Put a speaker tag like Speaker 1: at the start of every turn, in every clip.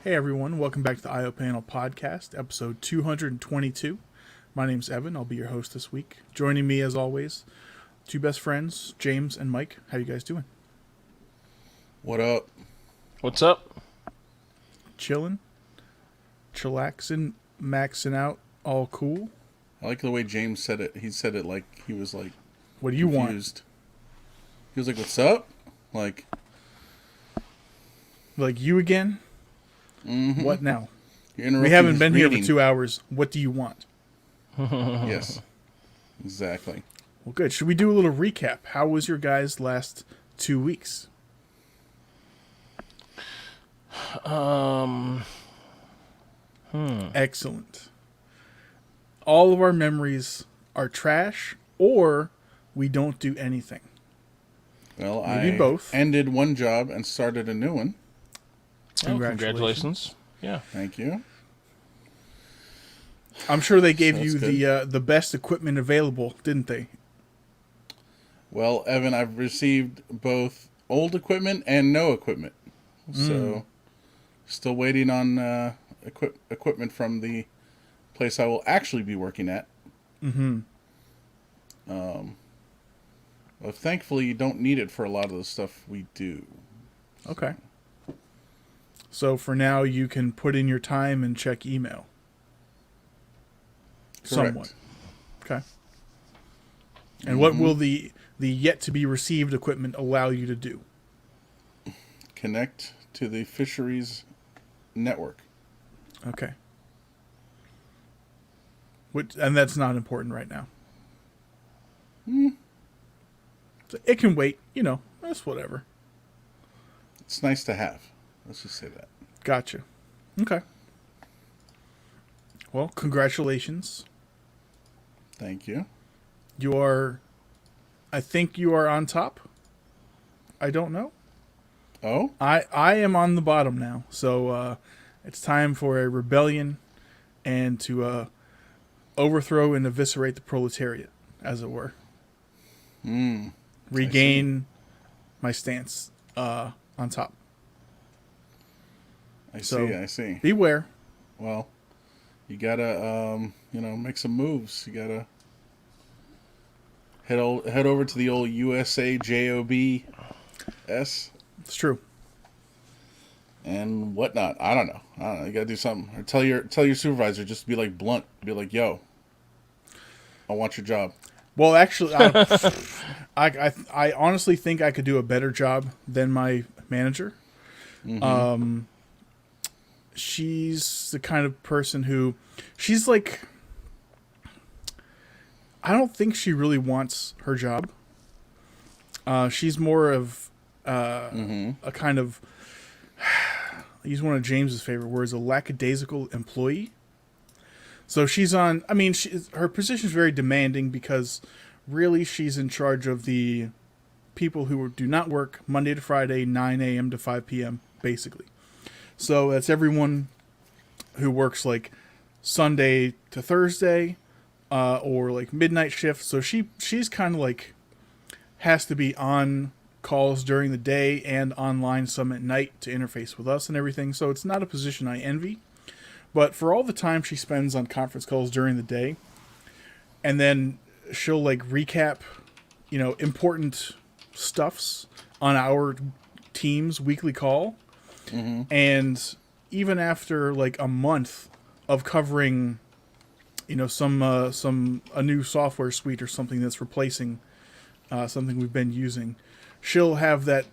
Speaker 1: Hey everyone, welcome back to the IO Panel Podcast, episode 222. My name's Evan, I'll be your host this week. Joining me as always, two best friends, James and Mike. How you guys doing?
Speaker 2: What up?
Speaker 3: What's up?
Speaker 1: Chilling? Chillaxing? Maxing out? All cool?
Speaker 2: I like the way James said it. He said it like he was like
Speaker 1: What do you
Speaker 2: confused. He was like, "What's up?"
Speaker 1: want? Like you again?
Speaker 2: Mm-hmm.
Speaker 1: What now?
Speaker 2: We
Speaker 1: haven't been here for 2 hours. What do you want?
Speaker 2: Yes. Exactly.
Speaker 1: Well, good. Should we do a little recap? How was your guys' last 2 weeks? Excellent. All of our memories are trash, or we don't do anything.
Speaker 2: Well,
Speaker 1: Maybe
Speaker 2: I
Speaker 1: both.
Speaker 2: ended one job and started a new one.
Speaker 3: Congratulations. Yeah.
Speaker 2: Thank you.
Speaker 1: I'm sure they gave
Speaker 2: So
Speaker 1: you the best equipment available, didn't they?
Speaker 2: Well, Evan, I've received both old equipment and no equipment. So, still waiting on equipment from the place I will actually be working at.
Speaker 1: Mm-hmm.
Speaker 2: But thankfully, you don't need it for a lot of the stuff we do.
Speaker 1: Okay. So for now, you can put in your time and check email.
Speaker 2: Correct.
Speaker 1: Somewhat. Okay. And what will the yet to be received equipment allow you to do?
Speaker 2: Connect to the fisheries network.
Speaker 1: Okay. And that's not important right now. So it can wait. That's whatever.
Speaker 2: It's nice to have. Let's just say that.
Speaker 1: Gotcha. Okay. Well, congratulations.
Speaker 2: Thank you.
Speaker 1: I think you are on top. I don't know.
Speaker 2: Oh?
Speaker 1: I am on the bottom now. So it's time for a rebellion and to overthrow and eviscerate the proletariat, as it were. Regain my stance on top.
Speaker 2: I see.
Speaker 1: Beware.
Speaker 2: Well, you gotta, make some moves. You gotta head over to the old USA JOBS
Speaker 1: It's true.
Speaker 2: and whatnot. I don't know. You gotta do something. Or tell your supervisor, just be like blunt. Be like, "Yo, I want your job."
Speaker 1: Well, actually, I honestly think I could do a better job than my manager. She's the kind of person who, she's like, I don't think she really wants her job. She's more of a kind of, I use one of James's favorite words, a lackadaisical employee. So she's on, her position is very demanding because really she's in charge of the people who do not work Monday to Friday, 9 a.m. to 5 p.m., basically. So that's everyone who works like Sunday to Thursday or like midnight shift. So she's kind of like has to be on calls during the day and online some at night to interface with us and everything. So it's not a position I envy. But for all the time she spends on conference calls during the day, and then she'll like recap, important stuffs on our team's weekly call. And even after like a month of covering, a new software suite or something that's replacing something we've been using, she'll have that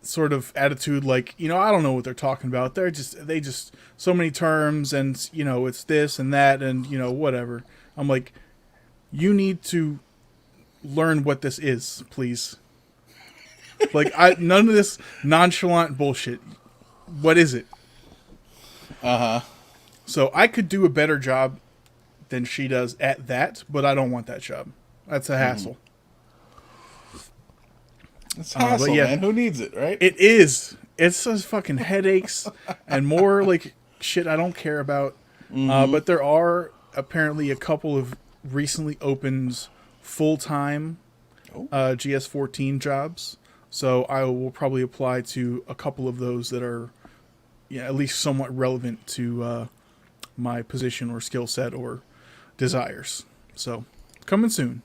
Speaker 1: sort of attitude like, I don't know what they're talking about. They just so many terms and, it's this and that and, whatever. I'm like, you need to learn what this is, please. Like, none of this nonchalant bullshit. What is it? So I could do a better job than she does at that, but I don't want that job. That's a hassle.
Speaker 2: It's hassle, man. Who needs it, right?
Speaker 1: It is. It's just fucking headaches and more like shit I don't care about. But there are apparently a couple of recently opened full-time GS14 jobs. So I will probably apply to a couple of those that are yeah, at least somewhat relevant to my position or skill set or desires. So, coming soon.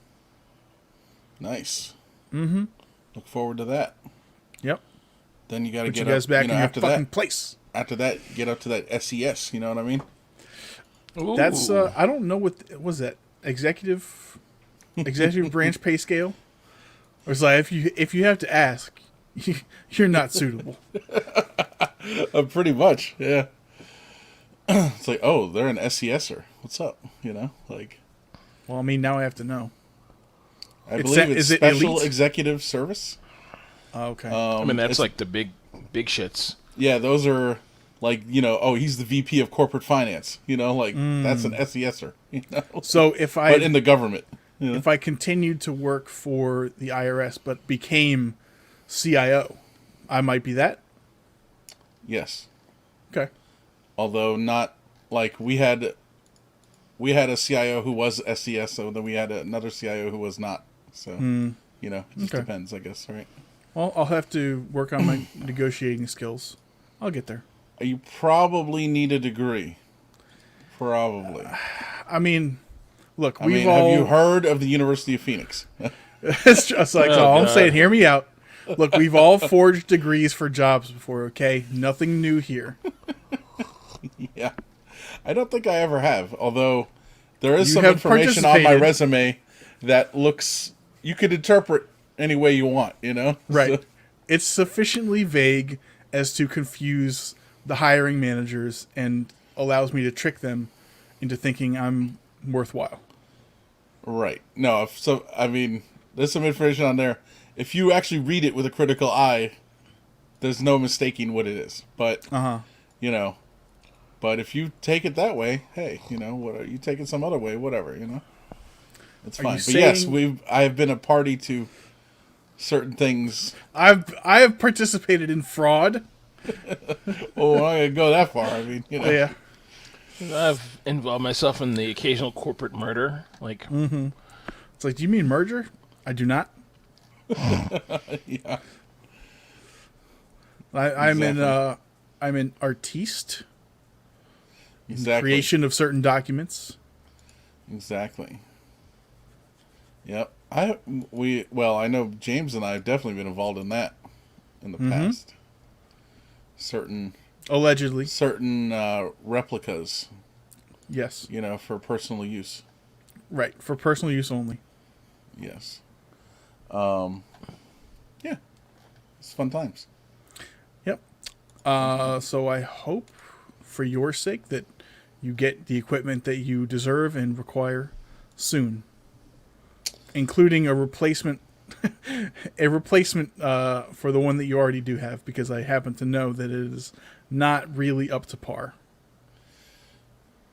Speaker 2: Nice.
Speaker 1: Mm-hmm.
Speaker 2: Look forward to that.
Speaker 1: Yep.
Speaker 2: Then you got to
Speaker 1: Put
Speaker 2: get
Speaker 1: you guys
Speaker 2: up,
Speaker 1: back
Speaker 2: you know,
Speaker 1: in your
Speaker 2: after
Speaker 1: fucking
Speaker 2: that.
Speaker 1: place.
Speaker 2: After that, get up to that SES. You know what I mean?
Speaker 3: Ooh.
Speaker 1: That's I don't know what was that executive branch pay scale. Or it's like if you have to ask, you're not suitable.
Speaker 2: Pretty much, yeah. It's like, oh, they're an SESer. What's up? You know, like.
Speaker 1: Well, I mean, now I have to know.
Speaker 2: I believe it's
Speaker 1: is it
Speaker 2: Special
Speaker 1: elite?
Speaker 2: Executive Service.
Speaker 1: Oh, okay.
Speaker 3: I mean, that's like the big shits.
Speaker 2: Yeah, those are like, you know, oh, he's the VP of Corporate Finance. You know, like that's an SESer. You know?
Speaker 1: So
Speaker 2: but in the government. You know?
Speaker 1: if I continued to work for the IRS but became CIO, I might be that.
Speaker 2: Yes.
Speaker 1: Okay.
Speaker 2: Although not like we had a CIO who was SES, so then we had another CIO who was not. So you know, it just depends, I guess, right?
Speaker 1: Well, I'll have to work on my negotiating skills. I'll get there.
Speaker 2: You probably need a degree. Probably.
Speaker 1: I mean, look,
Speaker 2: have you heard of the University of Phoenix?
Speaker 1: It's just like, I'm saying, hear me out. Look, we've all forged degrees for jobs before, okay? Nothing new here.
Speaker 2: Yeah. I don't think I ever have, although there is
Speaker 1: You
Speaker 2: some
Speaker 1: have
Speaker 2: information on my
Speaker 1: participated.
Speaker 2: resume that looks, you could interpret any way you want, you know?
Speaker 1: Right.
Speaker 2: So,
Speaker 1: It's sufficiently vague as to confuse the hiring managers and allows me to trick them into thinking I'm worthwhile.
Speaker 2: right. No, so, I mean, there's some information on there. If you actually read it with a critical eye, there's no mistaking what it is. But, you know, but if you take it that way, hey, you know, what you take it some other way, whatever, you know? It's fine. But yes, I have been a party to certain things.
Speaker 1: I have participated in fraud.
Speaker 2: Oh, I'm not gonna go that far. I mean, you know.
Speaker 1: Yeah.
Speaker 3: I've involved myself in the occasional corporate murder. Like,
Speaker 1: It's like, do you mean merger? I do not.
Speaker 2: Yeah.
Speaker 1: I'm
Speaker 2: Exactly.
Speaker 1: in artiste.
Speaker 2: Exactly.
Speaker 1: Creation of certain documents.
Speaker 2: Exactly. Yep. I know James and I have definitely been involved in that in the past. Certain
Speaker 1: Allegedly.
Speaker 2: replicas,
Speaker 1: Yes.
Speaker 2: you know, for personal use.
Speaker 1: Right. For personal use only.
Speaker 2: Yes. Yeah. It's fun times.
Speaker 1: Yep. So I hope, for your sake, that you get the equipment that you deserve and require soon, including a replacement, for the one that you already do have, because I happen to know that it is not really up to par.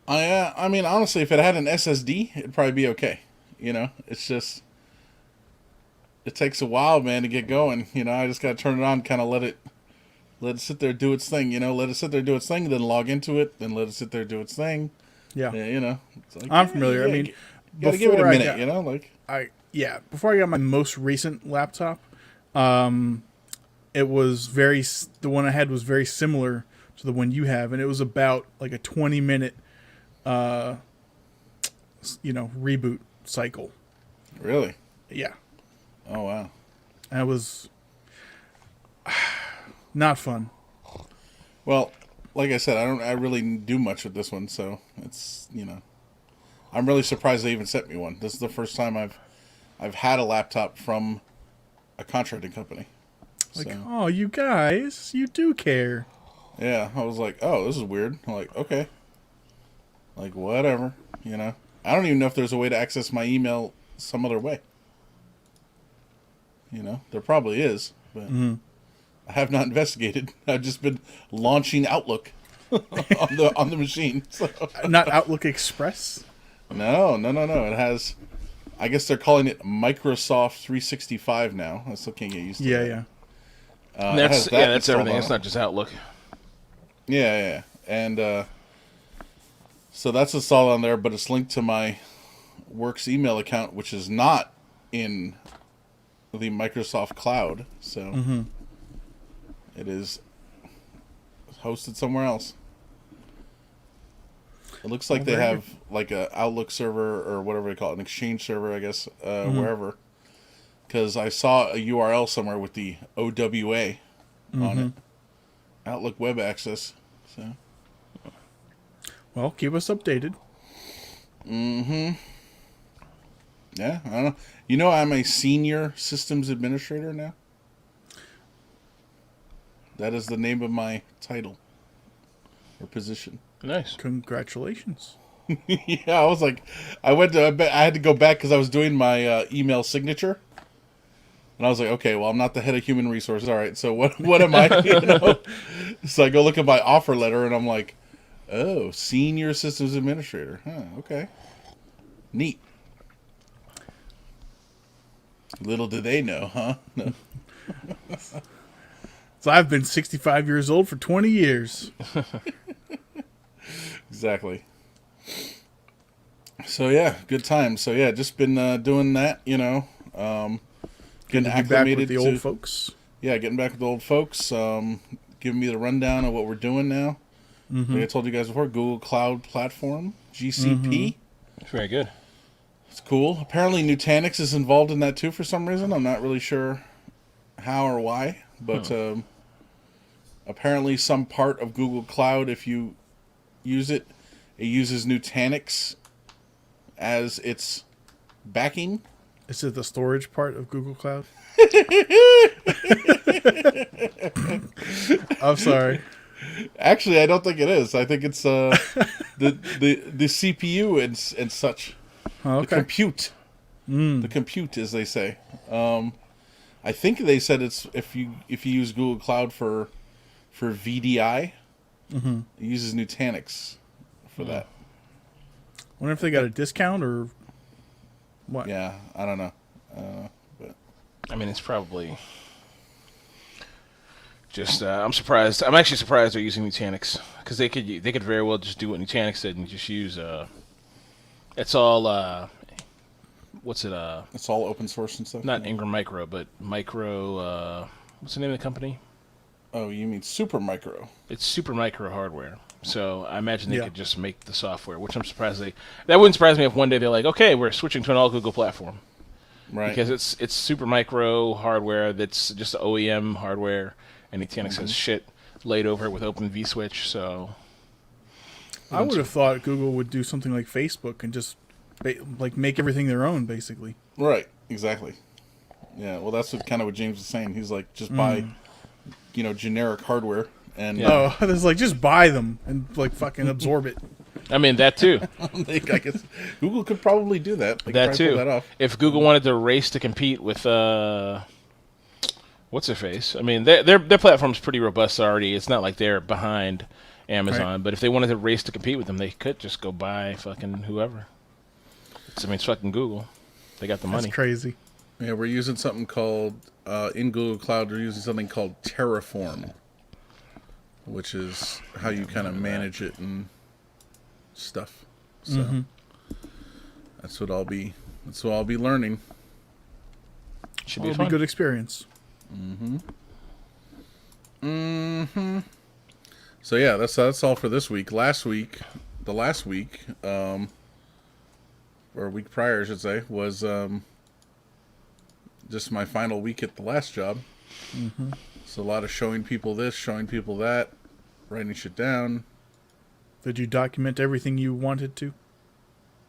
Speaker 2: I mean, honestly, if it had an SSD, it'd probably be okay. You know, it's just, it takes a while, man, to get going. You know, I just got to turn it on, kind of let it sit there, do its thing. You know, let it sit there, do its thing, then log into it, then let it sit there, do its thing.
Speaker 1: Yeah.
Speaker 2: You know, it's like,
Speaker 1: I'm familiar. I mean,
Speaker 2: you gotta give it a
Speaker 1: before I
Speaker 2: minute.
Speaker 1: got-
Speaker 2: You know, like,
Speaker 1: before I got my most recent laptop, it was the one I had was very similar to the one you have, and it was about like a 20-minute, reboot cycle.
Speaker 2: really.
Speaker 1: Yeah.
Speaker 2: Oh wow.
Speaker 1: And it was not fun.
Speaker 2: Well, like I said, I really do much with this one, so it's, you know, I'm really surprised they even sent me one. This is the first time I've had a laptop from a contracting company.
Speaker 1: Like,
Speaker 2: So,
Speaker 1: oh, you guys, you do care.
Speaker 2: yeah, I was like, oh, this is weird. I'm like, okay, like whatever, you know. I don't even know if there's a way to access my email some other way. You know, there probably is, but I have not investigated. I've just been launching Outlook on the machine. So.
Speaker 1: Not Outlook Express.
Speaker 2: No. It has. I guess they're calling it Microsoft 365 now. I still can't get used to that.
Speaker 1: Yeah.
Speaker 3: and
Speaker 2: it
Speaker 3: that's
Speaker 2: has that
Speaker 3: that's
Speaker 2: installed
Speaker 3: everything.
Speaker 2: on
Speaker 3: It's
Speaker 2: it.
Speaker 3: not just Outlook.
Speaker 2: Yeah. And so that's installed on there, but it's linked to my Works email account, which is not in the Microsoft Cloud. So it is hosted somewhere else. It looks like they have like a Outlook server or whatever they call it, an Exchange server, I guess, wherever. Because I saw a URL somewhere with the OWA on it, Outlook Web Access. So,
Speaker 1: well, keep us updated.
Speaker 2: Yeah, I don't know. You know, I'm a senior systems administrator now. That is the name of my title or position.
Speaker 3: Nice.
Speaker 1: Congratulations.
Speaker 2: Yeah, I was like, I had to go back because I was doing my email signature. And I was like, okay, well, I'm not the head of human resources. All right, so what am I? You know? So I go look at my offer letter, and I'm like, oh, senior systems administrator. Huh, okay. Neat. Little do they know, huh? No.
Speaker 1: So I've been 65 years old for 20 years.
Speaker 2: Exactly. So, yeah, good time. So, yeah, just been doing that, you know. Getting acclimated
Speaker 1: back with the old folks.
Speaker 2: Yeah, getting back with the old folks. Giving me the rundown of what we're doing now. Like I told you guys before, Google Cloud Platform, GCP.
Speaker 3: Very good.
Speaker 2: It's cool. Apparently Nutanix is involved in that too for some reason. I'm not really sure how or why. But apparently some part of Google Cloud, if you use it, it uses Nutanix as its backing.
Speaker 1: Is it the storage part of Google Cloud? I'm sorry.
Speaker 2: Actually, I don't think it is. I think it's the CPU and such.
Speaker 1: Oh, okay.
Speaker 2: The compute. The compute, as they say. I think they said it's if you use Google Cloud for VDI, it uses Nutanix for that.
Speaker 1: Wonder if they got a discount or what?
Speaker 2: Yeah, I don't know. But
Speaker 3: I mean, it's probably just. I'm surprised. I'm actually surprised they're using Nutanix because they could very well just do what Nutanix did and just use. It's all. What's it?
Speaker 2: it's all open source and stuff.
Speaker 3: Not Ingram Micro, but Micro. What's the name of the company?
Speaker 2: Oh, you mean Super Micro?
Speaker 3: It's Super Micro hardware. So I imagine they could just make the software, which I'm surprised that wouldn't surprise me if one day they're like, okay, we're switching to an all Google platform.
Speaker 2: Right.
Speaker 3: Because it's Super Micro hardware that's just OEM hardware, and Nutanix has shit laid over it with Open vSwitch. So
Speaker 1: I would have thought Google would do something like Facebook and just like make everything their own, basically.
Speaker 2: Right. Exactly. Yeah. Well, that's what James was saying. He's like, just buy, generic hardware. And
Speaker 1: it's like just buy them and like fucking absorb it.
Speaker 3: I mean that too.
Speaker 2: I guess Google could probably do that. They
Speaker 3: That
Speaker 2: could
Speaker 3: too.
Speaker 2: pull that off.
Speaker 3: If Google wanted to race to compete with what's their face? I mean their platform's pretty robust already. It's not like they're behind Amazon. Right. But if they wanted to race to compete with them, they could just go buy fucking whoever. It's fucking Google. They got the money.
Speaker 1: That's crazy.
Speaker 2: Yeah, we're using something called in Google Cloud. We're using something called Terraform, which is how you kind of manage it and stuff. So that's what I'll be learning.
Speaker 3: Should be
Speaker 1: a good experience.
Speaker 2: So yeah, that's all for this week. The last week, or a week prior, I should say, was just my final week at the last job. So a lot of showing people this, showing people that, writing shit down.
Speaker 1: Did you document everything you wanted to?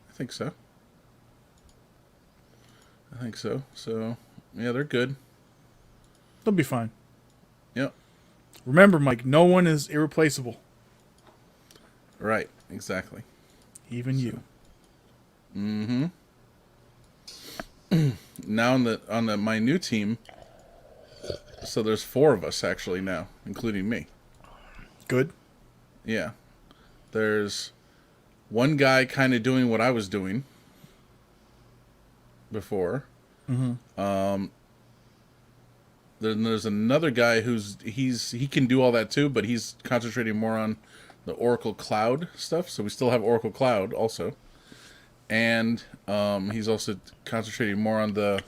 Speaker 2: I think so. So, yeah, they're good.
Speaker 1: They'll be fine.
Speaker 2: Yep.
Speaker 1: Remember, Mike, no one is irreplaceable.
Speaker 2: Right, exactly.
Speaker 1: Even you.
Speaker 2: Now on my new team, so there's 4 of us actually now, including me.
Speaker 1: Good.
Speaker 2: Yeah. There's one guy kind of doing what I was doing before. Then there's another guy he can do all that too, but he's concentrating more on the Oracle Cloud stuff. So we still have Oracle Cloud also. And he's also concentrating more on the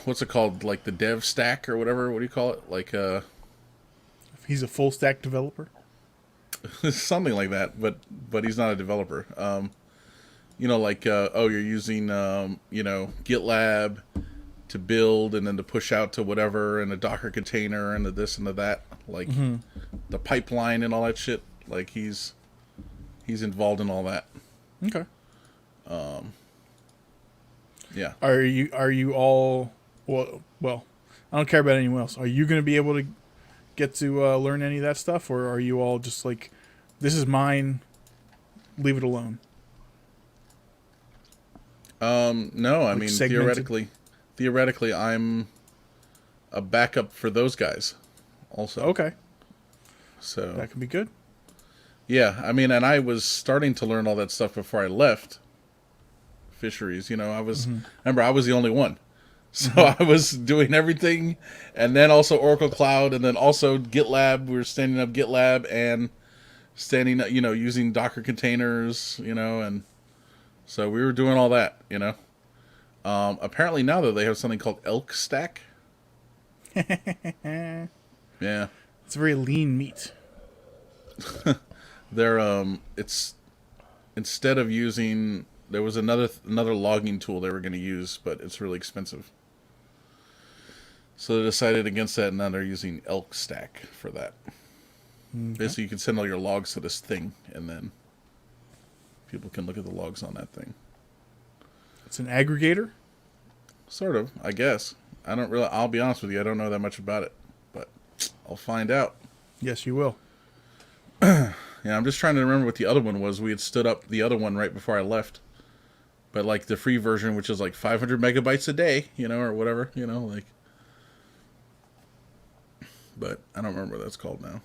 Speaker 2: what's it called, like the dev stack or whatever. What do you call it? Like
Speaker 1: He's a full stack developer.
Speaker 2: Something like that, but he's not a developer. Like you're using GitLab to build and then to push out to whatever and a Docker container and the this and the that, like the pipeline and all that shit. Like he's involved in all that.
Speaker 1: Okay.
Speaker 2: Yeah.
Speaker 1: Are you all well? I don't care about anyone else. Are you going to be able to get to learn any of that stuff, or are you all just like, this is mine, leave it alone?
Speaker 2: No, I
Speaker 1: Like
Speaker 2: mean
Speaker 1: segmented?
Speaker 2: theoretically, I'm a backup for those guys, also.
Speaker 1: Okay,
Speaker 2: So
Speaker 1: that could be good.
Speaker 2: yeah, I mean, and I was starting to learn all that stuff before I left fisheries. Remember, I was the only one. So I was doing everything, and then also Oracle Cloud, and then also GitLab. We were standing up GitLab and standing up, using Docker containers, and so we were doing all that, Apparently now, though, they have something called Elk Stack. Yeah.
Speaker 1: It's very lean meat.
Speaker 2: It's instead of using, there was another logging tool they were going to use, but it's really expensive. So they decided against that, and now they're using Elk Stack for that. Okay. Basically, you can send all your logs to this thing, and then people can look at the logs on that thing.
Speaker 1: It's an aggregator?
Speaker 2: Sort of, I guess. I'll be honest with you, I don't know that much about it, but I'll find out.
Speaker 1: Yes, you will.
Speaker 2: Yeah, I'm just trying to remember what the other one was. We had stood up the other one right before I left. But like the free version, which is like 500 megabytes a day, or whatever, like. But I don't remember what that's called now.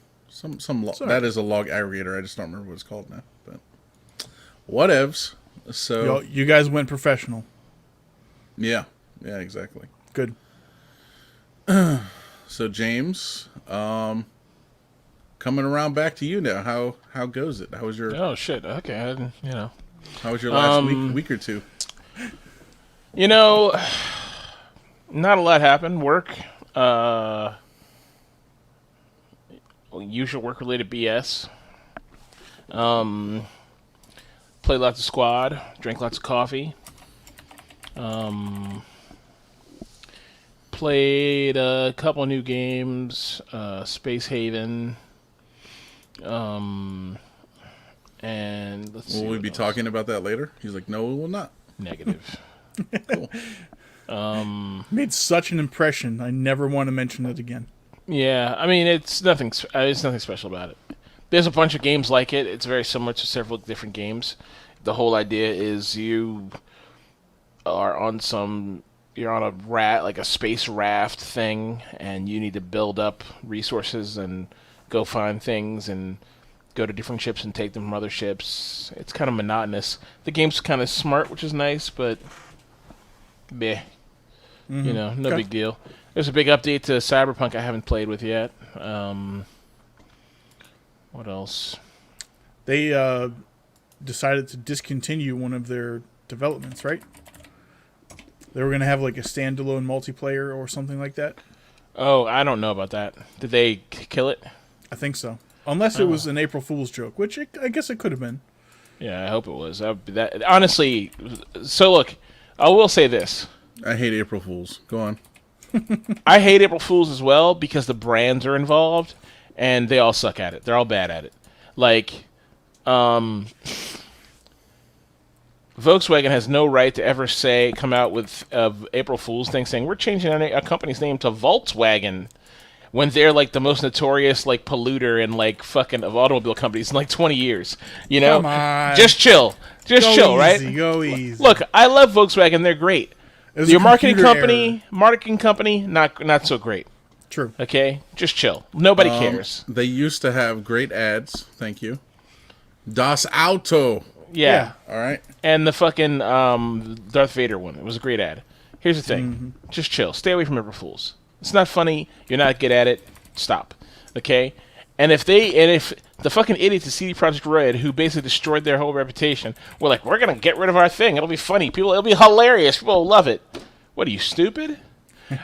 Speaker 2: That is a log aggregator. I just don't remember what it's called now. But whatevs. So
Speaker 1: you guys went professional.
Speaker 2: Yeah, exactly.
Speaker 1: Good.
Speaker 2: So James, coming around back to you now. How goes it? How was your?
Speaker 3: Oh shit. Okay,
Speaker 2: How was your last week or two?
Speaker 3: Not a lot happened. Work. Usual work-related BS. Played lots of squad. Drank lots of coffee. Played a couple new games. Space Haven. And let's see.
Speaker 2: Will we be talking about that later? He's like, no, we will not.
Speaker 3: Negative.
Speaker 2: Cool.
Speaker 1: Made such an impression. I never want to mention it again.
Speaker 3: Yeah, I mean it's nothing special about it. There's a bunch of games like it. It's very similar to several different games. The whole idea is you're on a space raft thing, and you need to build up resources and go find things and go to different ships and take them from other ships. It's kind of monotonous. The game's kind of smart, which is nice, but meh.
Speaker 1: Mm-hmm.
Speaker 3: No big deal. There's a big update to Cyberpunk I haven't played with yet. What else?
Speaker 1: They decided to discontinue one of their developments, right? They were going to have like a standalone multiplayer or something like that.
Speaker 3: Oh, I don't know about that. Did they kill it?
Speaker 1: I think so. Unless it was an April Fool's joke, which I guess it could have been.
Speaker 3: Yeah, I hope it was. Honestly, so look, I will say this.
Speaker 2: I hate April Fools. Go on.
Speaker 3: I hate April Fools as well because the brands are involved and they all suck at it. They're all bad at it. Like, Volkswagen has no right to ever come out with April Fool's thing saying we're changing our company's name to Volkswagen when they're like the most notorious like polluter and like fucking of automobile companies in like 20 years.
Speaker 1: Come on.
Speaker 3: Just chill. Just chill, right?
Speaker 1: Go easy.
Speaker 3: Look, I love Volkswagen. They're great. Your marketing company, not so great.
Speaker 1: True.
Speaker 3: Okay, just chill. Nobody cares.
Speaker 2: They used to have great ads. Thank you. Das Auto.
Speaker 3: Yeah.
Speaker 2: All right.
Speaker 3: And the fucking Darth Vader one. It was a great ad. Here's the thing. Just chill. Stay away from April Fools. It's not funny. You're not good at it. Stop. Okay? And if the fucking idiots at CD Projekt Red, who basically destroyed their whole reputation, were like, we're going to get rid of our thing. It'll be funny. It'll be hilarious. People will love it. What, are you stupid?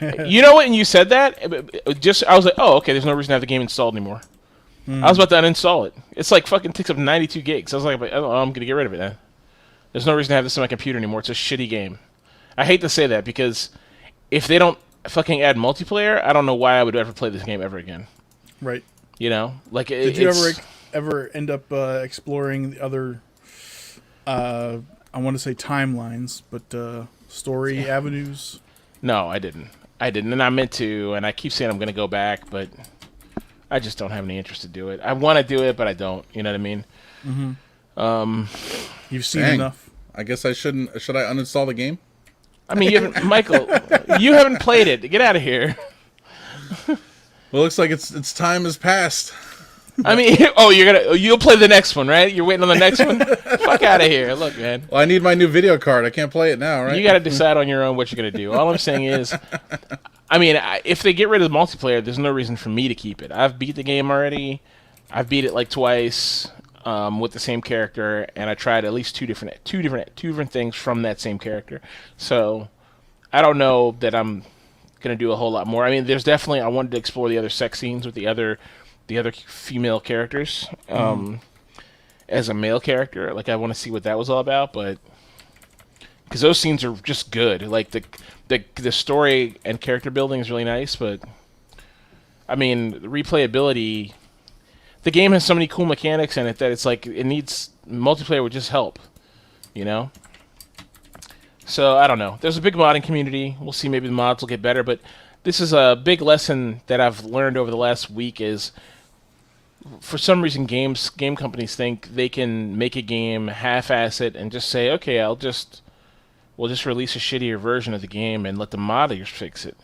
Speaker 3: You know what? And you said that, I was like, oh, okay, there's no reason to have the game installed anymore. I was about to uninstall it. It's like fucking takes up 92 gigs. I was like, oh, I'm gonna get rid of it then. There's no reason to have this on my computer anymore. It's a shitty game. I hate to say that because if they don't fucking add multiplayer, I don't know why I would ever play this game ever again.
Speaker 1: Right.
Speaker 3: You know, like
Speaker 1: did you ever end up exploring the other? I want to say timelines, but story avenues.
Speaker 3: No, I didn't. And I meant to, and I keep saying I'm going to go back, but I just don't have any interest to do it. I want to do it, but I don't. You know what I mean?
Speaker 1: Mm-hmm. You've seen enough.
Speaker 2: I guess I shouldn't. Should I uninstall the game?
Speaker 3: I mean, you haven't, Michael. You haven't played it. Get out of here.
Speaker 2: Well, it looks like its time has passed.
Speaker 3: I mean, you'll play the next one, right? You're waiting on the next one. Fuck out of here! Look, man.
Speaker 2: Well, I need my new video card. I can't play it now, right?
Speaker 3: You got to decide on your own what you're gonna do. All I'm saying is, I mean, if they get rid of the multiplayer, there's no reason for me to keep it. I've beat the game already. I've beat it like twice with the same character, and I tried at least two different things from that same character. So I don't know that I'm gonna do a whole lot more. I mean, there's definitely I wanted to explore the other sex scenes with the other female characters as a male character. Like I want to see what that was all about, but because those scenes are just good. Like the story and character building is really nice, but I mean the replayability. The game has so many cool mechanics in it that it's like it needs multiplayer would just help, you know. So I don't know. There's a big modding community. We'll see. Maybe the mods will get better, but this is a big lesson that I've learned over the last week is for some reason game companies think they can make a game half-ass it and just say, okay, we'll just release a shittier version of the game and let the modders fix it,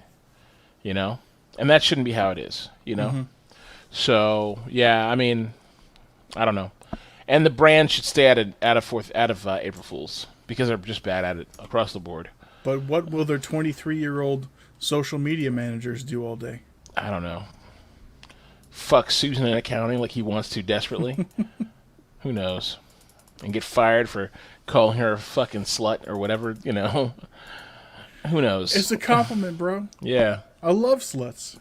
Speaker 3: you know? And that shouldn't be how it is, you know? Mm-hmm. So, yeah, I mean, I don't know. And the brand should stay out of April Fools because they're just bad at it across the board.
Speaker 1: But what will their 23-year-old social media managers do all day?
Speaker 3: I don't know. Fuck Susan in accounting like he wants to desperately. Who knows? And get fired for calling her a fucking slut or whatever, you know. Who knows?
Speaker 1: It's a compliment, bro.
Speaker 3: Yeah.
Speaker 1: I love sluts.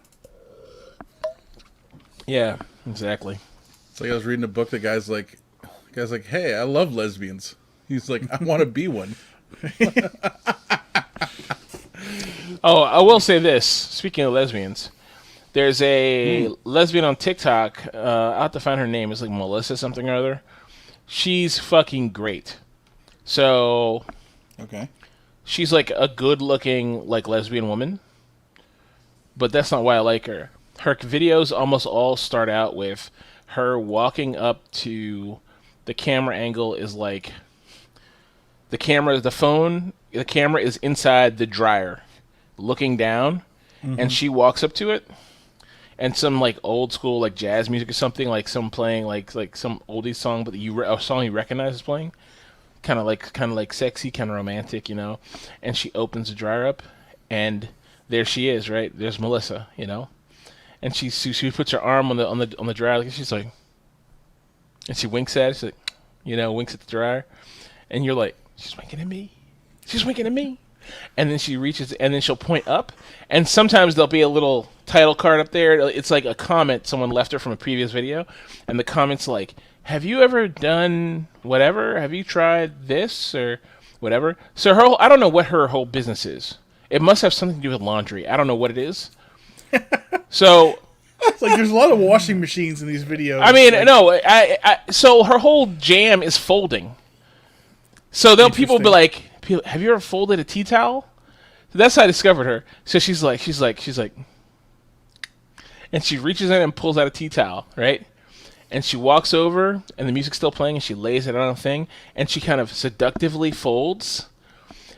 Speaker 3: Yeah, exactly.
Speaker 2: It's like I was reading a book. The guy's like, hey, I love lesbians. He's like, I want to be one.
Speaker 3: Oh, I will say this. Speaking of lesbians, there's a lesbian on TikTok. I'll have to find her name. It's like Melissa something or other. She's fucking great. So,
Speaker 2: okay,
Speaker 3: she's like a good-looking like lesbian woman, but that's not why I like her. Her videos almost all start out with her walking up to the camera angle is like the camera is inside the dryer looking down, and she walks up to it, and some like old school like jazz music or something, like some playing like some oldie song, but a song you recognize is playing, kind of like sexy, kind of romantic, you know. And she opens the dryer up, and there she is, right? There's Melissa, you know, and she puts her arm on the dryer, and she's like, and she winks at it, she's like, you know, winks at the dryer, and you're like, she's winking at me. And then she reaches, and then she'll point up, and sometimes there'll be a little title card up there. It's like a comment someone left her from a previous video, and the comment's like, have you ever done whatever? Have you tried this or whatever? So I don't know what her whole business is. It must have something to do with laundry. I don't know what it is. So
Speaker 1: it's like there's a lot of washing machines in these videos.
Speaker 3: I mean, no, so her whole jam is folding. So people will be like, have you ever folded a tea towel? So that's how I discovered her. So she's like, and she reaches in and pulls out a tea towel, right? And she walks over, and the music's still playing, and she lays it on a thing, and she kind of seductively folds.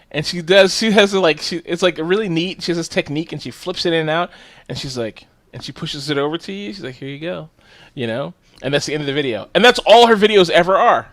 Speaker 3: And it's like really neat. She has this technique, and she flips it in and out, and she's like, and she pushes it over to you. She's like, here you go, you know? And that's the end of the video. And that's all her videos ever are.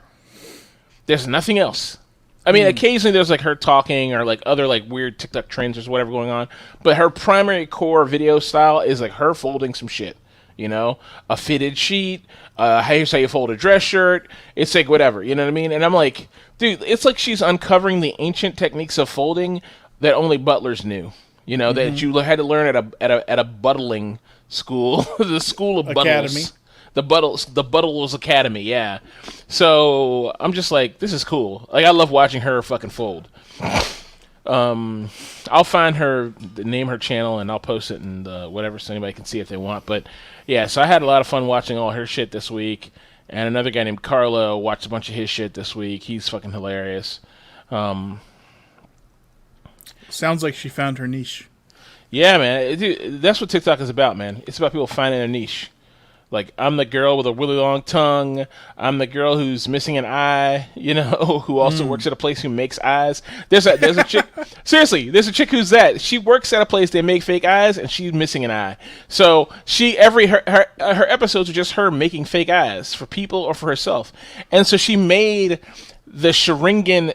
Speaker 3: There's nothing else. I mean, occasionally there's like her talking or like other like weird TikTok trends or whatever going on, but her primary core video style is like her folding some shit, you know, a fitted sheet, here's how you fold a dress shirt. It's like whatever, you know what I mean? And I'm like, dude, it's like she's uncovering the ancient techniques of folding that only butlers knew, you know, that you had to learn at a buttling school, the school of buttles. The Buttles Academy, yeah. So I'm just like, this is cool. Like I love watching her fucking fold. I'll find her, name her channel, and I'll post it in the whatever so anybody can see if they want. But yeah, so I had a lot of fun watching all her shit this week. And another guy named Carlo watched a bunch of his shit this week. He's fucking hilarious.
Speaker 1: Sounds like she found her niche.
Speaker 3: Yeah, man. Dude, that's what TikTok is about, man. It's about people finding their niche. Like, I'm the girl with a really long tongue. I'm the girl who's missing an eye, you know, who also works at a place who makes eyes. There's a chick. Seriously, there's a chick who's that. She works at a place they make fake eyes, and she's missing an eye. So her episodes are just her making fake eyes for people or for herself. And so she made the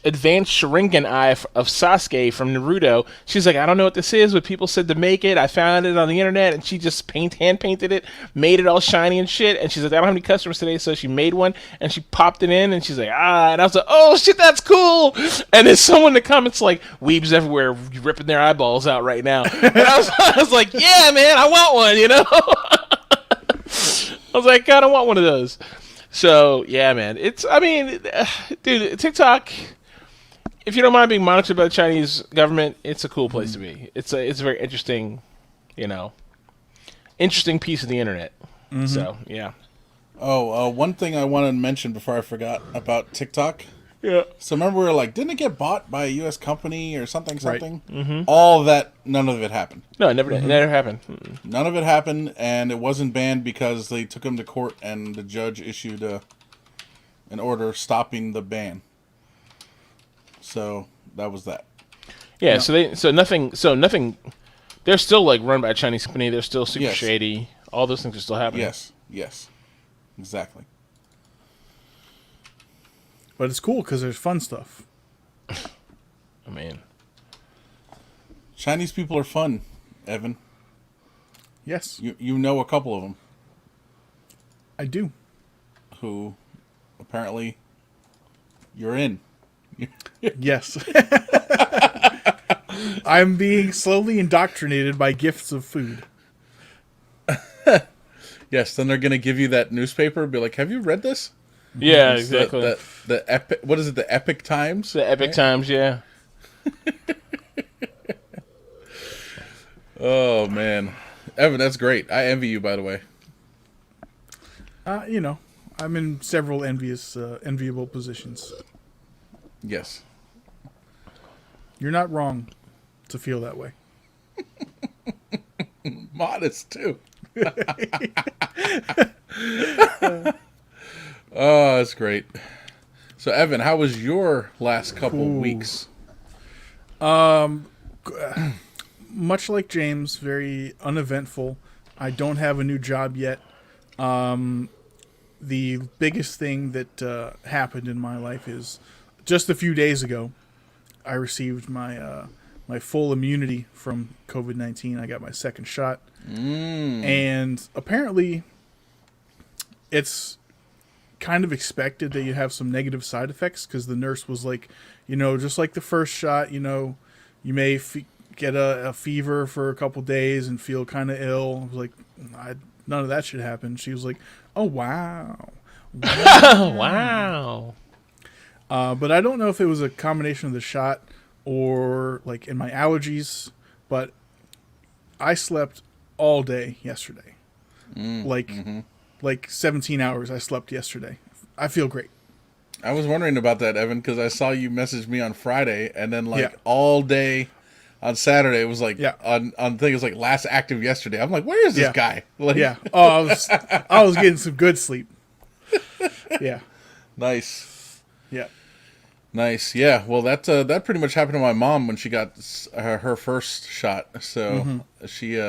Speaker 3: advanced Sharingan eye of Sasuke from Naruto. She's like, I don't know what this is, but people said to make it. I found it on the internet, and she just hand painted it, made it all shiny and shit. And she's like, I don't have any customers today, so she made one, and she popped it in, and she's like, and I was like, oh shit, that's cool. And then someone in the comments like, weebs everywhere ripping their eyeballs out right now. And I was like, yeah, man, I want one, you know. I was like, God, I want one of those. So, yeah, man. Dude, TikTok, if you don't mind being monitored by the Chinese government, it's a cool place to be. It's a very interesting, interesting piece of the internet. Mm-hmm. So, yeah.
Speaker 2: Oh, one thing I wanted to mention before I forgot about TikTok.
Speaker 3: Yeah.
Speaker 2: So remember we were like, didn't it get bought by a U.S. company or something?
Speaker 1: Right.
Speaker 3: Mm-hmm.
Speaker 2: All that, none of it happened.
Speaker 3: No, it never happened. Mm-mm.
Speaker 2: None of it happened, and it wasn't banned because they took him to court and the judge issued an order stopping the ban. So that was that.
Speaker 3: Yeah, so nothing. They're still like run by a Chinese company. They're still super shady. All those things are still happening.
Speaker 2: Yes, exactly.
Speaker 1: But it's cool because there's fun stuff.
Speaker 3: I mean,
Speaker 2: Chinese people are fun, Evan.
Speaker 1: Yes.
Speaker 2: You know a couple of them.
Speaker 1: I do.
Speaker 2: Who apparently you're in.
Speaker 1: Yes. I'm being slowly indoctrinated by gifts of food.
Speaker 2: Yes, then they're going to give you that newspaper, be like, have you read this?
Speaker 3: yeah,
Speaker 2: It's
Speaker 3: exactly.
Speaker 2: The epic, what is it, the Epic Times?
Speaker 3: The Epic Times, yeah.
Speaker 2: Oh, man. Evan, that's great. I envy you, by the way.
Speaker 1: I'm in several enviable positions.
Speaker 2: Yes.
Speaker 1: You're not wrong to feel that way.
Speaker 2: Modest, too. Oh, that's great. So, Evan, how was your last couple weeks?
Speaker 1: Much like James, very uneventful. I don't have a new job yet. The biggest thing that happened in my life is just a few days ago, I received my full immunity from COVID-19. I got my second shot. And apparently it's kind of expected that you have some negative side effects because the nurse was like, just like the first shot, you may get a fever for a couple days and feel kind of ill. I was like, none of that should happen. She was like, oh, wow.
Speaker 3: Wow.
Speaker 1: But I don't know if it was a combination of the shot or like in my allergies, but I slept all day yesterday. Like 17 hours I slept yesterday. I feel great.
Speaker 2: I was wondering about that, Evan, because I saw you message me on Friday, and then all day on Saturday it was like on thing it was like last active yesterday. I'm like, where is this guy? Like,
Speaker 1: Oh, I was getting some good sleep. Yeah.
Speaker 2: Nice.
Speaker 1: Yeah.
Speaker 2: Nice. Yeah. Well, that pretty much happened to my mom when she got her first shot. So she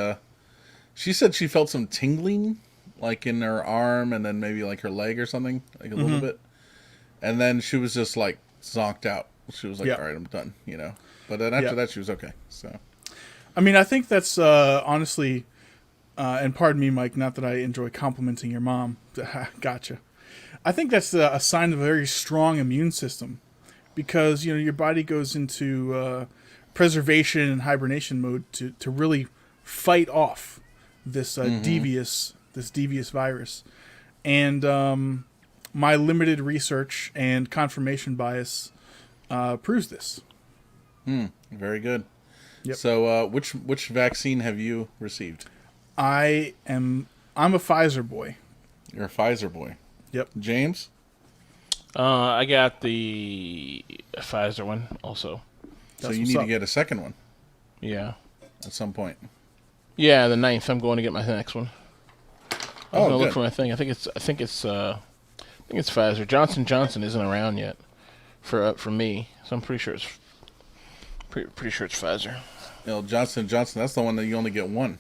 Speaker 2: said she felt some tingling, like in her arm, and then maybe like her leg or something, like a little bit. And then she was just like zonked out. She was like, all right, I'm done, But then after that, she was okay. So,
Speaker 1: I mean, I think that's honestly, and pardon me, Mike, not that I enjoy complimenting your mom. Gotcha. I think that's a sign of a very strong immune system because, your body goes into preservation and hibernation mode to really fight off this this devious virus. And my limited research and confirmation bias proves this.
Speaker 2: Very good.
Speaker 1: Yep.
Speaker 2: So, which vaccine have you received?
Speaker 1: I'm a Pfizer boy.
Speaker 2: You're a Pfizer boy.
Speaker 1: Yep.
Speaker 2: James?
Speaker 3: I got the Pfizer one also.
Speaker 2: So you need to get a second one
Speaker 3: Yeah.
Speaker 2: at some point.
Speaker 3: Yeah, the 9th. I'm going to get my next one. I'm gonna
Speaker 2: good.
Speaker 3: look for my thing. I think it's Pfizer. Johnson & Johnson isn't around yet for me, so I'm pretty sure it's pretty sure it's Pfizer.
Speaker 2: Johnson & Johnson, that's the one that you only get one.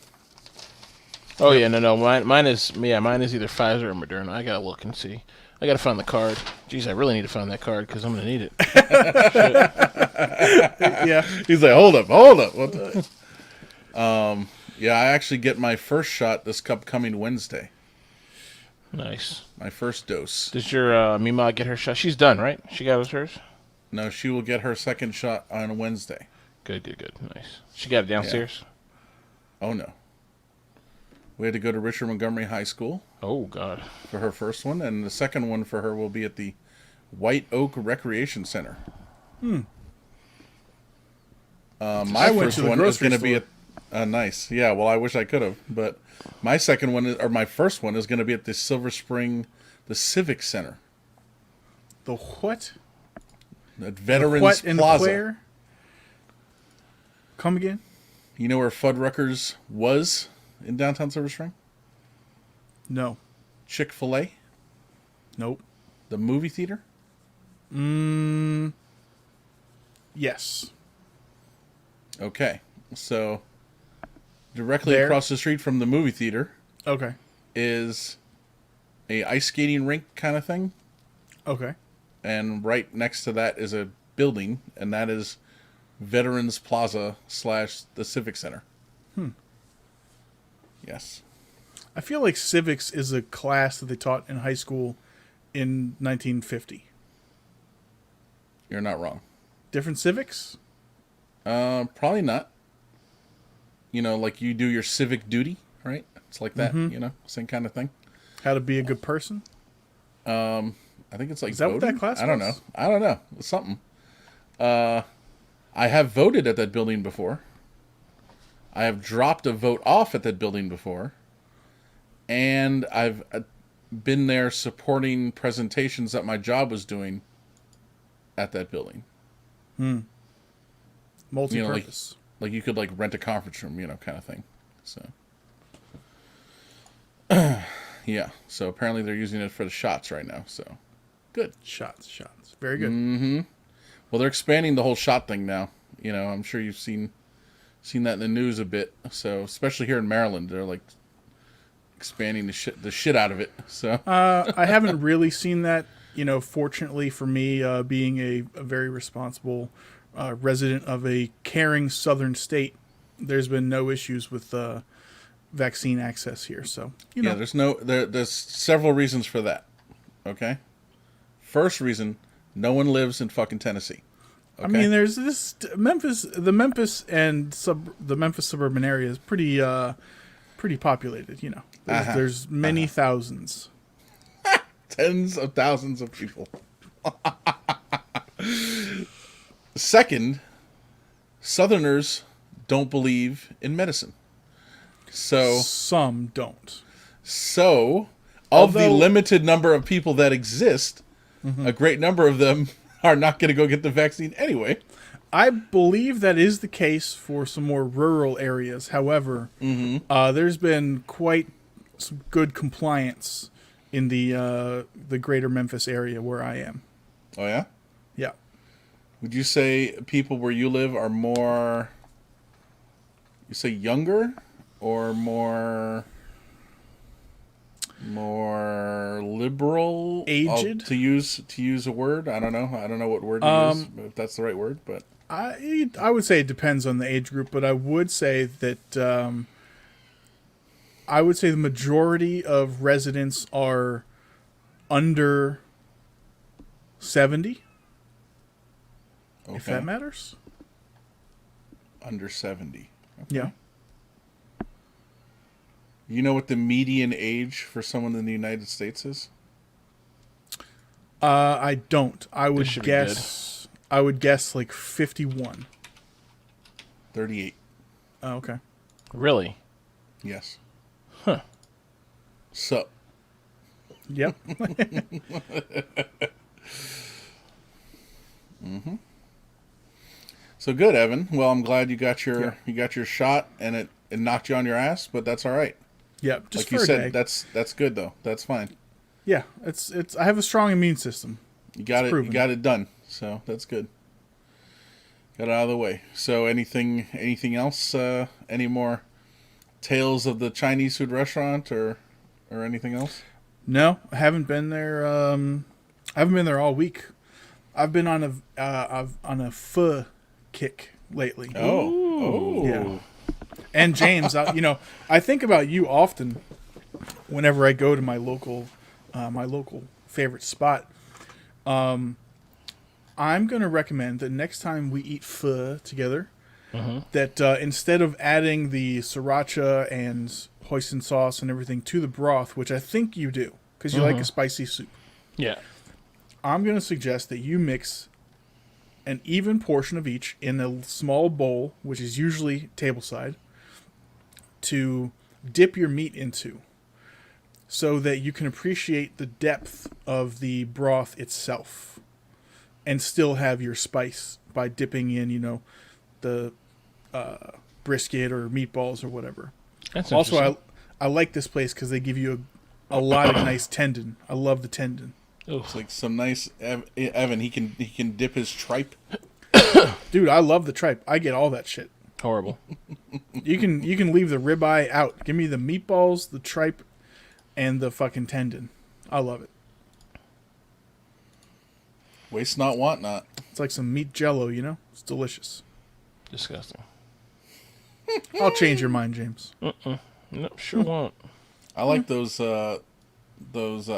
Speaker 3: Oh yeah, no, mine is either Pfizer or Moderna. I gotta look and see. I gotta find the card. Jeez, I really need to find that card because I'm gonna need it.
Speaker 1: Yeah.
Speaker 2: He's like, hold up. What the? Yeah, I actually get my first shot this upcoming Wednesday.
Speaker 3: Nice.
Speaker 2: My first dose.
Speaker 3: Did your Mima get her shot? She's done, right? She got hers?
Speaker 2: No, she will get her second shot on Wednesday.
Speaker 3: Good. Nice. She got it downstairs?
Speaker 2: Oh, no. We had to go to Richard Montgomery High School
Speaker 3: Oh, God.
Speaker 2: for her first one, and the second one for her will be at the White Oak Recreation Center. My first one is going to be at... nice. Yeah, well, I wish I could have, but my second one, my first one is going to be at the Silver Spring, the Civic Center.
Speaker 1: The what?
Speaker 2: At Veterans
Speaker 1: What and
Speaker 2: Plaza.
Speaker 1: where? Come again?
Speaker 2: You know where Fuddruckers was in downtown Silver Spring?
Speaker 1: No.
Speaker 2: Chick-fil-A?
Speaker 1: Nope.
Speaker 2: The movie theater?
Speaker 1: Yes.
Speaker 2: Okay. So, directly
Speaker 1: There.
Speaker 2: across the street from the movie theater
Speaker 1: Okay.
Speaker 2: is a ice skating rink kind of thing.
Speaker 1: Okay.
Speaker 2: And right next to that is a building, and that is Veterans Plaza / the Civic Center. Yes.
Speaker 1: I feel like civics is a class that they taught in high school in 1950.
Speaker 2: You're not wrong.
Speaker 1: Different civics?
Speaker 2: Probably not. You know, like you do your civic duty, right? It's like that, same kind of thing.
Speaker 1: How to be a good person?
Speaker 2: I think it's like
Speaker 1: Is that what
Speaker 2: voting?
Speaker 1: that class
Speaker 2: I don't know.
Speaker 1: was?
Speaker 2: I don't know. It's something. I have voted at that building before. I have dropped a vote off at that building before. And I've been there supporting presentations that my job was doing at that building.
Speaker 1: Multi-purpose.
Speaker 2: Like you could like rent a conference room, kind of thing. So yeah. So apparently they're using it for the shots right now. So good.
Speaker 1: Shots. Very good.
Speaker 2: Well, they're expanding the whole shot thing now. I'm sure you've seen that in the news a bit. So especially here in Maryland, they're like expanding the shit out of it. So
Speaker 1: I haven't really seen that. Fortunately for me, being a very responsible resident of a caring southern state, there's been no issues with vaccine access here. So
Speaker 2: yeah, there's several reasons for that. Okay, first reason, no one lives in fucking Tennessee. Okay?
Speaker 1: I mean, there's this the Memphis and the Memphis suburban area is pretty populated. There's many thousands.
Speaker 2: Tens of thousands of people. Second, Southerners don't believe in medicine. So
Speaker 1: Some don't.
Speaker 2: of the
Speaker 1: Although-
Speaker 2: limited number of people that exist, a great number of them are not going to go get the vaccine anyway.
Speaker 1: I believe that is the case for some more rural areas. However, there's been quite some good compliance in the greater Memphis area where I am.
Speaker 2: Oh, yeah?
Speaker 1: Yeah.
Speaker 2: Would you say people where you live are more, you say younger or more liberal?
Speaker 1: Aged?
Speaker 2: To use a word? I don't know what word to use, if that's the right word, but
Speaker 1: I would say it depends on the age group, but I would say that the majority of residents are under 70.
Speaker 2: okay.
Speaker 1: If that matters.
Speaker 2: Under 70. Okay.
Speaker 1: Yeah.
Speaker 2: You know what the median age for someone in the United States is?
Speaker 1: I don't. I would
Speaker 3: should be
Speaker 1: guess. I would guess like 51.
Speaker 2: 38.
Speaker 1: Oh, okay.
Speaker 3: Really?
Speaker 2: Yes.
Speaker 3: Huh.
Speaker 2: So.
Speaker 1: Yep.
Speaker 2: So good, Evan. Well, I'm glad you got your shot and it knocked you on your ass, but that's all right.
Speaker 1: Yep. Just
Speaker 2: Like
Speaker 1: for
Speaker 2: you
Speaker 1: a
Speaker 2: said,
Speaker 1: day.
Speaker 2: that's good though. That's fine.
Speaker 1: Yeah. It's. I have a strong immune system.
Speaker 2: You got
Speaker 1: It's
Speaker 2: it.
Speaker 1: proven.
Speaker 2: You got it done. So that's good. Got it out of the way. So anything else? Any more tales of the Chinese food restaurant or anything else?
Speaker 1: No, I haven't been there. I haven't been there all week. I've been on a pho kick lately.
Speaker 2: Oh.
Speaker 1: Yeah. And James, I think about you often whenever I go to my local favorite spot. I'm going to recommend that next time we eat pho together, that instead of adding the sriracha and hoisin sauce and everything to the broth, which I think you do because you like a spicy soup,
Speaker 3: Yeah.
Speaker 1: I'm going to suggest that you mix an even portion of each in a small bowl, which is usually tableside, to dip your meat into so that you can appreciate the depth of the broth itself and still have your spice by dipping in, the brisket or meatballs or whatever.
Speaker 3: That's
Speaker 1: Also,
Speaker 3: interesting.
Speaker 1: I like this place because they give you a lot of nice tendon. I love the tendon.
Speaker 2: It's like some nice Evan. He can dip his tripe.
Speaker 1: Dude, I love the tripe. I get all that shit.
Speaker 3: Horrible.
Speaker 1: You can leave the ribeye out. Give me the meatballs, the tripe, and the fucking tendon. I love it.
Speaker 2: Waste not, want not.
Speaker 1: It's like some meat jello, It's delicious.
Speaker 3: Disgusting.
Speaker 1: I'll change your mind, James.
Speaker 3: No, sure won't.
Speaker 2: I like those. I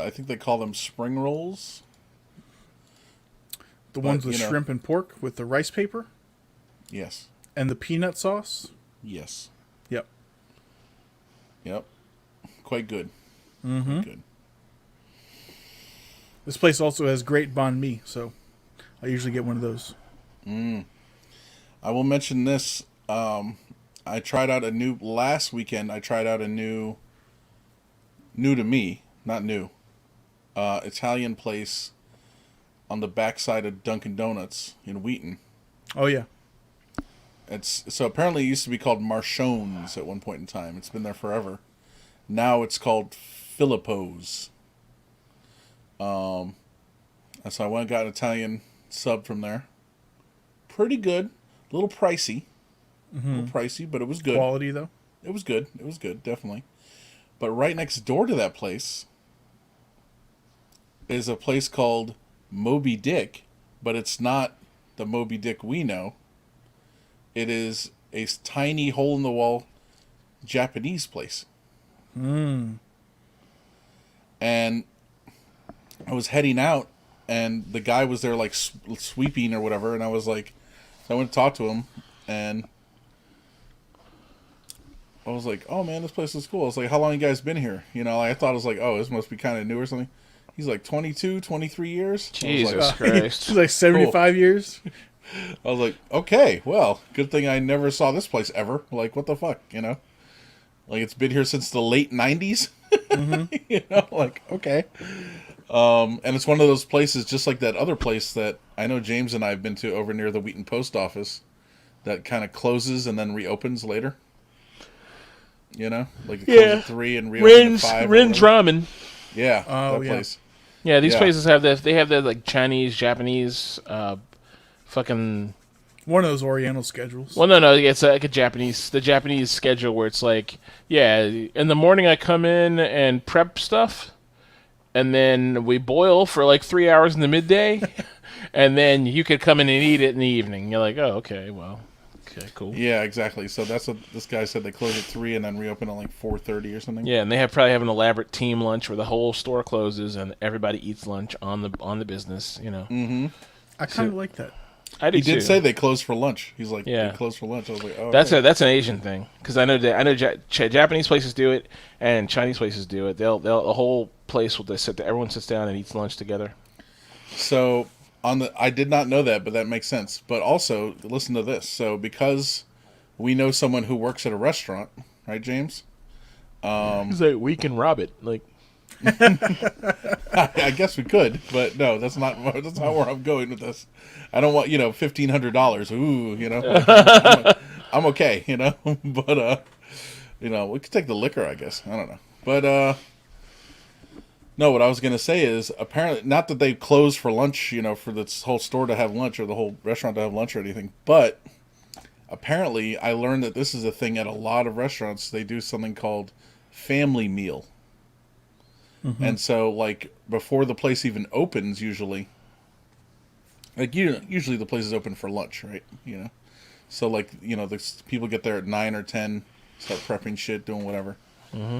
Speaker 2: think they call them spring rolls.
Speaker 1: The ones with shrimp and pork with the rice paper
Speaker 2: Yes.
Speaker 1: and the peanut sauce.
Speaker 2: Yes.
Speaker 1: Yep.
Speaker 2: Yep. Quite good. Quite good.
Speaker 1: This place also has great banh mi, so I usually get one of those.
Speaker 2: I will mention this. I tried out last weekend. I tried out a new to me, not new, Italian place on the backside of Dunkin' Donuts in Wheaton.
Speaker 1: Oh, yeah.
Speaker 2: So apparently it used to be called Marchone's at one point in time. It's been there forever. Now it's called Filippo's. So I went and got an Italian sub from there. Pretty good. A little pricey. A little pricey, but it was good.
Speaker 1: Quality, though.
Speaker 2: It was good. It was good, definitely. But right next door to that place is a place called Moby Dick, but it's not the Moby Dick we know. It is a tiny hole-in-the-wall Japanese place. And I was heading out, and the guy was there, like, sweeping or whatever, and I was like, so I went to talk to him, and I was like, oh, man, this place is cool. I was like, how long you guys been here? I thought it was like, oh, this must be kind of new or something. He's like 22, 23 years.
Speaker 3: Jesus
Speaker 1: He's
Speaker 3: Christ.
Speaker 1: like 75 years.
Speaker 2: I was like, okay, well, good thing I never saw this place ever. Like, what the fuck, Like, it's been here since the late 90s. Like, okay. And it's one of those places, just like that other place that I know James and I have been to over near the Wheaton Post Office that kind of closes and then reopens later. Like it closes at 3 and reopens at 5.
Speaker 3: Rin's Ramen.
Speaker 2: Yeah,
Speaker 1: Oh,
Speaker 2: that
Speaker 1: yeah.
Speaker 2: place.
Speaker 3: Yeah, these
Speaker 2: Yeah.
Speaker 3: places have that. They have that like Chinese, Japanese, fucking.
Speaker 1: One of those Oriental schedules.
Speaker 3: Well, no, it's like the Japanese schedule where it's like, yeah, in the morning I come in and prep stuff, and then we boil for like 3 hours in the midday, and then you could come in and eat it in the evening. You're like, oh, okay, well, okay, cool.
Speaker 2: Yeah, exactly. So that's what this guy said. They close at 3 and then reopen at like 4:30 or something.
Speaker 3: Yeah, and they probably have an elaborate team lunch where the whole store closes and everybody eats lunch on the business.
Speaker 2: Mm-hmm.
Speaker 1: I kind of like that.
Speaker 3: I do
Speaker 2: He
Speaker 3: too.
Speaker 2: did say they closed for lunch. He's like,
Speaker 3: Yeah.
Speaker 2: they closed for lunch. I was like, oh,
Speaker 3: That's
Speaker 2: okay.
Speaker 3: that's an Asian thing because I know Japanese places do it and Chinese places do it. They'll the whole place will everyone sits down and eats lunch together.
Speaker 2: So I did not know that, but that makes sense. But also, listen to this. So because we know someone who works at a restaurant, right, James?
Speaker 3: He's like, we can rob it. Like,
Speaker 2: I guess we could, but no, that's not where I'm going with this. I don't want $1,500. Ooh, I'm okay, but we could take the liquor, I guess. I don't know, but no, what I was gonna say is apparently not that they closed for lunch, for this whole store to have lunch or the whole restaurant to have lunch or anything, but apparently I learned that this is a thing at a lot of restaurants. They do something called family meal. Mm-hmm. And so, like, before the place even opens, usually the place is open for lunch, right? So, like, the people get there at 9 or 10, start prepping shit, doing whatever. Mm-hmm.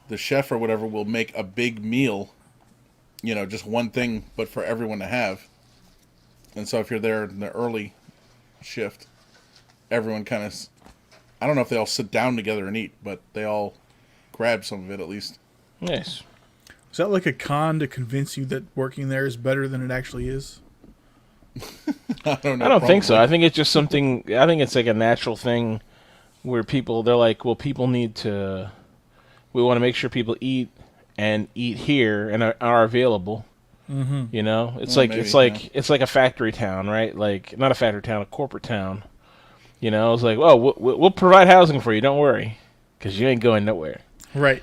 Speaker 2: The chef or whatever will make a big meal, just one thing, but for everyone to have. And so if you're there in the early shift, everyone kind of, I don't know if they all sit down together and eat, but they all grab some of it at least.
Speaker 3: nice.
Speaker 1: Is that like a con to convince you that working there is better than it actually is?
Speaker 2: I don't know.
Speaker 3: I don't think so. I think it's just something. I think it's like a natural thing where they're like, well, people need to. We want to make sure people eat here and are available. Mm-hmm. It's it's like a factory town, right? Like not a factory town, a corporate town. It's like, oh, we'll provide housing for you. Don't worry, because you ain't going nowhere.
Speaker 1: Right.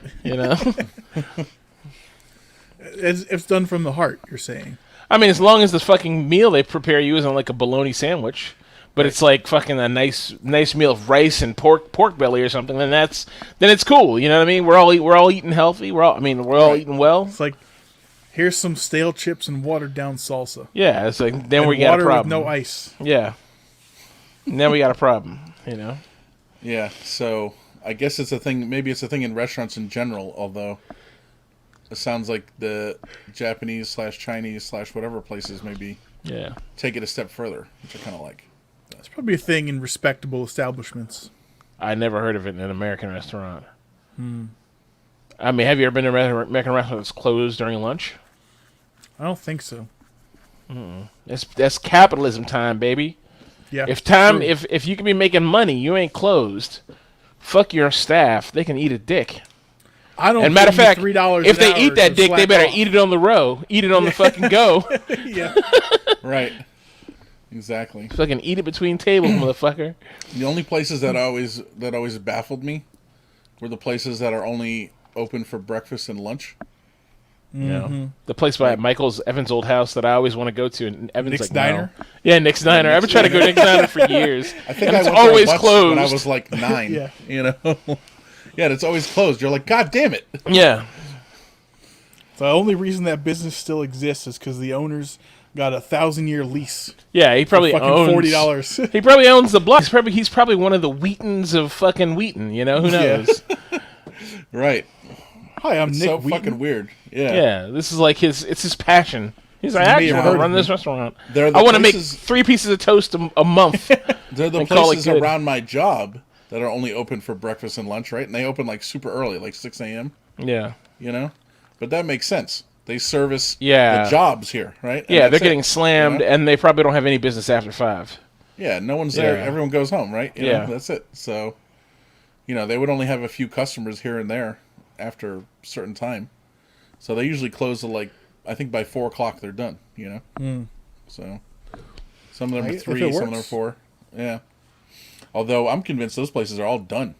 Speaker 1: It's done from the heart, you're saying.
Speaker 3: I mean, as long as the fucking meal they prepare you isn't like a bologna sandwich, but it's like fucking a nice meal of rice and pork belly or something, then it's cool. You know what I mean? We're all eating healthy. We're all eating well.
Speaker 1: It's like, here's some stale chips and watered down salsa.
Speaker 3: Yeah, it's like then
Speaker 1: and
Speaker 3: we got
Speaker 1: water
Speaker 3: a problem.
Speaker 1: with no ice.
Speaker 3: Yeah. Now we got a problem.
Speaker 2: Yeah. So I guess it's a thing. Maybe it's a thing in restaurants in general. Although it sounds like the Japanese/Chinese/ whatever places maybe take it a step further, which I kind of like.
Speaker 1: It's probably a thing in respectable establishments.
Speaker 3: I never heard of it in an American restaurant. I mean, have you ever been to an American restaurant that's closed during lunch?
Speaker 1: I don't think so.
Speaker 3: That's capitalism time, baby.
Speaker 1: Yeah.
Speaker 3: If you can be making money, you ain't closed. Fuck your staff. They can eat a dick.
Speaker 1: I don't.
Speaker 3: And matter of fact,
Speaker 1: $3
Speaker 3: if they eat that dick, they better eat it on the row. Eat it on the fucking go.
Speaker 1: Yeah.
Speaker 2: Right. Exactly.
Speaker 3: Fucking eat it between tables, motherfucker.
Speaker 2: The only places that always baffled me were the places that are only open for breakfast and lunch.
Speaker 3: The place by Michael's Evan's old house that I always want to go to, and Evan's
Speaker 1: Nick's
Speaker 3: like,
Speaker 1: Diner?
Speaker 3: no. Yeah, Nick's Diner. I've been trying to go to Nick's Diner for years.
Speaker 2: I think
Speaker 3: and
Speaker 2: I
Speaker 3: it's
Speaker 2: went there
Speaker 3: always
Speaker 2: once
Speaker 3: closed
Speaker 2: when I was like 9.
Speaker 1: Yeah.
Speaker 2: Yeah, it's always closed. You're like, God damn it.
Speaker 3: Yeah.
Speaker 1: The only reason that business still exists is because the owners got a 1,000-year lease.
Speaker 3: Yeah, he probably
Speaker 1: fucking
Speaker 3: owns
Speaker 1: $40.
Speaker 3: He probably owns the block. He's probably one of the Wheatons of fucking Wheaton. Who knows?
Speaker 2: Right.
Speaker 1: Hi, I'm
Speaker 2: It's
Speaker 1: Nick
Speaker 2: so
Speaker 1: Wheaton.
Speaker 2: fucking weird. Yeah.
Speaker 3: Yeah, this is like it's his passion. He's like, I actually
Speaker 1: Never
Speaker 3: want
Speaker 1: heard
Speaker 3: to
Speaker 1: of
Speaker 3: run this
Speaker 1: him.
Speaker 3: restaurant.
Speaker 2: They're the
Speaker 3: I want to make
Speaker 2: places-
Speaker 3: 3 pieces of toast a month.
Speaker 2: They're the
Speaker 3: and call it
Speaker 2: places
Speaker 3: good.
Speaker 2: around my job that are only open for breakfast and lunch, right? And they open like super early, like 6 a.m.
Speaker 3: Yeah.
Speaker 2: But that makes sense. They service
Speaker 3: Yeah.
Speaker 2: the jobs here, right? And
Speaker 3: Yeah, they're
Speaker 2: that's
Speaker 3: getting
Speaker 2: it,
Speaker 3: slammed, and they probably don't have any business after 5.
Speaker 2: Yeah, no one's there.
Speaker 3: Yeah.
Speaker 2: Everyone goes home, right? You
Speaker 3: Yeah.
Speaker 2: know, that's it. So, they would only have a few customers here and there after a certain time. So they usually close at I think by 4 o'clock they're done, So some of them are 3, some of them are 4. Yeah. Although I'm convinced those places are all done.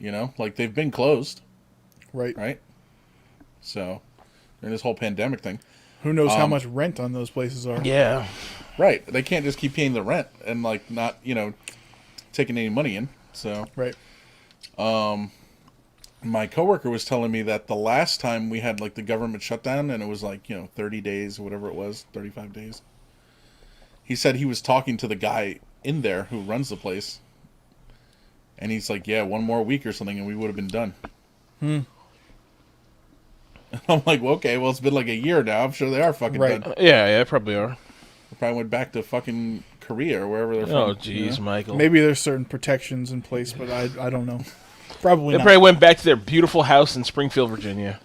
Speaker 2: Like they've been closed.
Speaker 1: Right.
Speaker 2: Right? So, during this whole pandemic thing.
Speaker 1: Who knows how much rent on those places are?
Speaker 3: Yeah.
Speaker 2: Right. They can't just keep paying the rent and not, taking any money in. So,
Speaker 1: Right.
Speaker 2: my coworker was telling me that the last time we had the government shutdown and it was 30 days or whatever it was, 35 days. He said he was talking to the guy in there who runs the place. And he's like, yeah, one more week or something and we would have been done. I'm like, well, okay, well, it's been a year now. I'm sure they are fucking
Speaker 1: Right.
Speaker 2: done.
Speaker 3: Yeah, probably are.
Speaker 2: They probably went back to fucking Korea or wherever they're from.
Speaker 3: Oh, jeez, Michael.
Speaker 1: Maybe there's certain protections in place, but I don't know. Probably
Speaker 3: They
Speaker 1: not.
Speaker 3: probably went back to their beautiful house in Springfield, Virginia.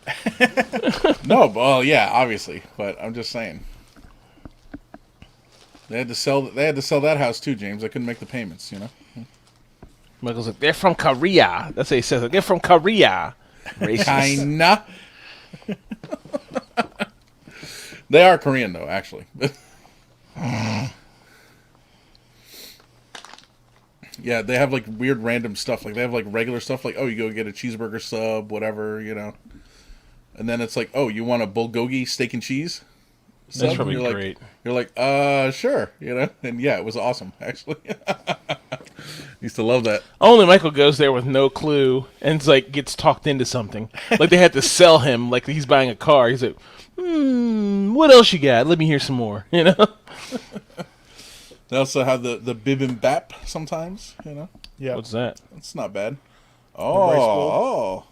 Speaker 2: No, well, yeah, obviously, but I'm just saying. They had to sell that house too, James. They couldn't make the payments, you know.
Speaker 3: Michael's like, they're from Korea. That's what he says. Like, they're from Korea. Racist.
Speaker 2: Kinda. They are Korean though, actually. Yeah, they have like weird random stuff. Like they have like regular stuff. Like, oh, you go get a cheeseburger sub, whatever, you know. And then it's like, oh, you want a bulgogi steak and cheese?
Speaker 3: That's probably
Speaker 2: you're
Speaker 3: great.
Speaker 2: You're like, sure, you know. And yeah, it was awesome, actually. Used to love that.
Speaker 3: Only Michael goes there with no clue and like gets talked into something. Like they had to sell him like he's buying a car. He's like, what else you got? Let me hear some more, you know?
Speaker 2: They also have the bibimbap sometimes, you know.
Speaker 1: Yeah.
Speaker 3: What's that?
Speaker 2: It's not bad.
Speaker 1: rice
Speaker 2: Oh,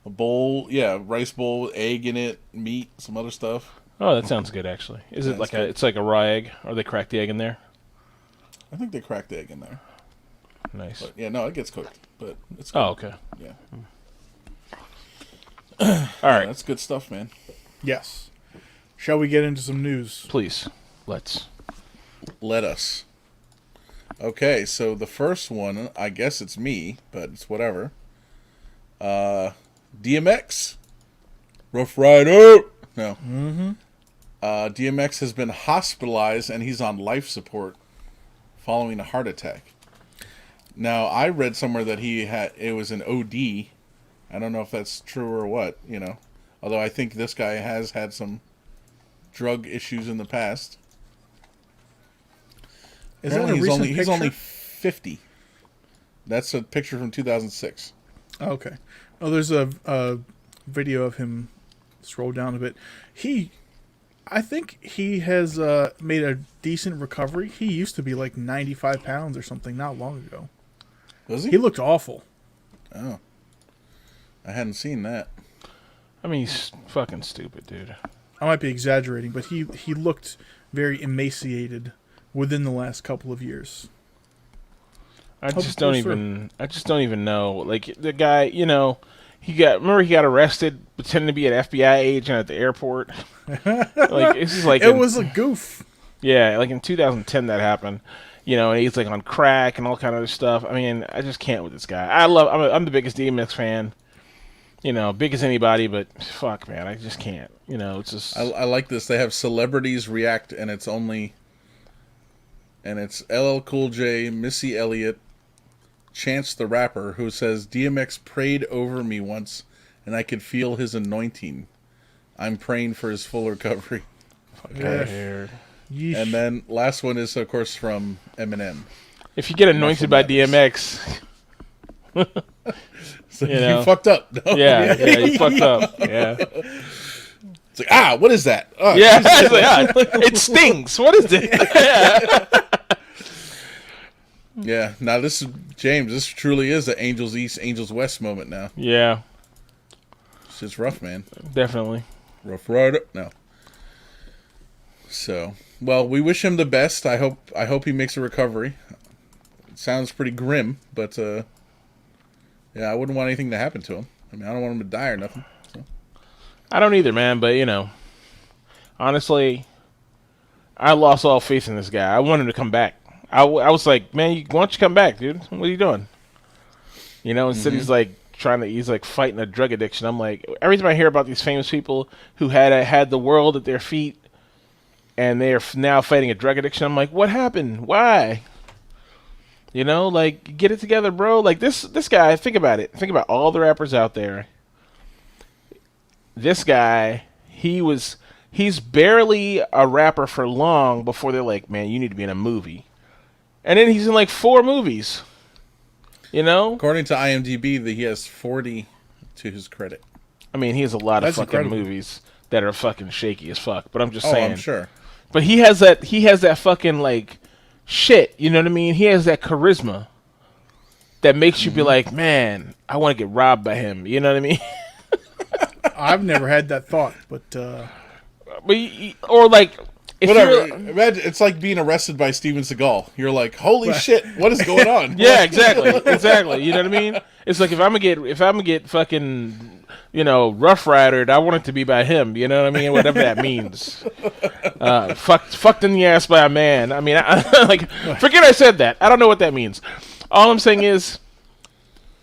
Speaker 2: a bowl, yeah, rice bowl, egg in it, meat, some other stuff.
Speaker 3: Oh, that sounds good actually. Is it like it's like a raw egg? Or they crack the egg in there?
Speaker 2: I think they cracked the egg in there.
Speaker 3: Nice.
Speaker 2: But yeah, no, it gets cooked, but it's good.
Speaker 3: Oh, okay.
Speaker 2: Yeah.
Speaker 3: All right.
Speaker 2: That's good stuff, man.
Speaker 1: Yes. Shall we get into some news?
Speaker 3: Please. Let's.
Speaker 2: Let us. Okay, so the first one, I guess it's me, but it's whatever. DMX. Rough Rider. No. Mm-hmm. DMX has been hospitalized and he's on life support following a heart attack. Now, I read somewhere that it was an OD. I don't know if that's true or what, you know. Although I think this guy has had some drug issues in the past.
Speaker 1: Is that a
Speaker 2: Apparently
Speaker 1: recent
Speaker 2: he's
Speaker 1: picture?
Speaker 2: only 50. That's a picture from 2006.
Speaker 1: Oh, okay. Oh, there's a video of him. Scroll down a bit. I think he has made a decent recovery. He used to be like 95 pounds or something not long ago.
Speaker 2: Was he?
Speaker 1: He looked awful.
Speaker 2: Oh. I hadn't seen that.
Speaker 3: I mean, he's fucking stupid, dude.
Speaker 1: I might be exaggerating, but he looked very emaciated within the last couple of years.
Speaker 3: I just don't even know. Like the guy, you know, he got arrested pretending to be an FBI agent at the airport. Like this is like
Speaker 1: It was a goof.
Speaker 3: Yeah, like in 2010 that happened. You know, and he's like on crack and all kind of other stuff. I mean, I just can't with this guy. I'm the biggest DMX fan. You know, big as anybody, but fuck, man, I just can't. You know, it's just.
Speaker 2: I like this. They have celebrities react, and it's LL Cool J, Missy Elliott, Chance the Rapper, who says, DMX prayed over me once, and I could feel his anointing. I'm praying for his full recovery.
Speaker 3: Okay. Here.
Speaker 1: Yeesh.
Speaker 2: And then last one is, of course, from Eminem.
Speaker 3: If you get anointed by DMX,
Speaker 2: So
Speaker 3: You know.
Speaker 2: fucked up. No?
Speaker 3: yeah, you fucked up. Yeah,
Speaker 2: It's like, what is that? Oh,
Speaker 3: yeah. It's like, it stings. What is it?
Speaker 2: Yeah. Now this is James. This truly is an Angels East, Angels West moment now.
Speaker 3: Yeah,
Speaker 2: It's just rough, man.
Speaker 3: definitely.
Speaker 2: Rough Rider. No. So, well, we wish him the best. I hope he makes a recovery. It sounds pretty grim, but yeah, I wouldn't want anything to happen to him. I mean, I don't want him to die or nothing. So.
Speaker 3: I don't either, man. But you know, honestly, I lost all faith in this guy. I want him to come back. I was like, man, why don't you come back, dude? What are you doing? You know, instead he's like he's like fighting a drug addiction. I'm like, every time I hear about these famous people who had the world at their feet and they are now fighting a drug addiction, I'm like, what happened? Why? You know, like, get it together, bro. Like this guy, think about it. Think about all the rappers out there. This guy, he's barely a rapper for long before they're like, man, you need to be in a movie. And then he's in like 4 movies. You know?
Speaker 2: According to IMDb, he has 40 to his credit.
Speaker 3: I mean, he has a lot of
Speaker 1: That's
Speaker 3: fucking
Speaker 1: incredible.
Speaker 3: movies that are fucking shaky as fuck. But I'm just saying.
Speaker 2: I'm sure.
Speaker 3: But he has that fucking like shit, you know what I mean? He has that charisma that makes you be like, man, I want to get robbed by him. You know what I mean?
Speaker 1: I've never had that thought, but
Speaker 3: Or like,
Speaker 2: Whatever. Imagine it's like being arrested by Steven Seagal. You're like, holy shit, what is going on?
Speaker 3: Yeah, exactly. You know what I mean? It's like if I'm gonna get fucking, rough ridered, I want it to be by him. You know what I mean? Whatever that means. Fucked in the ass by a man. I mean, forget I said that. I don't know what that means. All I'm saying is,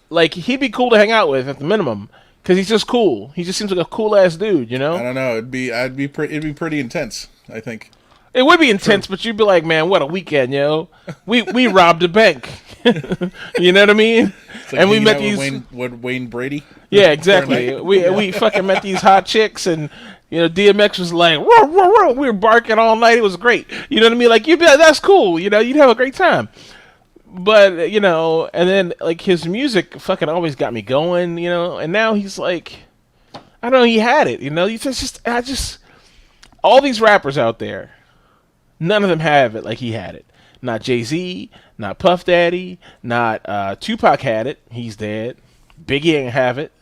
Speaker 3: like, he'd be cool to hang out with at the minimum. Because he's just cool. He just seems like a cool ass dude,
Speaker 2: I don't know. It'd be pretty intense, I think.
Speaker 3: It would be intense, but you'd be like, man, what a weekend, We robbed a bank. You know what I mean?
Speaker 2: Like, and we met these Wayne Brady.
Speaker 3: Yeah, exactly. we fucking met these hot chicks, and DMX was like, roar, roar, roar. We were barking all night. It was great. You know what I mean? Like, you'd be like, that's cool. You'd have a great time. But, and then, like, his music fucking always got me going, and now he's like, I don't know, he had it, all these rappers out there, none of them have it like he had it. Not Jay-Z, not Puff Daddy, not Tupac had it, he's dead. Biggie ain't have it.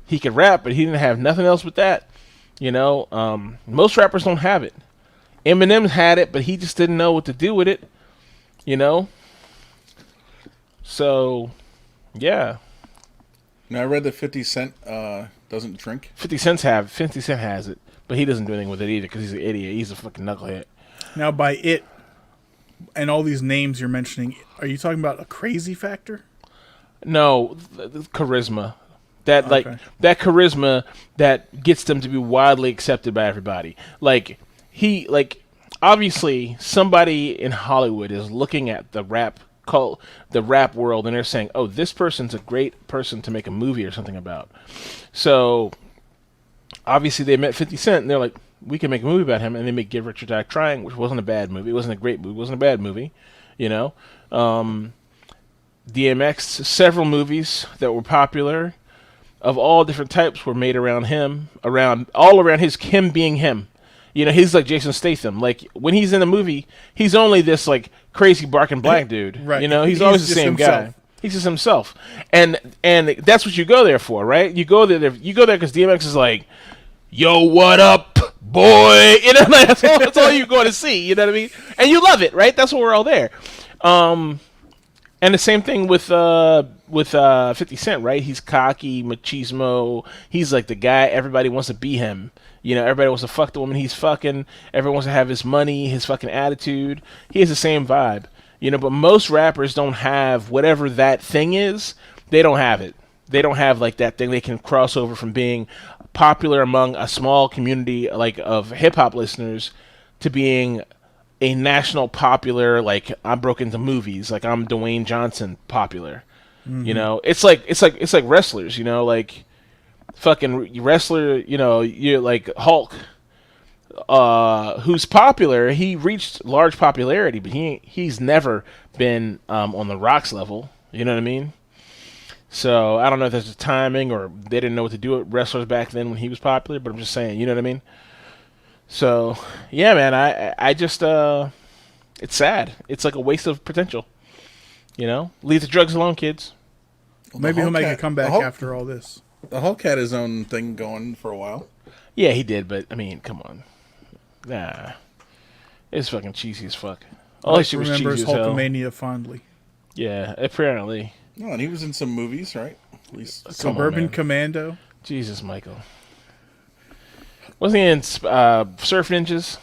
Speaker 3: He could rap, but he didn't have nothing else with that, most rappers don't have it. Eminem had it, but he just didn't know what to do with it, So, yeah.
Speaker 2: Now I read that 50 Cent doesn't drink.
Speaker 3: 50 Cent has it, but he doesn't do anything with it either because he's an idiot. He's a fucking knucklehead.
Speaker 1: Now, by it and all these names you're mentioning, are you talking about a crazy factor?
Speaker 3: No, the charisma. That charisma that gets them to be widely accepted by everybody. Obviously somebody in Hollywood is looking at the rap world, and they're saying, oh, this person's a great person to make a movie or something about. So obviously they met 50 Cent, and they're like, we can make a movie about him, and they make Get Rich or Die Trying, which wasn't a bad movie. It wasn't a great movie. It wasn't a bad movie, DMX, several movies that were popular of all different types were made around him, all around him being him. He's like Jason Statham. Like, when he's in a movie, he's only this, like, crazy barking black dude.
Speaker 1: Right.
Speaker 3: He's always the same guy. He's just himself. And that's what you go there for, right? You go there because DMX is like, yo, what up, boy? That's all you're going to see. You know what I mean? And you love it, right? That's why we're all there. And the same thing with 50 Cent, right? He's cocky, machismo. He's like the guy. Everybody wants to be him. Everybody wants to fuck the woman he's fucking. Everyone wants to have his money, his fucking attitude. He has the same vibe. But most rappers don't have whatever that thing is. They don't have it. They don't have, like, that thing. They can cross over from being popular among a small community, like, of hip-hop listeners to being a national popular, like, I'm broke into movies, like I'm Dwayne Johnson popular. Mm-hmm. It's like wrestlers, like fucking wrestler, you're like Hulk, who's popular. He reached large popularity, but he's never been on the Rock's level. You know what I mean? So I don't know if there's a timing or they didn't know what to do with wrestlers back then when he was popular, but I'm just saying, you know what I mean? So yeah, man, I just it's sad. It's like a waste of potential. Leave the drugs alone, kids.
Speaker 1: Well, maybe he'll make a comeback after all this.
Speaker 2: The Hulk had his own thing going for a while.
Speaker 3: Yeah, he did, but I mean, come on. Nah. It's fucking cheesy as fuck. All that shit was cheesy as hell.
Speaker 1: Hulkamania fondly.
Speaker 3: Yeah, apparently.
Speaker 2: No, and he was in some movies, right? At least
Speaker 1: Suburban Commando.
Speaker 3: Jesus, Michael. Wasn't he in Surf Ninjas?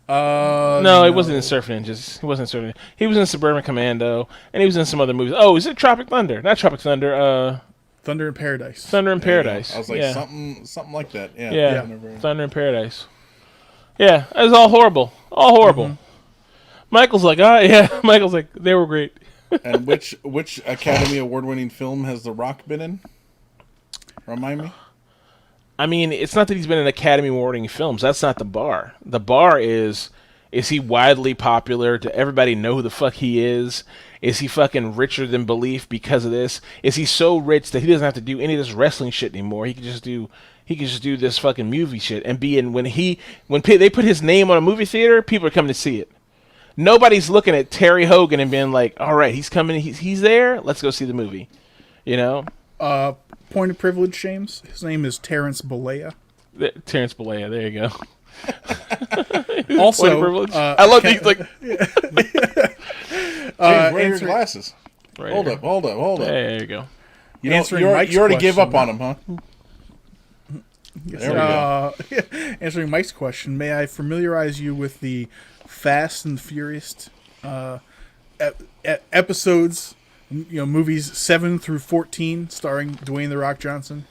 Speaker 3: No, he wasn't in Surf Ninjas. He wasn't in Surf Ninjas. He was in Suburban Commando, and he was in some other movies. Oh, is it Tropic Thunder? Not Tropic Thunder.
Speaker 1: Thunder in Paradise.
Speaker 3: Thunder in Paradise.
Speaker 2: I was like, something like that. Yeah.
Speaker 3: Yeah. Thunder in Paradise. Yeah, it was all horrible. All horrible. Mm-hmm. Michael's like, Michael's like, they were great.
Speaker 2: And which Academy Award-winning film has The Rock been in? Remind me.
Speaker 3: I mean, it's not that he's been in Academy Award-winning films. That's not the bar. The bar is he widely popular? Do everybody know who the fuck he is? Is he fucking richer than belief because of this? Is he so rich that he doesn't have to do any of this wrestling shit anymore? He can just do this fucking movie shit and be in when they put his name on a movie theater, people are coming to see it. Nobody's looking at Terry Hogan and being like, all right, he's coming, he's there, let's go see the movie.
Speaker 1: Point of privilege, James. His name is Terrence Bollea.
Speaker 3: Terrence Bollea, there you go.
Speaker 1: Also,
Speaker 3: I love these like.
Speaker 2: James, wear your glasses.
Speaker 3: Right
Speaker 2: hold
Speaker 3: here.
Speaker 2: up.
Speaker 3: There you go.
Speaker 2: You already gave up on him, huh? There we go.
Speaker 1: Answering Mike's question, may I familiarize you with the Fast and Furious episodes, movies 7 through 14, starring Dwayne "The Rock" Johnson.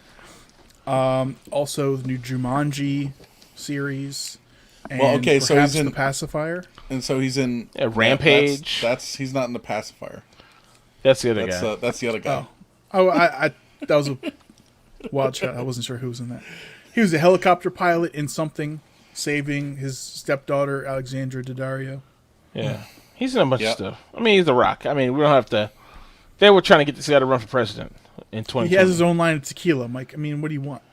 Speaker 1: Also, the new Jumanji series. And
Speaker 2: so he's in
Speaker 1: The Pacifier.
Speaker 2: And so he's in
Speaker 3: Rampage.
Speaker 2: He's not in The Pacifier.
Speaker 3: That's the other guy.
Speaker 2: That's the other guy.
Speaker 1: I that was a wild shot. I wasn't sure who was in that. He was a helicopter pilot in something, saving his stepdaughter Alexandra Daddario.
Speaker 3: Yeah, he's in a bunch of stuff. I mean, he's The Rock. I mean, we don't have to. They were trying to get this guy to run for president in 2020.
Speaker 1: He has his own line of tequila, Mike. I mean, what do you want?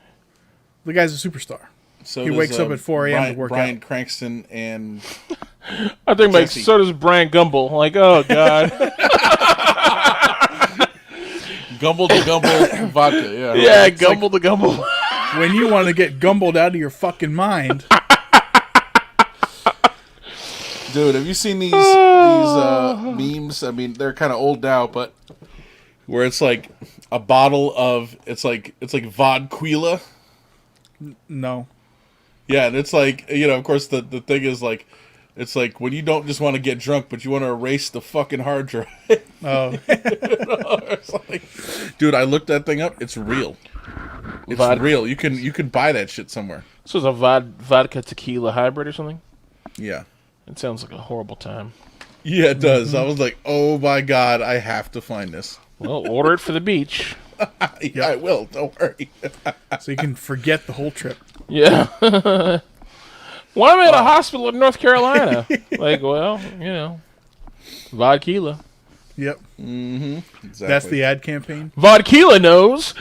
Speaker 1: The guy's a superstar.
Speaker 2: So
Speaker 1: he wakes up at 4 a.m. to work
Speaker 2: Bryan
Speaker 1: out.
Speaker 2: Cranston and
Speaker 3: I think like so does Brian Gumble. Like, oh god.
Speaker 2: Gumble to Gumble vodka. Yeah. Right.
Speaker 3: Yeah, Gumble to Gumble.
Speaker 1: When you want to get gumbled out of your fucking mind.
Speaker 2: Dude, have you seen these memes? I mean, they're kind of old now, but where it's like a bottle of it's like vodquila.
Speaker 1: No.
Speaker 2: Yeah, and it's like, of course the thing is like, it's like when you don't just want to get drunk, but you want to erase the fucking hard drive.
Speaker 1: Oh.
Speaker 2: It's like, dude, I looked that thing up. It's real. It's real. You can buy that shit somewhere.
Speaker 3: So it's a vodka tequila hybrid or something?
Speaker 2: Yeah.
Speaker 3: It sounds like a horrible time.
Speaker 2: Yeah, it does. Mm-hmm. I was like, oh my god, I have to find this.
Speaker 3: Well, order it for the beach.
Speaker 2: Yeah, I will. Don't worry.
Speaker 1: So you can forget the whole trip.
Speaker 3: Yeah. Well, I'm at a hospital in North Carolina. Like, well, vodka.
Speaker 1: Yep.
Speaker 2: Mm-hmm. Exactly.
Speaker 1: That's the ad campaign.
Speaker 3: Vodka knows.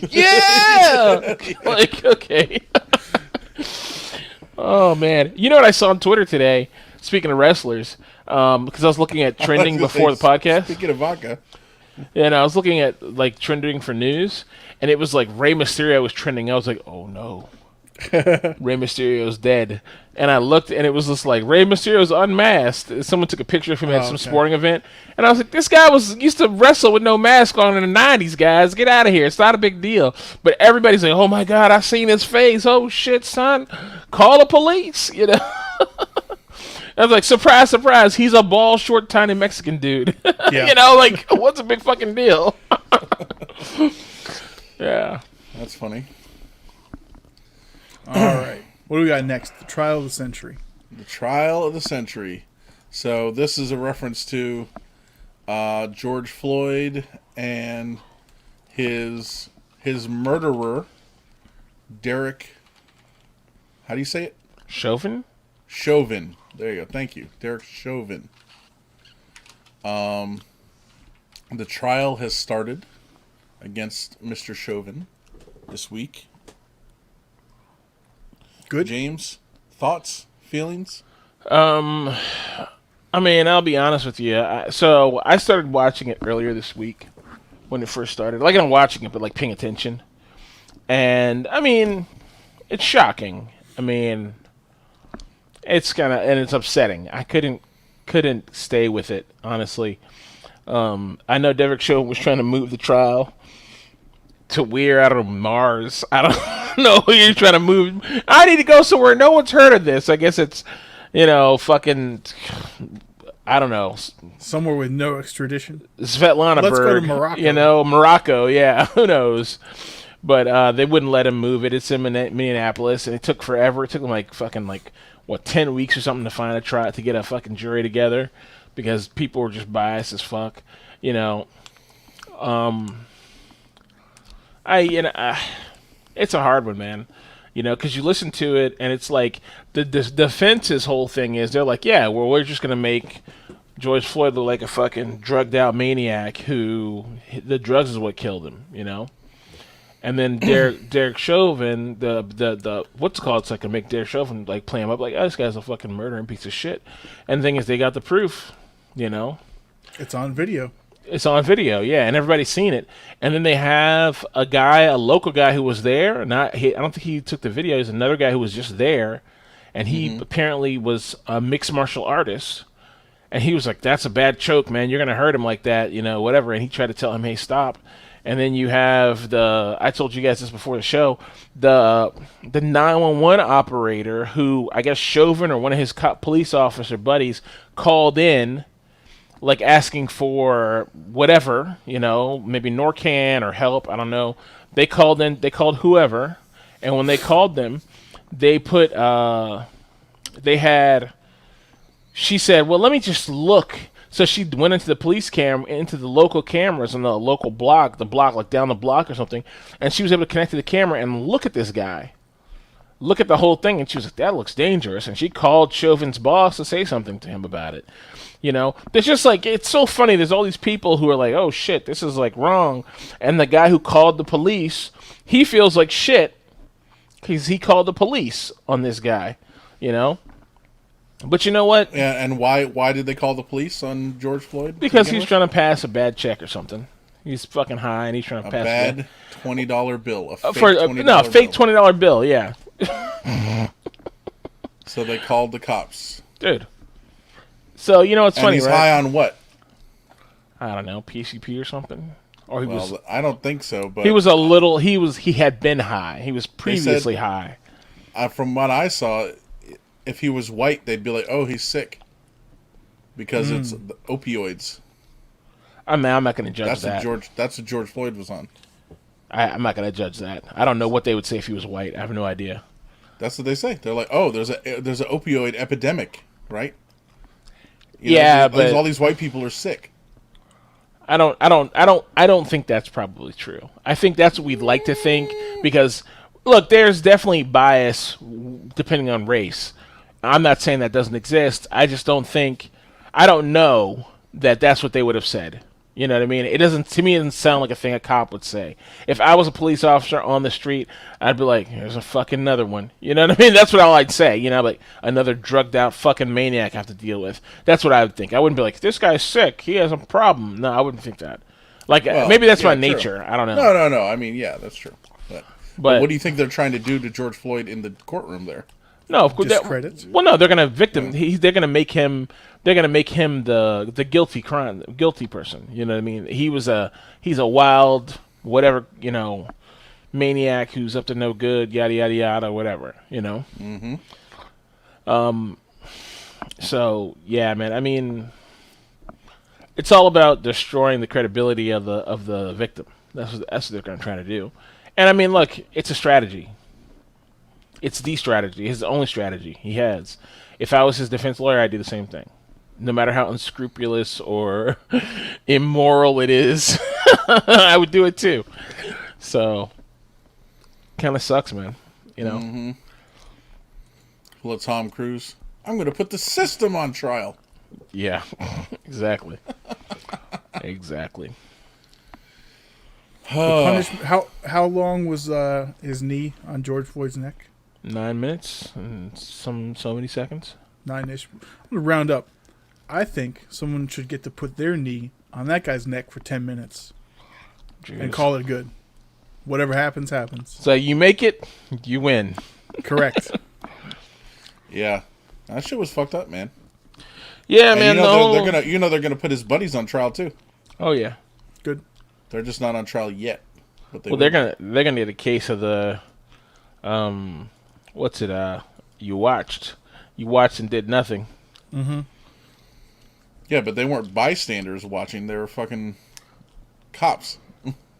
Speaker 3: Yeah. Like, okay. Oh man, you know what I saw on Twitter today? Speaking of wrestlers, because I was looking at trending before the podcast.
Speaker 2: Speaking of vodka.
Speaker 3: And I was looking at like trending for news, and it was like Rey Mysterio was trending. I was like, oh no, Rey Mysterio's dead. And I looked, and it was just like Rey Mysterio's unmasked. Someone took a picture of him at some sporting event, and I was like, this guy used to wrestle with no mask on in the '90s. Guys, get out of here! It's not a big deal. But everybody's like, oh my god, I seen his face. Oh shit, son, call the police. I was like, surprise, surprise, he's a bald, short, tiny Mexican dude.
Speaker 1: Yeah.
Speaker 3: Like, what's a big fucking deal? Yeah.
Speaker 2: That's funny.
Speaker 1: All right. What do we got next? The Trial of the Century.
Speaker 2: The Trial of the Century. So this is a reference to George Floyd and his murderer, Derek, how do you say it?
Speaker 3: Chauvin?
Speaker 2: Chauvin. There you go. Thank you. Derek Chauvin. The trial has started against Mr. Chauvin this week.
Speaker 1: Good.
Speaker 2: James, thoughts, feelings?
Speaker 3: I mean, I'll be honest with you. So I started watching it earlier this week when it first started. Like, I'm watching it, but like paying attention. And I mean, it's shocking. I mean, it's and it's upsetting. I couldn't stay with it, honestly. I know Derek Chauvin was trying to move the trial to where, I don't know, Mars. I don't know who you're trying to move. I need to go somewhere no one's heard of this. I guess it's, fucking, I don't know.
Speaker 1: Somewhere with no extradition.
Speaker 3: Svetlana
Speaker 1: Let's
Speaker 3: Berg.
Speaker 1: go to Morocco.
Speaker 3: Morocco, yeah. Who knows? But they wouldn't let him move it. It's in Minneapolis, and it took forever. It took them 10 weeks or something to get a fucking jury together because people were just biased as fuck. It's a hard one, man. Because you listen to it, and it's like the defense's whole thing is they're like, yeah, well, we're just gonna make George Floyd look like a fucking drugged out maniac who the drugs is what killed him, And then Derek Chauvin, the what's it called? It's like to make Derek Chauvin like play him up like, oh, this guy's a fucking murdering piece of shit. And the thing is, they got the proof,
Speaker 1: It's on video.
Speaker 3: It's on video, yeah, and everybody's seen it. And then they have a local guy who was there. I don't think he took the video. He's another guy who was just there, and he apparently was a mixed martial artist. And he was like, "That's a bad choke, man. You're gonna hurt him like that, whatever." And he tried to tell him, "Hey, stop." And then you have I told you guys this before the show, the 911 operator who I guess Chauvin or one of his police officer buddies called in, like asking for whatever, maybe Norcan or help. I don't know. They called whoever, and when they called them, they put she said, "Well, let me just look." So she went into the local cameras on the local block, like down the block or something, and she was able to connect to the camera and look at this guy. Look at the whole thing, and she was like, "That looks dangerous." And she called Chauvin's boss to say something to him about it. There's just like, it's so funny. There's all these people who are like, "Oh shit, this is like wrong." And the guy who called the police, he feels like shit because he called the police on this guy, But you know what?
Speaker 2: Yeah, and why did they call the police on George Floyd?
Speaker 3: Because he's trying to pass a bad check or something. He's fucking high and he's trying to pass
Speaker 2: a bad $20 bill.
Speaker 3: Fake $20 bill. Yeah.
Speaker 2: So they called the cops,
Speaker 3: dude. So it's funny,
Speaker 2: he's
Speaker 3: right?
Speaker 2: high on what?
Speaker 3: I don't know, PCP or something. Or he was.
Speaker 2: I don't think so. But
Speaker 3: He had been high. He was previously high.
Speaker 2: From what I saw, if he was white, they'd be like, "Oh, he's sick," because it's the opioids.
Speaker 3: I'm not going to judge that.
Speaker 2: That's what George Floyd was on.
Speaker 3: I'm not going to judge that. I don't know what they would say if he was white. I have no idea.
Speaker 2: That's what they say. They're like, "Oh, there's an opioid epidemic, right?"
Speaker 3: But
Speaker 2: all these white people are sick.
Speaker 3: I don't think that's probably true. I think that's what we'd like to think because, look, there's definitely bias depending on race. I'm not saying that doesn't exist. I just don't know that that's what they would have said. You know what I mean? It doesn't sound like a thing a cop would say. If I was a police officer on the street, I'd be like, "Here's a fucking another one." You know what I mean? That's what I'd say. Like another drugged out fucking maniac I have to deal with. That's what I would think. I wouldn't be like, "This guy's sick. He has a problem." No, I wouldn't think that. Like, maybe that's my nature.
Speaker 2: True.
Speaker 3: I don't know.
Speaker 2: No. I mean, yeah, that's true. But what do you think they're trying to do to George Floyd in the courtroom there?
Speaker 3: No, of course.
Speaker 1: Discredit.
Speaker 3: Well, no, they're going to victim. They're going to make him. They're going to make him the guilty person. You know what I mean? He's a wild whatever maniac who's up to no good. Yada yada yada. Whatever. Mm-hmm. So yeah, man. I mean, it's all about destroying the credibility of the victim. That's what they're going to try to do. And I mean, look, it's a strategy. It's the strategy, his only strategy he has. If I was his defense lawyer, I'd do the same thing. No matter how unscrupulous or immoral it is, I would do it too. So, kind of sucks, man.
Speaker 2: Mm-hmm. Well, Tom Cruise, I'm going to put the system on trial.
Speaker 3: Yeah, exactly. Exactly.
Speaker 1: The punishment, how long was his knee on George Floyd's neck?
Speaker 3: 9 minutes and so many seconds.
Speaker 1: 9-ish. I'm gonna round up. I think someone should get to put their knee on that guy's neck for 10 minutes and call it good. Whatever happens, happens.
Speaker 3: So you make it, you win.
Speaker 1: Correct.
Speaker 2: Yeah, that shit was fucked up, man.
Speaker 3: Yeah,
Speaker 2: and
Speaker 3: man.
Speaker 2: they're gonna put his buddies on trial too.
Speaker 3: Oh yeah,
Speaker 1: good.
Speaker 2: They're just not on trial yet. But
Speaker 3: they're gonna get a case of the what's it? You watched and did nothing.
Speaker 1: Mm-hmm.
Speaker 2: Yeah, but they weren't bystanders watching. They were fucking cops.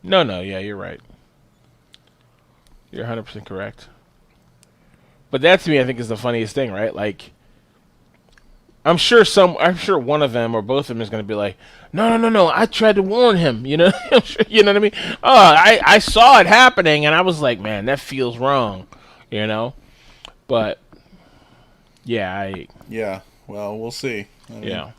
Speaker 3: No, yeah, you're right. You're 100% correct. But that to me, I think, is the funniest thing, right? Like, I'm sure one of them or both of them is going to be like, no, I tried to warn him, you know? You know what I mean? Oh, I saw it happening, and I was like, man, that feels wrong, you know? But, yeah,
Speaker 2: Yeah, well, we'll see. I mean,
Speaker 3: yeah.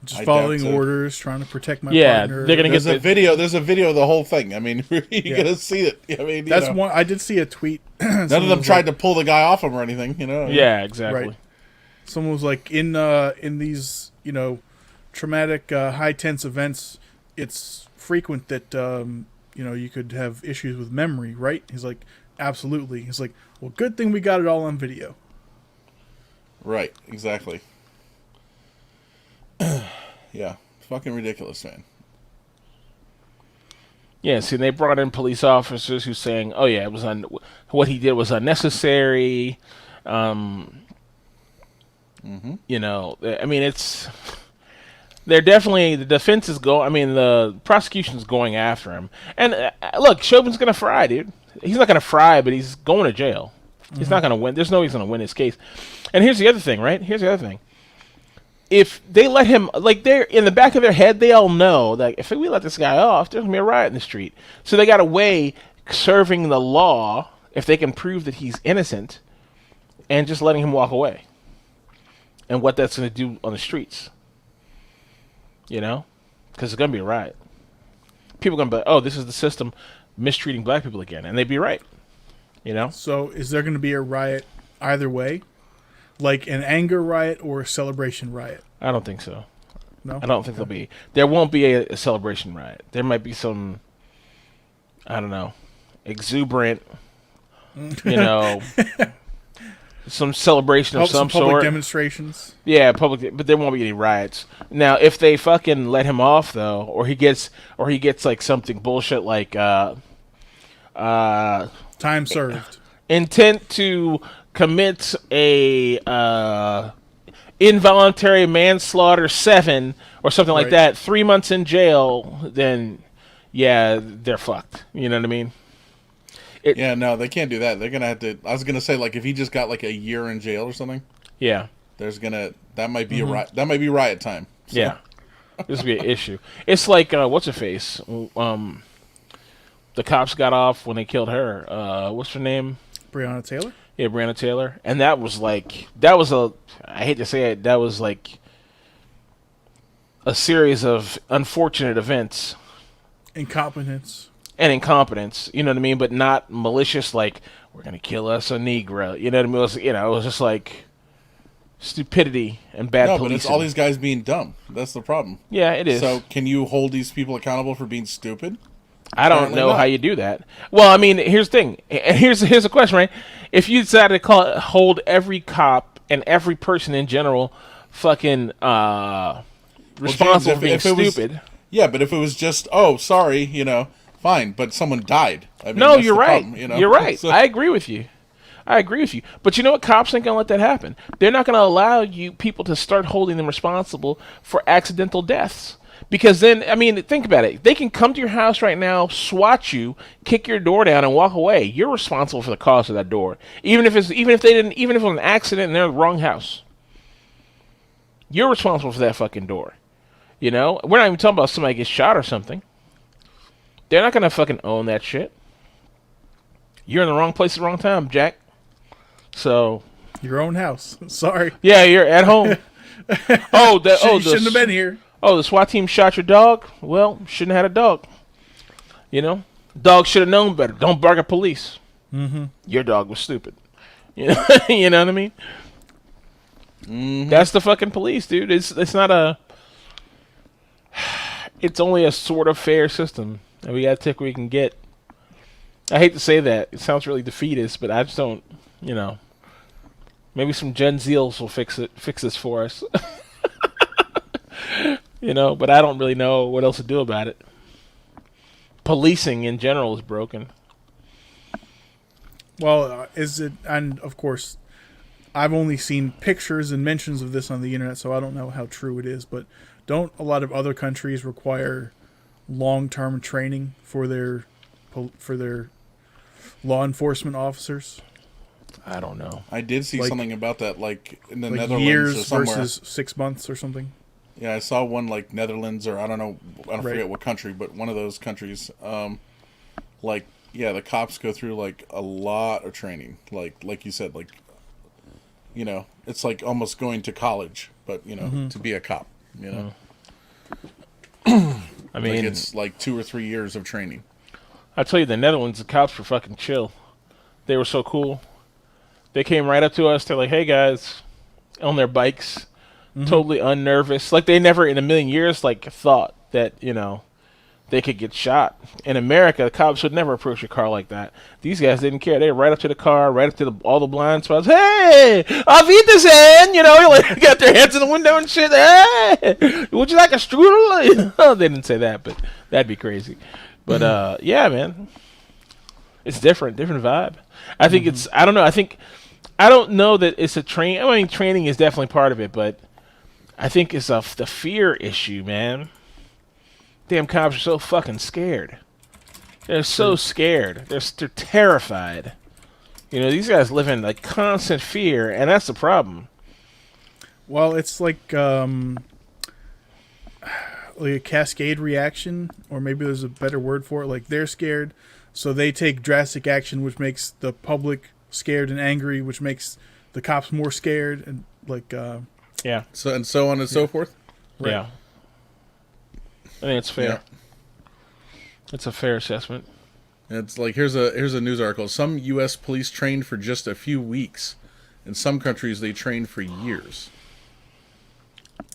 Speaker 1: Just following orders, trying to protect my partner.
Speaker 3: They're gonna
Speaker 2: There's a video of the whole thing. I mean, you're gonna see it. I mean,
Speaker 1: that's one. I did see a tweet.
Speaker 2: None of them tried to pull the guy off him or anything, you know.
Speaker 3: Yeah, exactly.
Speaker 1: Right. Someone was like, in these, traumatic, high tense events, it's frequent that you could have issues with memory, right? He's like, absolutely. He's like, well, good thing we got it all on video.
Speaker 2: Right, exactly. Yeah, fucking ridiculous, man.
Speaker 3: Yeah, see, they brought in police officers who's saying, "Oh yeah, it was what he did was unnecessary." Um, You know, I mean, they're definitely the defense is go. I mean, the prosecution's going after him. And look, Chauvin's gonna fry, dude. He's not gonna fry, but he's going to jail. He's not gonna win. There's no way he's gonna win his case. And here's the other thing, right? Here's the other thing. If they let him, like, they're in the back of their head, they all know that if we let this guy off, there's gonna be a riot in the street. So they got a way serving the law if they can prove that he's innocent, and just letting him walk away. And what that's gonna do on the streets, you know, because it's gonna be a riot. People are gonna be like, "Oh, this is the system mistreating black people again," and they'd be right, you know.
Speaker 1: So is there going to be a riot either way? Like an anger riot or a celebration riot?
Speaker 3: I don't think so.
Speaker 1: No?
Speaker 3: I don't think there'll be. There won't be a celebration riot. There might be some, I don't know, exuberant, you know, some celebration of some
Speaker 1: public
Speaker 3: sort.
Speaker 1: demonstrations.
Speaker 3: Yeah, public, but there won't be any riots. Now, if they fucking let him off though, or he gets like something bullshit like
Speaker 1: Time served.
Speaker 3: intent to commit a involuntary manslaughter 7 or something like
Speaker 1: Right.
Speaker 3: that, 3 months in jail, then yeah, they're fucked. You know what I mean?
Speaker 2: Yeah, no, they can't do that. They're gonna have to. I was gonna say, like, if he just got like a year in jail or something,
Speaker 3: Yeah,
Speaker 2: that might be a riot. That might be riot time. So.
Speaker 3: yeah. This would be an issue. It's like what's her face? The cops got off when they killed her. What's her name?
Speaker 1: Breonna Taylor?
Speaker 3: Yeah, Breonna Taylor. And that was I hate to say it, that was like a series of unfortunate events
Speaker 1: Incompetence.
Speaker 3: and incompetence, you know what I mean? But not malicious, like, we're going to kill us a Negro. You know what I mean? It was just like stupidity and bad
Speaker 2: No,
Speaker 3: policing.
Speaker 2: but it's all these guys being dumb. That's the problem.
Speaker 3: Yeah, it is.
Speaker 2: So, can you hold these people accountable for being stupid?
Speaker 3: I don't
Speaker 2: Apparently
Speaker 3: know
Speaker 2: not.
Speaker 3: how you do that. Well, I mean, here's the thing. And here's a question, right? If you decided to hold every cop and every person in general fucking responsible for being
Speaker 2: if it was-
Speaker 3: stupid.
Speaker 2: Yeah, but if it was just, oh, sorry, fine. But someone died. I mean,
Speaker 3: No,
Speaker 2: that's
Speaker 3: you're
Speaker 2: the
Speaker 3: right.
Speaker 2: problem,
Speaker 3: You're right.
Speaker 2: So-
Speaker 3: I agree with you. But you know what? Cops ain't gonna let that happen. They're not gonna allow you people to start holding them responsible for accidental deaths. Because then, I mean, think about it. They can come to your house right now, swat you, kick your door down, and walk away. You're responsible for the cause of that door, even if it was an accident and they're in the wrong house. You're responsible for that fucking door. You know, we're not even talking about somebody gets shot or something. They're not gonna fucking own that shit. You're in the wrong place at the wrong time, Jack. So
Speaker 1: Your own house. Sorry.
Speaker 3: yeah, you're at home.
Speaker 1: You shouldn't have been here.
Speaker 3: Oh, the SWAT team shot your dog? Well, shouldn't have had a dog. You know? Dog should have known better. Don't bark at police. Mm-hmm. Your dog was stupid. You know, you know what I mean? Mm-hmm. That's the fucking police, dude. It's not a... It's only a sort of fair system. And we gotta take what we can get. I hate to say that. It sounds really defeatist, but I just don't, maybe some Gen Zs will fix this for us. But I don't really know what else to do about it. Policing in general is broken.
Speaker 1: Well, is it? And of course, I've only seen pictures and mentions of this on the internet, so I don't know how true it is. But don't a lot of other countries require long-term training for their law enforcement officers?
Speaker 3: I don't know.
Speaker 2: I did see something about that, like in the
Speaker 1: Like
Speaker 2: Netherlands or
Speaker 1: years
Speaker 2: somewhere.
Speaker 1: versus 6 months or something.
Speaker 2: Yeah, I saw one like Netherlands or I don't
Speaker 1: Right.
Speaker 2: forget what country, but one of those countries. The cops go through like a lot of training, like you said, it's like almost going to college, but to be a cop,
Speaker 3: I mean,
Speaker 2: it's like 2 or 3 years of training.
Speaker 3: I tell you, the Netherlands, the cops were fucking chill. They were so cool. They came right up to us. They're like, "Hey guys," on their bikes, totally unnervous. Like they never in a million years thought that they could get shot. In America, the cops would never approach your car like that. These guys didn't care. They were right up to the car, right up to all the blind spots. Hey, auf Wiedersehen! You know, like, got their hands in the window and shit. Hey, would you like a strudel? They didn't say that, but that'd be crazy. But yeah, man, it's different vibe. I think it's. I don't know. I don't know that it's a train. I mean, training is definitely part of it, but I think it's the fear issue, man. Damn cops are so fucking scared. They're so scared. They're terrified. You know, these guys live in like constant fear, and that's the problem.
Speaker 1: Well, it's like a cascade reaction, or maybe there's a better word for it. Like they're scared, so they take drastic action, which makes the public scared and angry, which makes the cops more scared, and like
Speaker 3: yeah.
Speaker 2: So on and so forth.
Speaker 1: Right.
Speaker 3: Yeah. I think it's fair.
Speaker 2: Yeah.
Speaker 3: It's a fair assessment.
Speaker 2: It's like here's a news article. Some U.S. police trained for just a few weeks. In some countries, they trained for years.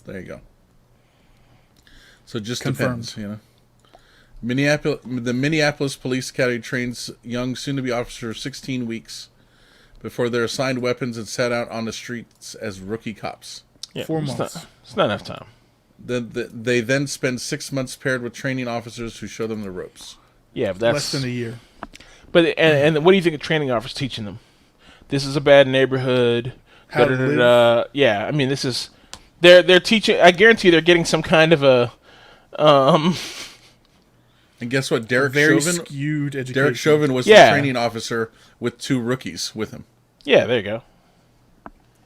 Speaker 2: There you go. So it just
Speaker 1: Confirmed.
Speaker 2: depends, you know. The Minneapolis Police Academy trains young soon-to-be officers 16 weeks before they're assigned weapons and set out on the streets as rookie cops.
Speaker 3: Yeah,
Speaker 1: 4 months.
Speaker 3: It's not enough time.
Speaker 2: They then spend 6 months paired with training officers who show them the ropes.
Speaker 3: Yeah, but that's
Speaker 1: Less than a year.
Speaker 3: But and what do you think a training officer's teaching them? This is a bad neighborhood.
Speaker 1: How to live.
Speaker 3: Yeah, I mean, this is they're teaching. I guarantee you they're getting some kind of a.
Speaker 2: And guess what? Derek
Speaker 1: Very
Speaker 2: Chauvin.
Speaker 1: skewed education.
Speaker 2: Derek Chauvin was
Speaker 3: Yeah.
Speaker 2: the training officer with 2 rookies with him.
Speaker 3: Yeah, there you go.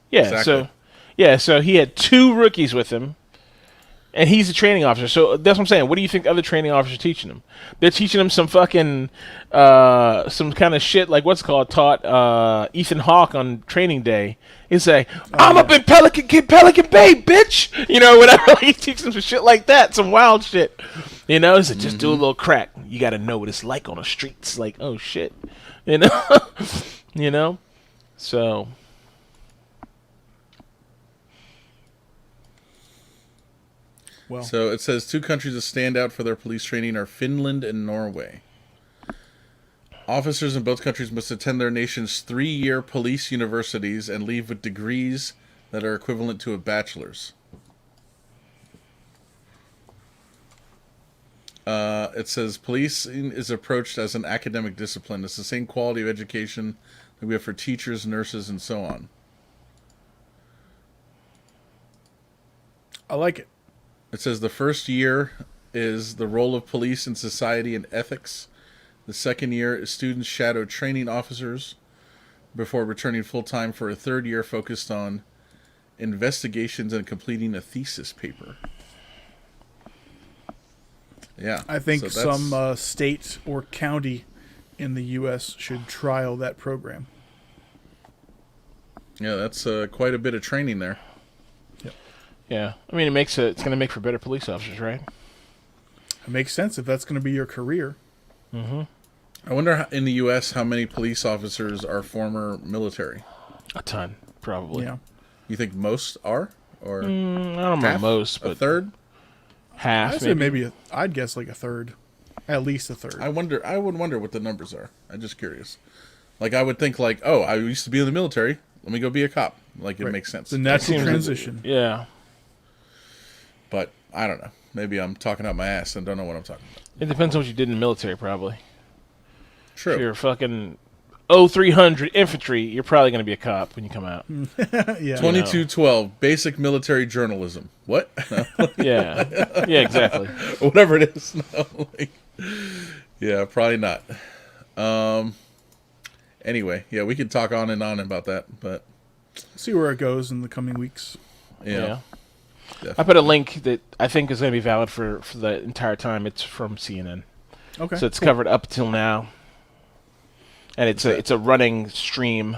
Speaker 3: Yeah,
Speaker 2: Exactly.
Speaker 3: so he had 2 rookies with him, and he's a training officer. So that's what I'm saying. What do you think other training officers are teaching him? They're teaching him some fucking some kind of shit like what's called taught Ethan Hawke on Training Day. He's like, I'm up in Pelican Bay, bitch. You know, whatever. He's teaching them some shit like that, some wild shit. You know, he's like, just do a little crack. You got to know what it's like on the streets. Like, oh shit, you know, you know. So.
Speaker 1: Well,
Speaker 2: So it says 2 countries that stand out for their police training are Finland and Norway. Officers in both countries must attend their nation's 3-year police universities and leave with degrees that are equivalent to a bachelor's. It says policing is approached as an academic discipline. It's the same quality of education that we have for teachers, nurses, and so on.
Speaker 1: I like it.
Speaker 2: It says the first year is the role of police in society and ethics. The second year is students shadow training officers before returning full-time for a third year focused on investigations and completing a thesis paper. Yeah.
Speaker 1: I think
Speaker 2: so that's-
Speaker 1: some state or county in the U.S. should trial that program.
Speaker 2: Yeah, that's quite a bit of training there.
Speaker 3: Yeah, I mean, it's going to make for better police officers, right?
Speaker 1: It makes sense if that's going to be your career.
Speaker 3: Mm-hmm.
Speaker 2: I wonder in the U.S. how many police officers are former military.
Speaker 3: A ton, probably.
Speaker 1: Yeah.
Speaker 2: You think most are? Or
Speaker 3: I don't know
Speaker 2: half?
Speaker 3: most,
Speaker 2: A
Speaker 3: but
Speaker 2: third?
Speaker 3: half.
Speaker 1: I'd say maybe I'd guess like a third. At least a third.
Speaker 2: I would wonder what the numbers are. I'm just curious. Like I would think like, oh, I used to be in the military. Let me go be a cop. Like it
Speaker 1: Right.
Speaker 2: makes sense.
Speaker 1: The natural
Speaker 3: seems-
Speaker 1: transition.
Speaker 3: Yeah,
Speaker 2: But I don't know. Maybe I'm talking out my ass and don't know what I'm talking about.
Speaker 3: it depends on what you did in the military, probably.
Speaker 2: True.
Speaker 3: If you're fucking 0300 infantry, you're probably going to be a cop when you come out.
Speaker 1: Yeah.
Speaker 2: 2212 basic military journalism. What?
Speaker 3: Yeah, yeah, exactly.
Speaker 2: Whatever it is. No, like, yeah, probably not. Anyway, yeah, we could talk on and on about that, but
Speaker 1: See where it goes in the coming weeks.
Speaker 3: Yeah.
Speaker 2: yeah.
Speaker 3: I put a link that I think is going to be valid for the entire time. It's from CNN,
Speaker 1: Okay.
Speaker 3: so it's covered up till now, and it's a running stream.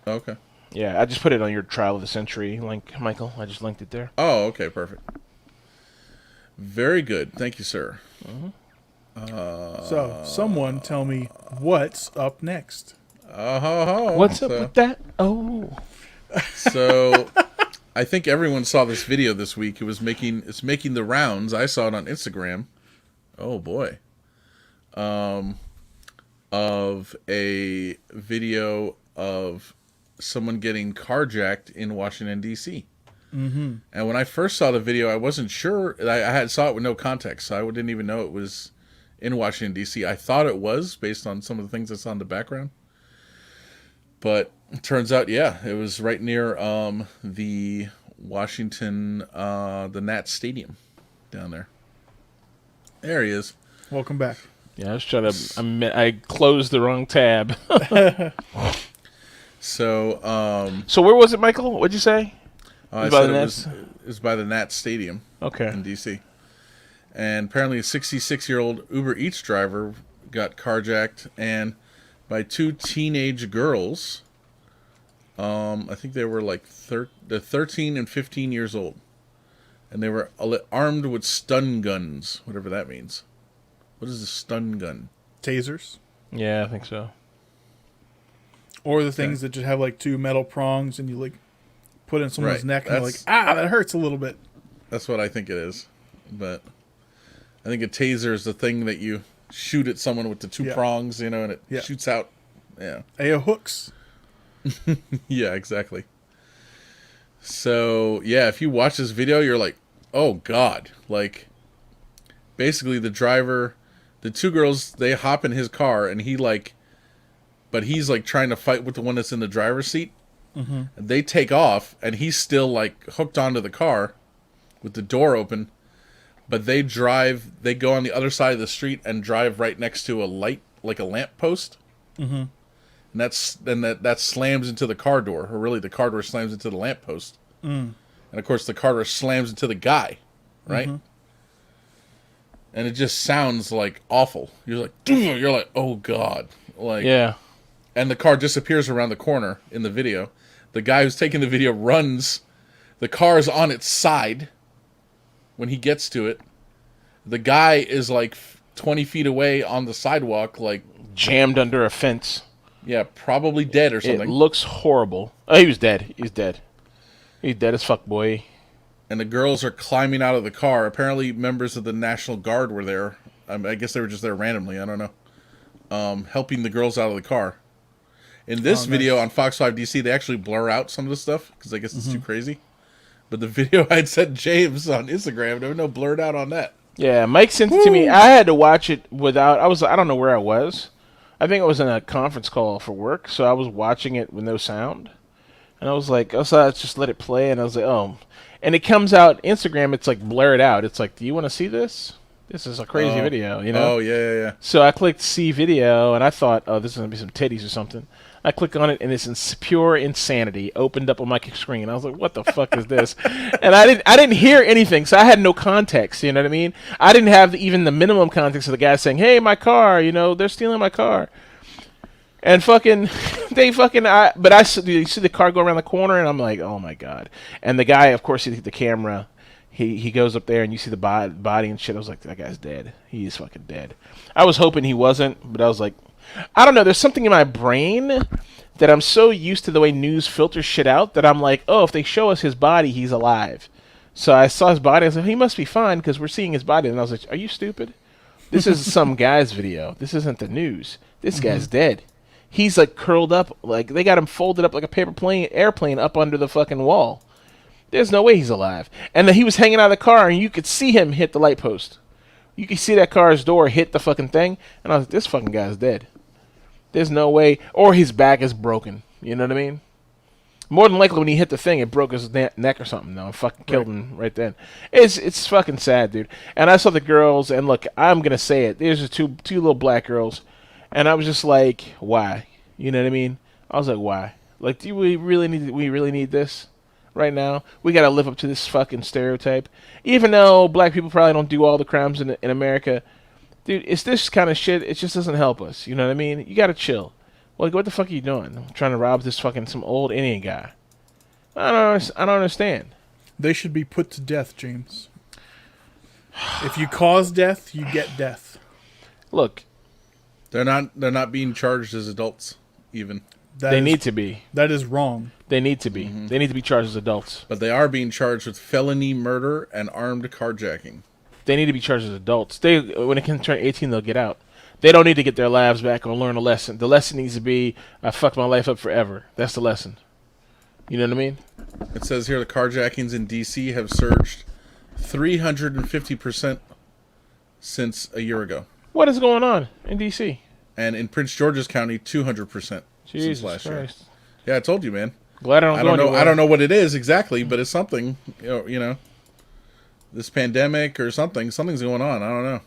Speaker 2: Okay.
Speaker 3: Yeah, I just put it on your trial of the century link, Michael. I just linked it there.
Speaker 2: Oh, okay, perfect. Very good. Thank you, sir.
Speaker 1: So, someone tell me what's up next.
Speaker 3: What's up with that? Oh,
Speaker 2: So, I think everyone saw this video this week. It's making the rounds. I saw it on Instagram. Oh boy. Of a video of someone getting carjacked in Washington D.C. Mm-hmm. And when I first saw the video, I wasn't sure. I saw it with no context, so I didn't even know it was in Washington D.C. I thought it was based on some of the things I saw in the background, but it turns out, yeah, it was right near the Washington, the Nats Stadium down there. There he is.
Speaker 1: Welcome back.
Speaker 3: Yeah, I was trying to. I closed the wrong tab.
Speaker 2: So,
Speaker 3: so where was it, Michael? What'd you say?
Speaker 2: I said it was by the Nats Stadium.
Speaker 3: Okay.
Speaker 2: In D.C. And apparently a 66-year-old Uber Eats driver got carjacked and by two teenage girls. I think they were like 13 and 15 years old. And they were armed with stun guns, whatever that means. What is a stun gun?
Speaker 1: Tasers.
Speaker 3: Yeah, I think so.
Speaker 1: Or the things that just have like two metal prongs and you like put in someone's neck and you're like, that hurts a little bit.
Speaker 2: That's what I think it is. But I think a taser is the thing that you shoot at someone with the two prongs, and it shoots out. Yeah.
Speaker 1: Hooks.
Speaker 2: Yeah, exactly. So, yeah, if you watch this video, you're like, oh, God. Like, basically the driver, the two girls, they hop in his car, and he's trying to fight with the one that's in the driver's seat. Mm-hmm. And they take off, and he's still, hooked onto the car with the door open. But they go on the other side of the street and drive right next to a light, like a lamp post. Mm-hmm. And that slams into the car door, or really the car door slams into the lamp post. Mm. And of course the car door slams into the guy, right? Mm-hmm. And it just sounds like awful. You're like, oh God.
Speaker 3: Yeah.
Speaker 2: And the car disappears around the corner in the video. The guy who's taking the video runs. The car is on its side when he gets to it. The guy is 20 feet away on the sidewalk,
Speaker 3: jammed under a fence.
Speaker 2: Yeah, probably dead or something.
Speaker 3: It looks horrible. Oh, he was dead. He's dead. He's dead as fuck, boy.
Speaker 2: And the girls are climbing out of the car. Apparently members of the National Guard were there. I guess they were just there randomly. I don't know. Helping the girls out of the car. In this video on Fox 5 DC, they actually blur out some of the stuff because I guess it's too crazy. But the video I'd sent James on Instagram, there was no blurred out on that.
Speaker 3: Yeah, Mike sent it to me. I had to watch it without. I don't know where I was. I think it was in a conference call for work, so I was watching it with no sound. And I was like, I just let it play, and I was like, oh. And it comes out, Instagram, it's blurred out. It's like, do you want to see this? This is a crazy video,
Speaker 2: Oh, yeah.
Speaker 3: So I clicked see video, and I thought, oh, this is going to be some titties or something. I click on it, and it's pure insanity opened up on my screen. I was like, what the fuck is this? And I didn't hear anything, so I had no context, you know what I mean? I didn't have even the minimum context of the guy saying, hey, my car, they're stealing my car. And you see the car go around the corner, and I'm like, oh my God. And the guy, of course, the camera, he goes up there, and you see the body and shit. I was like, that guy's dead. He is fucking dead. I was hoping he wasn't, but I was like, I don't know. There's something in my brain that I'm so used to the way news filters shit out that I'm like, oh, if they show us his body, he's alive. So I saw his body. I was like, he must be fine because we're seeing his body. And I was like, are you stupid? This is some guy's video. This isn't the news. This guy's dead. He's curled up. They got him folded up like a airplane up under the fucking wall. There's no way he's alive. And then he was hanging out of the car, and you could see him hit the light post. You could see that car's door hit the fucking thing. And I was like, this fucking guy's dead. There's no way. Or his back is broken. You know what I mean? More than likely, when he hit the thing, it broke his neck or something, though. And fucking killed him right then. It's fucking sad, dude. And I saw the girls, and look, I'm going to say it. There's just two little black girls. And I was just like, why? You know what I mean? I was like, why? Do we really need this right now? We got to live up to this fucking stereotype. Even though black people probably don't do all the crimes in America. Dude, it's this kind of shit. It just doesn't help us. You know what I mean? You got to chill. What the fuck are you doing? I'm trying to rob this fucking some old Indian guy. I don't understand.
Speaker 1: They should be put to death, James. If you cause death, you get death.
Speaker 3: Look,
Speaker 2: they're not being charged as adults even.
Speaker 3: They need to be.
Speaker 1: That is wrong.
Speaker 3: They need to be. Mm-hmm. They need to be charged as adults.
Speaker 2: But they are being charged with felony murder and armed carjacking.
Speaker 3: They need to be charged as adults. When they can turn 18, they'll get out. They don't need to get their lives back or learn a lesson. The lesson needs to be, I fucked my life up forever. That's the lesson. You know what I mean?
Speaker 2: It says here the carjackings in D.C. have surged 350% since a year ago.
Speaker 3: What is going on in D.C.?
Speaker 2: And in Prince George's County, 200% since last year. Yeah, I told you, man.
Speaker 3: Glad I don't
Speaker 2: know. I don't know what it is exactly, but it's something. You know, this pandemic or something. Something's going on. I don't know.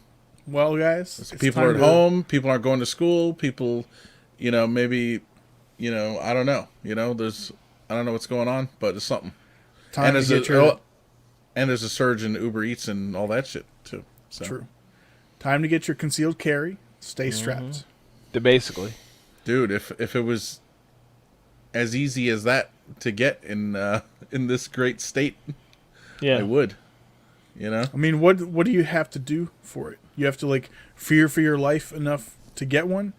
Speaker 1: Well, guys,
Speaker 2: people are at home. People aren't going to school. People, maybe, I don't know. I don't know what's going on, but it's something. And there's a surge in Uber Eats and all that shit too. So.
Speaker 1: True. Time to get your concealed carry. Stay strapped.
Speaker 3: Basically,
Speaker 2: dude, if it was as easy as that to get in this great state, I would. I
Speaker 1: mean, what do you have to do for it? You have to fear for your life enough to get one.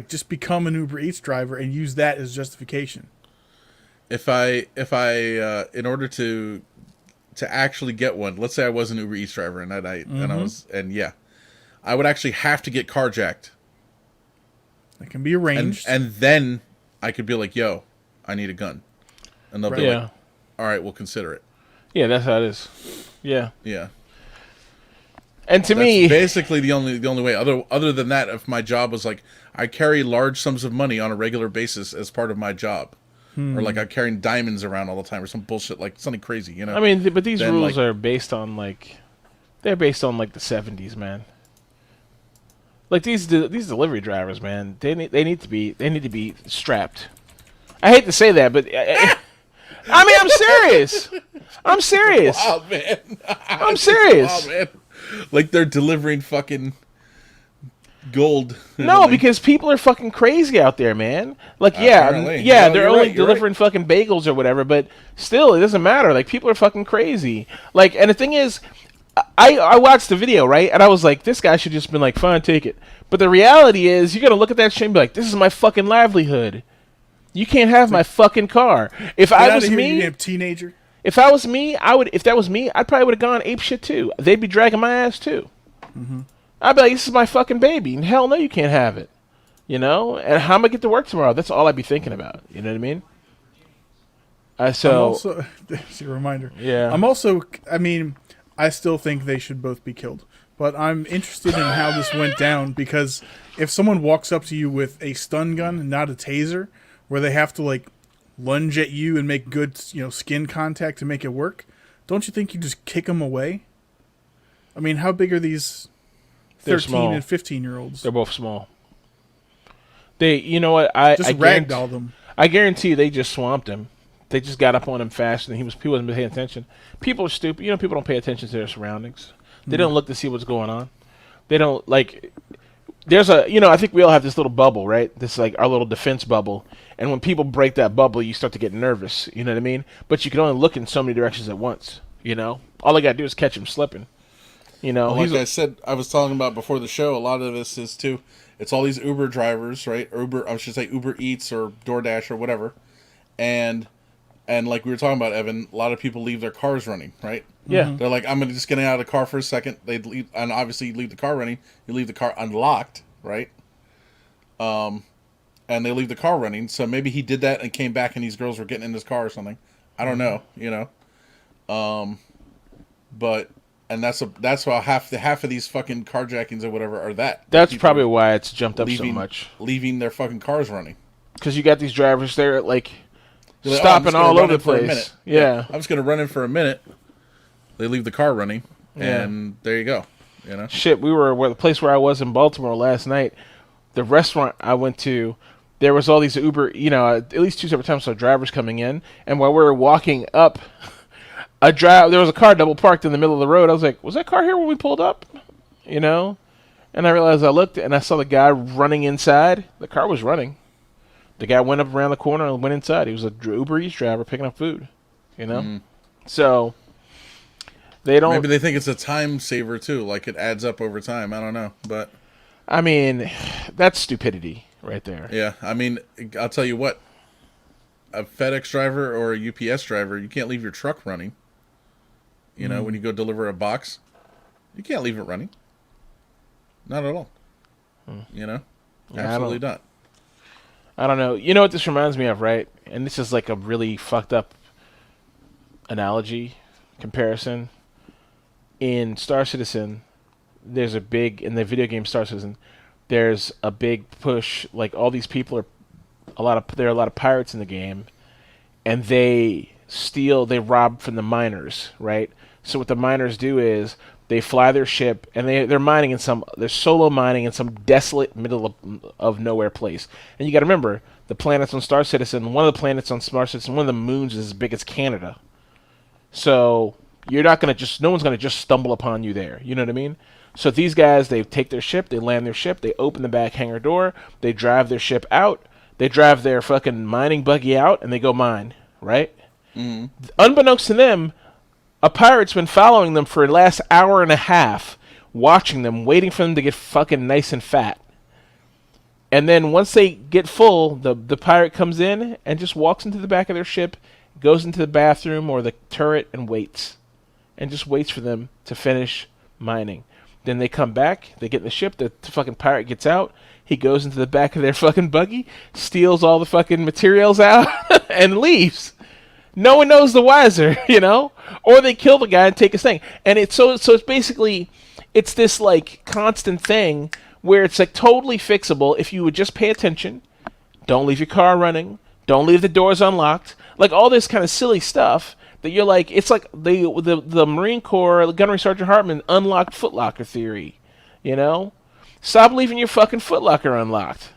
Speaker 1: Just become an Uber Eats driver and use that as justification.
Speaker 2: If I in order to actually get one, let's say I was an Uber Eats driver and I would actually have to get carjacked.
Speaker 1: It can be arranged,
Speaker 2: and then I could be like, "Yo, I need a gun," and they'll be like, "All right, we'll consider it."
Speaker 3: Yeah, that's how it is. Yeah. And
Speaker 2: That's
Speaker 3: me,
Speaker 2: basically the only way. Other than that, if my job was I carry large sums of money on a regular basis as part of my job, or I'm carrying diamonds around all the time, or some bullshit something crazy.
Speaker 3: I mean, but these rules are based on they're based on the 70s, man. These delivery drivers, man, they need to be strapped. I hate to say that, but I mean, I'm serious. I'm serious.
Speaker 2: Wow, man.
Speaker 3: I'm serious.
Speaker 2: Wow, man. They're delivering fucking gold.
Speaker 3: No, because people are fucking crazy out there, man.
Speaker 2: Apparently.
Speaker 3: They're only delivering fucking bagels or whatever, but still, it doesn't matter. People are fucking crazy. And the thing is, I watched the video, right? And I was like, this guy should just been fine, take it. But the reality is, you're going to look at that shit and be like, this is my fucking livelihood. You can't have my fucking car. If I was me,
Speaker 1: you teenager.
Speaker 3: If I was me, If that was me, I probably would have gone ape shit too. They'd be dragging my ass too.
Speaker 1: Mm-hmm.
Speaker 3: I'd be like, this is my fucking baby, and hell no, you can't have it. And how am I get to work tomorrow? That's all I'd be thinking about. You know what I mean?
Speaker 1: It's a reminder.
Speaker 3: Yeah.
Speaker 1: I still think they should both be killed. But I'm interested in how this went down, because if someone walks up to you with a stun gun, not a taser, where they have to lunge at you and make good skin contact to make it work, don't you think you just kick them away? I mean, how big are these 13 and 15-year-olds?
Speaker 3: They're both small. You know what? I
Speaker 1: ragdoll them.
Speaker 3: I guarantee they just swamped him. They just got up on him fast, and he wasn't paying attention. People are stupid. People don't pay attention to their surroundings. They don't look to see what's going on. They don't there's I think we all have this little bubble, right? This our little defense bubble. And when people break that bubble, you start to get nervous. You know what I mean? But you can only look in so many directions at once. All I got to do is catch him slipping.
Speaker 2: I said, I was talking about before the show, a lot of this is too, it's all these Uber drivers, right? I should say Uber Eats or DoorDash or whatever. And like we were talking about, Evan, a lot of people leave their cars running, right?
Speaker 3: Yeah.
Speaker 2: They're like, I'm just getting out of the car for a second. They leave, and obviously you leave the car running. You leave the car unlocked, right? And they leave the car running. So maybe he did that and came back and these girls were getting in his car or something. I don't know, But that's why half of these fucking carjackings or whatever are that.
Speaker 3: That's probably why it's jumped up so much.
Speaker 2: Leaving their fucking cars running.
Speaker 3: Because you got these drivers there
Speaker 2: They're
Speaker 3: stopping all over the place. Yeah.
Speaker 2: I'm just going to run in for a minute. They leave the car running, and there you go.
Speaker 3: Shit, we were the place where I was in Baltimore last night. The restaurant I went to, there was all these Uber, at least 2 separate times, so drivers coming in. And while we were walking up, there was a car double parked in the middle of the road. I was like, was that car here when we pulled up? And I realized I looked and I saw the guy running inside. The car was running. The guy went up around the corner and went inside. He was a Uber Eats driver picking up food, So they don't.
Speaker 2: Maybe they think it's a time saver too. It adds up over time. I don't know, but
Speaker 3: I mean, that's stupidity right there.
Speaker 2: Yeah, I mean, I'll tell you what. A FedEx driver or a UPS driver, you can't leave your truck running. When you go deliver a box, You can't leave it running. Not at all. You know? Absolutely not.
Speaker 3: I don't know. You know what this reminds me of, right? And this is like a really fucked up analogy, comparison. In Star Citizen, there's a big, in the video game Star Citizen, there's a big push, like all these people are, there are a lot of pirates in the game, and they rob from the miners, right? So what the miners do is, they fly their ship, and they're solo mining in some desolate middle of nowhere place. And you got to remember, the planets on Star Citizen, one of the planets on Star Citizen, one of the moons is as big as Canada. So you're not going to no one's going to just stumble upon you there. You know what I mean? So these guys, they take their ship, they land their ship, they open the back hangar door, they drive their ship out, they drive their fucking mining buggy out, and they go mine, right? Mm-hmm. Unbeknownst to them, a pirate's been following them for the last hour and a half, watching them, waiting for them to get fucking nice and fat. And then once they get full, the pirate comes in and just walks into the back of their ship, goes into the bathroom or the turret and waits. And just waits for them to finish mining. Then they come back, they get in the ship, the fucking pirate gets out, he goes into the back of their fucking buggy, steals all the fucking materials out, and leaves. No one knows the wiser, you know? Or they kill the guy and take his thing. And it's it's basically, it's this like constant thing where it's like totally fixable if you would just pay attention, don't leave your car running, don't leave the doors unlocked, like all this kind of silly stuff that you're like, it's like the Marine Corps, Gunnery Sergeant Hartman unlocked footlocker theory, you know? Stop leaving your fucking footlocker unlocked.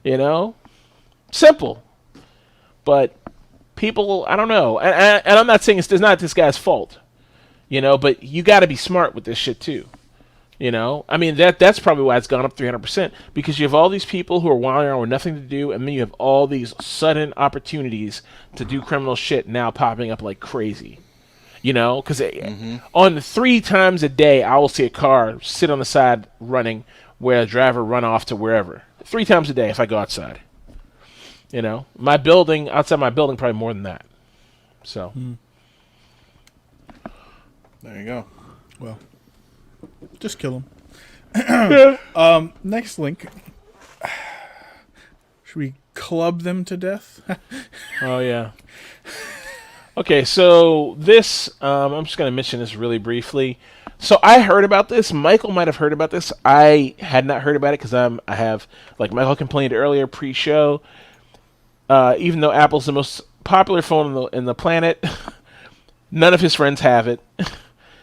Speaker 3: You know? Simple. But people, I don't know, and I'm not saying it's not this guy's fault, you know, but you got to be smart with this shit too, you know. I mean that's probably why it's gone up 300%, because you have all these people who are wandering around with nothing to do, and then you have all these sudden opportunities to do criminal shit now popping up like crazy, you know, because on 3 times a day I will see a car sit on the side running where a driver run off to wherever. 3 times a day if I go outside. You know, outside my building, probably more than that. So,
Speaker 2: there you go.
Speaker 1: Well, just kill him. Next link. Should we club them to death?
Speaker 3: Oh yeah. Okay, so this, I'm just going to mention this really briefly. So I heard about this. Michael might have heard about this. I had not heard about it because I have, like Michael complained earlier pre-show. Even though Apple's the most popular phone in the planet, none of his friends have it.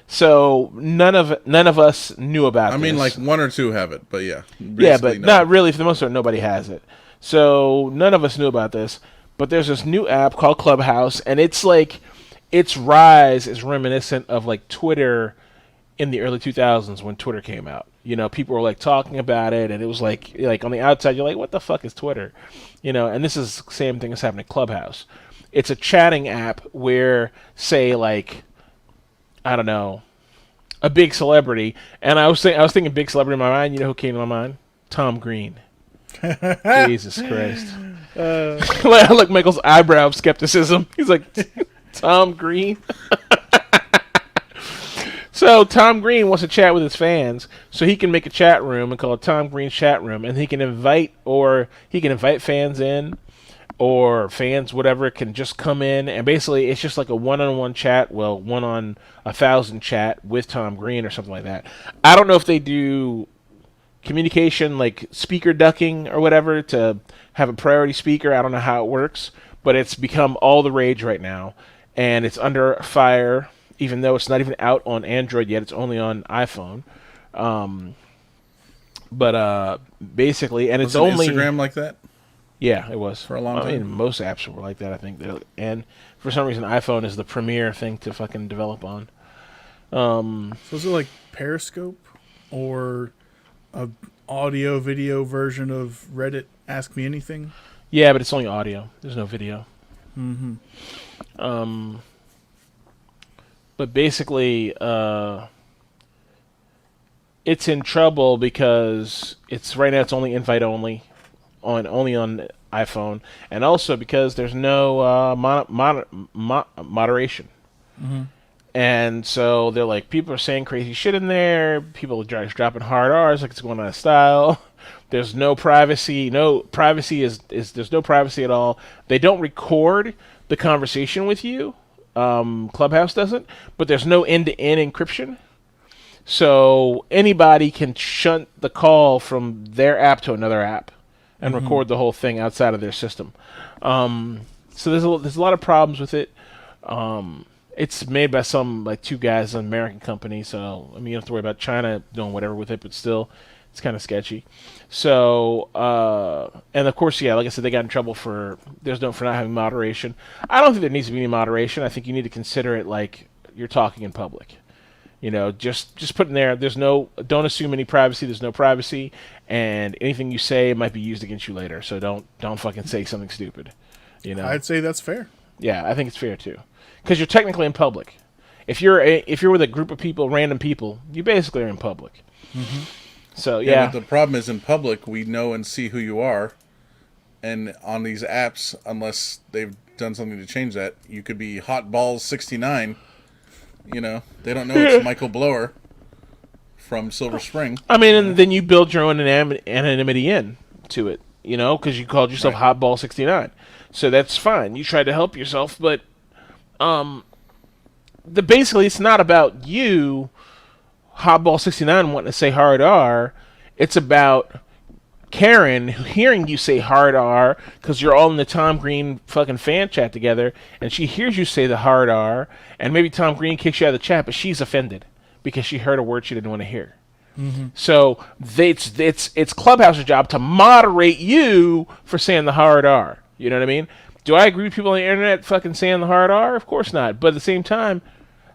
Speaker 3: So none of us knew about it.
Speaker 2: I mean, like 1 or 2 have it, but yeah.
Speaker 3: Yeah, but not really. For the most part, nobody has it. So none of us knew about this. But there's this new app called Clubhouse, and it's like, its rise is reminiscent of like Twitter in the early 2000s when Twitter came out. You know, people were like talking about it, and it was like on the outside, you're like, what the fuck is Twitter? You know, and this is the same thing that's happening at Clubhouse. It's a chatting app where, say, like, I don't know, a big celebrity, and I was thinking big celebrity in my mind. You know who came to my mind? Tom Green. Jesus Christ. Look, Michael's eyebrow of skepticism. He's like, Tom Green? So Tom Green wants to chat with his fans, so he can make a chat room and call it Tom Green's chat room, and he can invite fans in, or fans whatever can just come in, and basically it's just like a one-on-one chat, well, 1 on 1,000 chat with Tom Green or something like that. I don't know if they do communication like speaker ducking or whatever to have a priority speaker. I don't know how it works, but it's become all the rage right now, and it's under fire. Even though it's not even out on Android yet, it's only on iPhone. But basically, and
Speaker 2: was
Speaker 3: it's only
Speaker 2: Instagram like that.
Speaker 3: Yeah, it was
Speaker 2: for a long time.
Speaker 3: I mean, most apps were like that, I think. And for some reason, iPhone is the premier thing to fucking develop on.
Speaker 1: So is it like Periscope or a audio video version of Reddit Ask Me Anything?
Speaker 3: Yeah, but it's only audio. There's no video.
Speaker 1: Mm-hmm.
Speaker 3: But basically, it's in trouble because right now it's only invite only on iPhone, and also because there's no moderation. Mm-hmm. And so they're like, people are saying crazy shit in there. People are dropping hard R's like it's going out of style. There's no privacy. No privacy is there's no privacy at all. They don't record the conversation with you. Clubhouse doesn't, but there's no end-to-end encryption. So anybody can shunt the call from their app to another app and record the whole thing outside of their system. So there's a lot of problems with it. It's made by some like two guys, an American company. So I mean, you don't have to worry about China doing whatever with it, but still, it's kind of sketchy. So and of course, yeah, like I said, they got in trouble for not having moderation. I don't think there needs to be any moderation. I think you need to consider it like you're talking in public. You know, just put in there. Don't assume any privacy. There's no privacy, and anything you say might be used against you later. So don't fucking say something stupid. You know,
Speaker 1: I'd say that's fair.
Speaker 3: Yeah, I think it's fair too, because you're technically in public. If you're with a group of people, random people, you basically are in public. Mm-hmm. So yeah,
Speaker 2: but the problem is in public we know and see who you are, and on these apps, unless they've done something to change that, you could be Hotballs69. You know, they don't know it's Michael Blower from Silver Spring.
Speaker 3: I mean, and then you build your own anonymity into it, you know, because you called yourself Hotball69. So that's fine. You tried to help yourself, but basically it's not about you, Hotball69, wanting to say hard R. It's about Karen hearing you say hard R because you're all in the Tom Green fucking fan chat together, and she hears you say the hard R, and maybe Tom Green kicks you out of the chat, but she's offended because she heard a word she didn't want to hear. Mm-hmm. So it's Clubhouse's job to moderate you for saying the hard R. You know what I mean? Do I agree with people on the internet fucking saying the hard R? Of course not. But at the same time,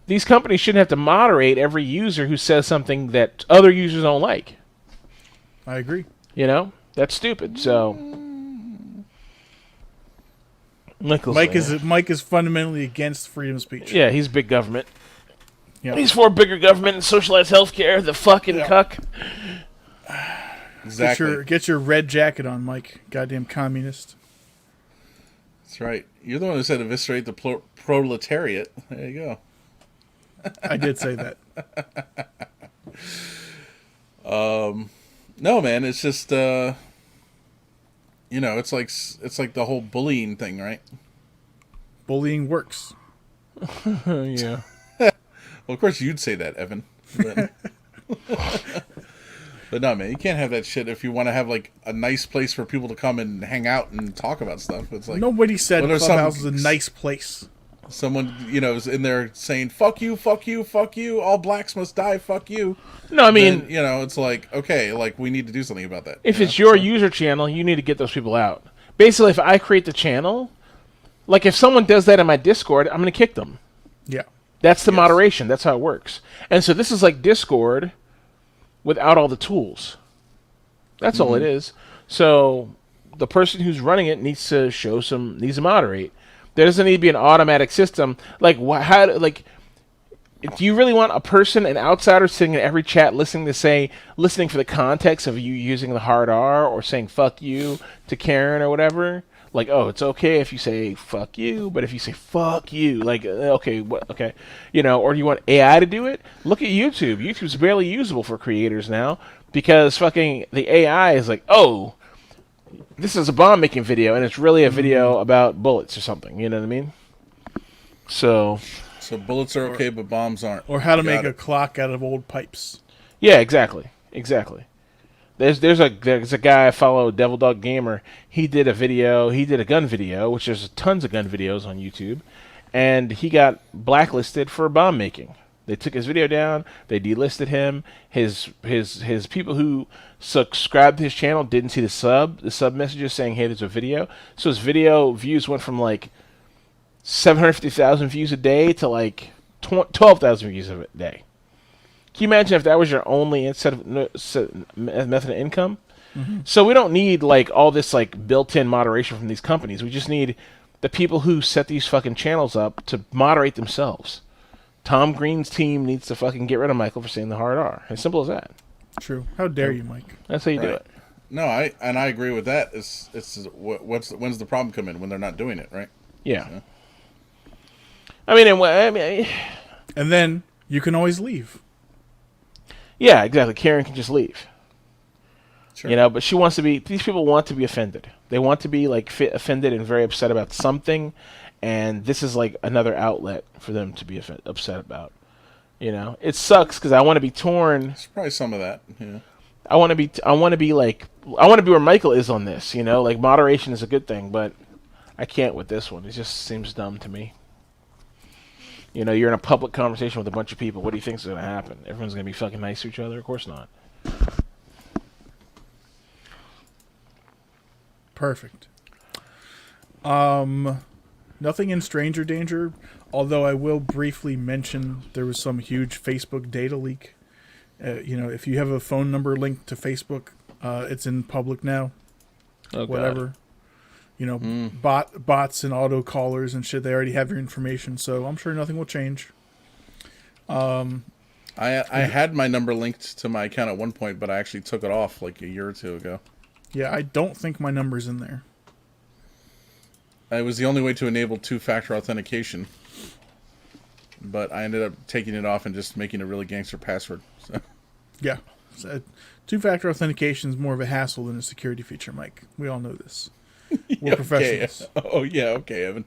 Speaker 3: these companies shouldn't have to moderate every user who says something that other users don't like.
Speaker 1: I agree.
Speaker 3: You know, that's stupid. So
Speaker 1: Mike is fundamentally against freedom of speech.
Speaker 3: Yeah, he's big government.
Speaker 1: Yep.
Speaker 3: He's for bigger government and socialized healthcare. The fucking cuck.
Speaker 2: Exactly.
Speaker 1: Get your red jacket on, Mike. Goddamn communist.
Speaker 2: That's right. You're the one who said eviscerate the proletariat. There you go.
Speaker 1: I did say that.
Speaker 2: No, man, it's just you know, it's like the whole bullying thing, right?
Speaker 1: Bullying works.
Speaker 3: Yeah.
Speaker 2: Well, of course you'd say that, Evan. But no, man, you can't have that shit if you want to have like a nice place for people to come and hang out and talk about stuff. It's like
Speaker 1: nobody said Clubhouse is a nice place.
Speaker 2: Someone, you know, is in there saying "fuck you, fuck you, fuck you," all blacks must die, fuck you.
Speaker 3: No, I mean,
Speaker 2: then, you know, it's like, okay, like we need to do something about that.
Speaker 3: If it's your user channel, you need to get those people out. Basically, if I create the channel, like if someone does that in my Discord, I'm going to kick them.
Speaker 1: Yeah.
Speaker 3: That's the moderation. That's how it works. And so this is like Discord without all the tools. That's all it is. So the person who's running it needs to moderate. There doesn't need to be an automatic system. Like, do you really want a person, an outsider, sitting in every chat listening for the context of you using the hard R or saying fuck you to Karen or whatever? Like, oh, it's okay if you say fuck you, but if you say fuck you, like, okay, what? Okay, you know, or do you want AI to do it? Look at YouTube. YouTube's barely usable for creators now because fucking the AI is like, oh, this is a bomb making video, and it's really a video about bullets or something. You know what I mean? So
Speaker 2: bullets are okay, but bombs aren't.
Speaker 1: Or how to make a clock out of old pipes.
Speaker 3: Yeah, exactly. There's a guy I follow, Devil Dog Gamer. He did a gun video, which there's tons of gun videos on YouTube, and he got blacklisted for bomb making. They took his video down. They delisted him. His people who subscribed to his channel didn't see the sub messages saying, "Hey, there's a video." So his video views went from like 750,000 views a day to like 12,000 views a day. Can you imagine if that was your only method of income? Mm-hmm. So we don't need like all this like built-in moderation from these companies. We just need the people who set these fucking channels up to moderate themselves. Tom Green's team needs to fucking get rid of Michael for saying the hard R. As simple as that.
Speaker 1: True. How dare you, Mike?
Speaker 3: That's how you do it.
Speaker 2: No, I agree with that. When's the problem come in when they're not doing it, right?
Speaker 3: Yeah.
Speaker 2: So.
Speaker 3: I mean,
Speaker 1: And then you can always leave.
Speaker 3: Yeah, exactly. Karen can just leave.
Speaker 2: Sure.
Speaker 3: You know, but she wants to be. These people want to be offended. They want to be like offended and very upset about something, and this is like another outlet for them to be upset about. You know, it sucks because I want to be torn.
Speaker 2: There's probably some of that. Yeah.
Speaker 3: I want to be. I want to be like. I want to be where Michael is on this. You know, like moderation is a good thing, but I can't with this one. It just seems dumb to me. You know, you're in a public conversation with a bunch of people. What do you think is going to happen? Everyone's going to be fucking nice to each other? Of course not.
Speaker 1: Perfect. Nothing in stranger danger, although I will briefly mention there was some huge Facebook data leak. You know, if you have a phone number linked to Facebook, it's in public now.
Speaker 3: Oh,
Speaker 1: whatever.
Speaker 3: God.
Speaker 1: You know, bots and auto callers and shit, they already have your information, so I'm sure nothing will change.
Speaker 2: I had my number linked to my account at one point, but I actually took it off like a year or two ago.
Speaker 1: Yeah, I don't think my number's in there.
Speaker 2: It was the only way to enable two-factor authentication, but I ended up taking it off and just making a really gangster password. So.
Speaker 1: Yeah. So, two-factor authentication is more of a hassle than a security feature, Mike. We all know this. We're professionals.
Speaker 2: Okay. Oh, yeah, okay, Evan.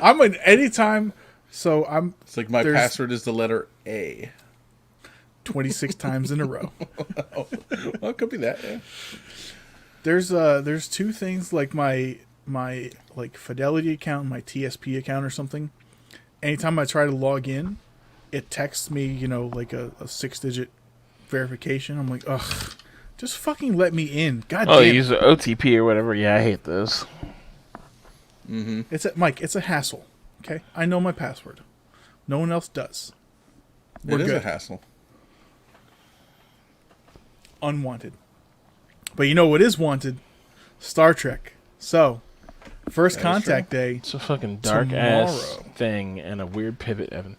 Speaker 1: I'm an anytime, so I'm...
Speaker 2: It's like my password is the letter A.
Speaker 1: 26 times in a row.
Speaker 2: Oh, well, it could be that, yeah.
Speaker 1: There's two things, like my like Fidelity account and my TSP account or something. Anytime I try to log in, it texts me, you know, like a 6-digit verification. I'm like, ugh, just fucking let me in. God damn.
Speaker 3: Oh, you use an OTP or whatever. Yeah, I hate those.
Speaker 2: Mm-hmm.
Speaker 1: Mike, it's a hassle. Okay? I know my password. No one else does.
Speaker 2: It is a hassle.
Speaker 1: Unwanted. But you know what is wanted? Star Trek. So, First Contact Day.
Speaker 3: It's a fucking dark ass thing and a weird pivot, Evan.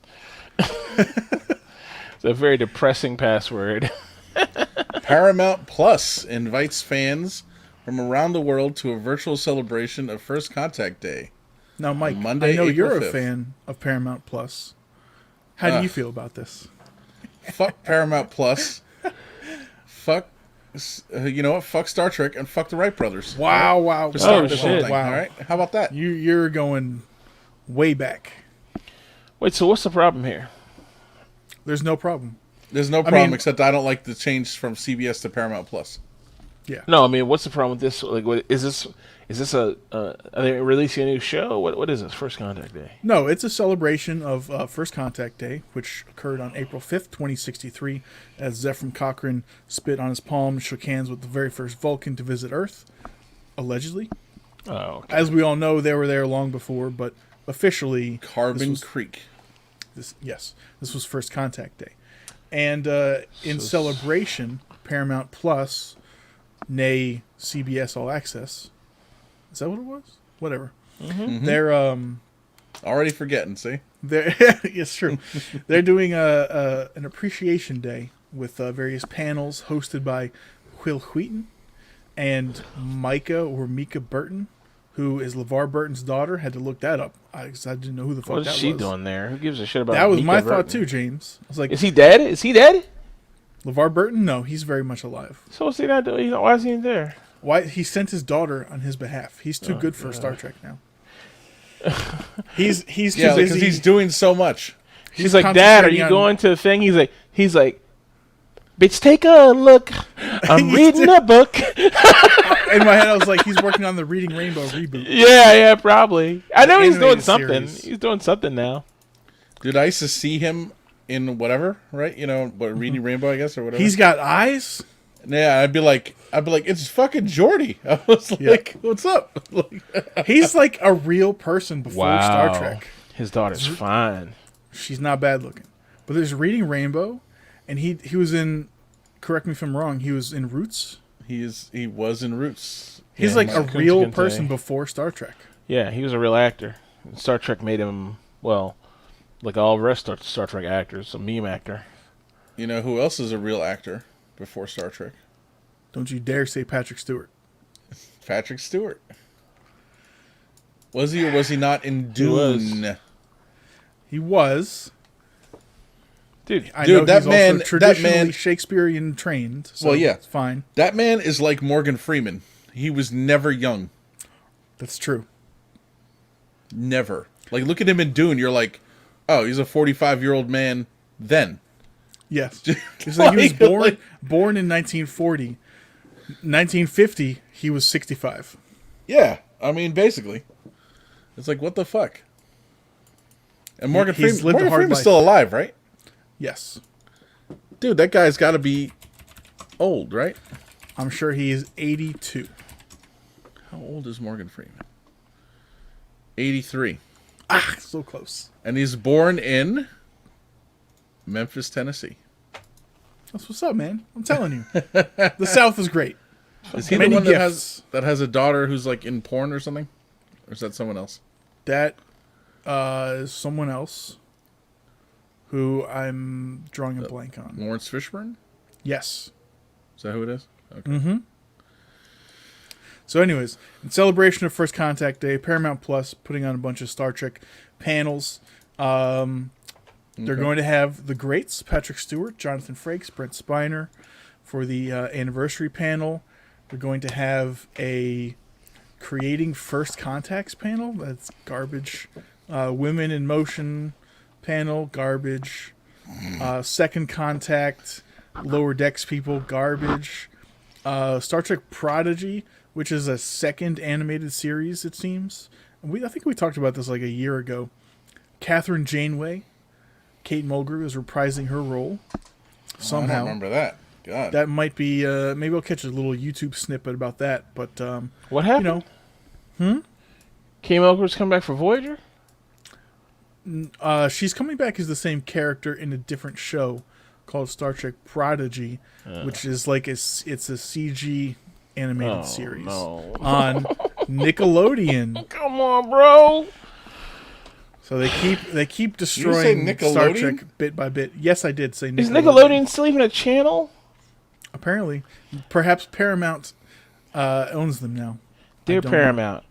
Speaker 3: It's a very depressing password.
Speaker 2: Paramount Plus invites fans from around the world to a virtual celebration of First Contact Day.
Speaker 1: Now, Mike,
Speaker 2: Monday,
Speaker 1: I know
Speaker 2: April
Speaker 1: you're
Speaker 2: 5th.
Speaker 1: a fan of Paramount Plus. How do you feel about this?
Speaker 2: Fuck Paramount Plus. Fuck, you know what? Fuck Star Trek and fuck the Wright brothers.
Speaker 1: Wow, wow,
Speaker 2: For starting
Speaker 3: Oh,
Speaker 2: this whole
Speaker 3: shit.
Speaker 2: thing,
Speaker 1: Wow.
Speaker 2: all right? How about that?
Speaker 1: You're going way back.
Speaker 3: Wait, so what's the problem here?
Speaker 1: There's no problem.
Speaker 2: There's no problem
Speaker 1: mean-
Speaker 2: except I don't like the change from CBS to Paramount Plus.
Speaker 1: Yeah.
Speaker 3: No, I mean, what's the problem with this? Like, what, is this a? Are they releasing a new show? What is this? First Contact Day.
Speaker 1: No, it's a celebration of First Contact Day, which occurred on April 5th, 2063, as Zefram Cochrane spit on his palm and shook hands with the very first Vulcan to visit Earth, allegedly.
Speaker 3: Oh, okay.
Speaker 1: As we all know, they were there long before, but officially...
Speaker 2: Carbon Creek.
Speaker 1: This was First Contact Day. And in celebration, Paramount Plus, nay CBS All Access, is that what it was? Whatever.
Speaker 2: Mm-hmm.
Speaker 1: They're
Speaker 2: Already forgetting, see?
Speaker 1: it's true. They're doing an appreciation day with various panels hosted by Will Wheaton and Mika Burton, who is LeVar Burton's daughter. Had to look that up. I didn't know who the fuck
Speaker 3: What
Speaker 1: that
Speaker 3: is she
Speaker 1: was.
Speaker 3: doing there? Who gives a shit about
Speaker 1: That was
Speaker 3: Mika
Speaker 1: my
Speaker 3: Burton?
Speaker 1: thought too, James. I was like,
Speaker 3: Is he dead? Is he dead?
Speaker 1: LeVar Burton? No, he's very much alive.
Speaker 3: So what's he not doing? Why is he there?
Speaker 1: Why he sent his daughter on his behalf? He's too good for Star Trek now. He's too
Speaker 2: Yeah, because
Speaker 1: busy.
Speaker 2: he's doing so much.
Speaker 3: She's like, Dad, are you going to the thing? He's like, bitch, take a look. I'm reading a book.
Speaker 1: In my head, I was like, he's working on the Reading Rainbow reboot.
Speaker 3: Yeah, probably. I know he's doing
Speaker 1: animated
Speaker 3: something.
Speaker 1: series.
Speaker 3: He's doing something now.
Speaker 2: Dude, I used to see him in whatever, right? You know, what, Reading Rainbow, I guess, or whatever.
Speaker 1: He's got eyes.
Speaker 2: Yeah, I'd be like, it's fucking Geordi. I was like, what's up? Like,
Speaker 1: He's like a real person before Star Trek.
Speaker 3: His daughter's fine.
Speaker 1: She's not bad looking. But there's Reading Rainbow, and he was in, correct me if I'm wrong, he was in Roots.
Speaker 2: he was in Roots.
Speaker 1: He's
Speaker 3: Yeah,
Speaker 1: like
Speaker 3: he's
Speaker 1: a
Speaker 3: Kunta
Speaker 1: real
Speaker 3: Kinte.
Speaker 1: person before Star Trek.
Speaker 3: Yeah, he was a real actor. Star Trek made him, well, like all the rest of Star Trek actors, a meme actor.
Speaker 2: You know who else is a real actor before Star Trek?
Speaker 1: Don't you dare say Patrick Stewart.
Speaker 2: Patrick Stewart. Was he or was he not in Dune?
Speaker 1: He was.
Speaker 3: Dude,
Speaker 1: I
Speaker 2: Dude,
Speaker 1: know
Speaker 2: that
Speaker 1: he's
Speaker 2: man-
Speaker 1: also traditionally
Speaker 2: that man-
Speaker 1: Shakespearean trained. So
Speaker 2: Well, yeah.
Speaker 1: it's fine.
Speaker 2: That man is like Morgan Freeman. He was never young.
Speaker 1: That's true.
Speaker 2: Never. Like, look at him in Dune. You're like, oh, he's a 45-year-old man then.
Speaker 1: Yes. It's like he was
Speaker 2: Like-
Speaker 1: born in 1940. 1950, he was 65.
Speaker 2: Yeah. I mean, basically. It's like, what the fuck? And Morgan
Speaker 1: He's lived a
Speaker 2: Freeman's
Speaker 1: hard life.
Speaker 2: still alive, right?
Speaker 1: Yes.
Speaker 2: Dude, that guy's got to be old, right?
Speaker 1: I'm sure he is 82.
Speaker 2: How old is Morgan Freeman? 83.
Speaker 1: Ah, so close.
Speaker 2: And he's born in Memphis, Tennessee.
Speaker 1: That's what's up, man. I'm telling you. The South is great.
Speaker 2: Is he
Speaker 1: Many
Speaker 2: the one
Speaker 1: gifts.
Speaker 2: that has a daughter who's like in porn or something? Or is that someone else?
Speaker 1: That is someone else who I'm drawing a blank on.
Speaker 2: Lawrence Fishburne?
Speaker 1: Yes.
Speaker 2: Is that who it is? Okay.
Speaker 1: Mm-hmm. So anyways, in celebration of First Contact Day, Paramount Plus putting on a bunch of Star Trek panels. They're going to have the greats, Patrick Stewart, Jonathan Frakes, Brent Spiner, for the anniversary panel. They're going to have a Creating First Contacts panel. That's garbage. Women in Motion panel, garbage. Second Contact, Lower Decks people, garbage. Star Trek Prodigy, which is a second animated series, it seems. I think we talked about this like a year ago. Catherine Janeway, Kate Mulgrew is reprising her role somehow.
Speaker 2: I don't remember that. God.
Speaker 1: That might be. Maybe I'll catch a little YouTube snippet about that. But
Speaker 3: what happened? Kate Mulgrew's come back for Voyager?
Speaker 1: She's coming back as the same character in a different show called Star Trek Prodigy, which is like it's a CG animated series on Nickelodeon.
Speaker 3: Come on, bro.
Speaker 1: So they keep destroying
Speaker 2: Did you say
Speaker 1: Star
Speaker 2: Nickelodeon?
Speaker 1: Trek bit by bit. Yes, I did say Nickelodeon.
Speaker 3: Is Nickelodeon still even a channel?
Speaker 1: Apparently, perhaps Paramount owns them now.
Speaker 3: Dear
Speaker 1: don't know.
Speaker 3: Paramount,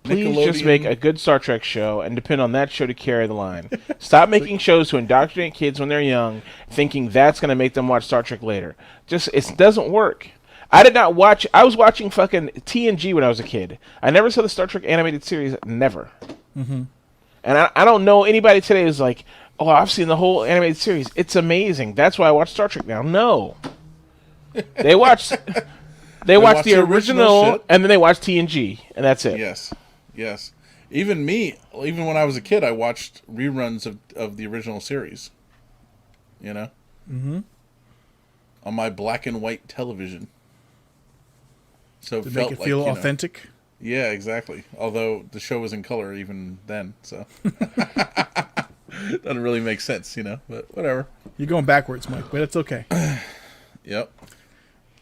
Speaker 3: please just
Speaker 2: Nickelodeon-
Speaker 3: make a good Star Trek show and depend on that show to carry the line. Stop making shows to indoctrinate kids when they're young, thinking that's going to make them watch Star Trek later. It doesn't work. I did not watch. I was watching fucking TNG when I was a kid. I never saw the Star Trek animated series. Never. Mm-hmm. And I don't know anybody today who's like, oh, I've seen the whole animated series. It's amazing. That's why I watch Star Trek now. No. They watch
Speaker 2: watch
Speaker 3: the
Speaker 2: the original
Speaker 3: original
Speaker 2: shit?
Speaker 3: and then they watch TNG, and that's it.
Speaker 2: Yes. Even when I was a kid, I watched reruns of the original series. You know? Mm-hmm. On my black and white television. So it
Speaker 1: To
Speaker 2: felt
Speaker 1: make it
Speaker 2: like,
Speaker 1: feel
Speaker 2: you know,
Speaker 1: authentic.
Speaker 2: Yeah, exactly. Although the show was in color even then, so doesn't really make sense, you know. But whatever.
Speaker 1: You're going backwards, Mike, but it's okay.
Speaker 2: Yep.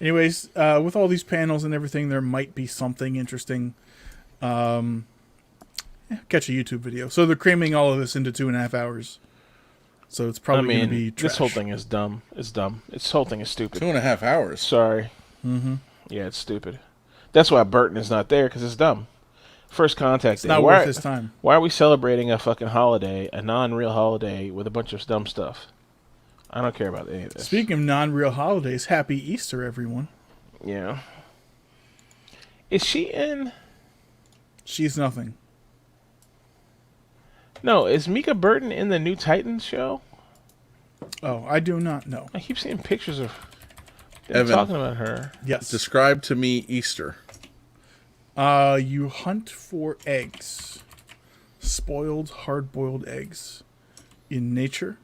Speaker 1: Anyways, with all these panels and everything, there might be something interesting. Catch a YouTube video. So they're cramming all of this into 2.5 hours. So it's probably going to be trash.
Speaker 3: this whole thing is dumb. It's dumb. This whole thing is stupid.
Speaker 2: 2.5 hours.
Speaker 3: Sorry. Mm-hmm. Yeah, it's stupid. That's why Burton is not there, because it's dumb. First Contact
Speaker 1: It's
Speaker 3: Day.
Speaker 1: not worth his time.
Speaker 3: Why are we celebrating a fucking holiday, a non-real holiday, with a bunch of dumb stuff? I don't care about any of this.
Speaker 1: Speaking of non-real holidays, happy Easter, everyone.
Speaker 3: Yeah. Is she in?
Speaker 1: She's nothing.
Speaker 3: No, is Mika Burton in the new Titans show?
Speaker 1: Oh, I do not know.
Speaker 3: I keep seeing pictures of them
Speaker 2: Evan.
Speaker 3: talking about her.
Speaker 1: Yes.
Speaker 2: Describe to me Easter.
Speaker 1: You hunt for eggs. Spoiled, hard-boiled eggs in nature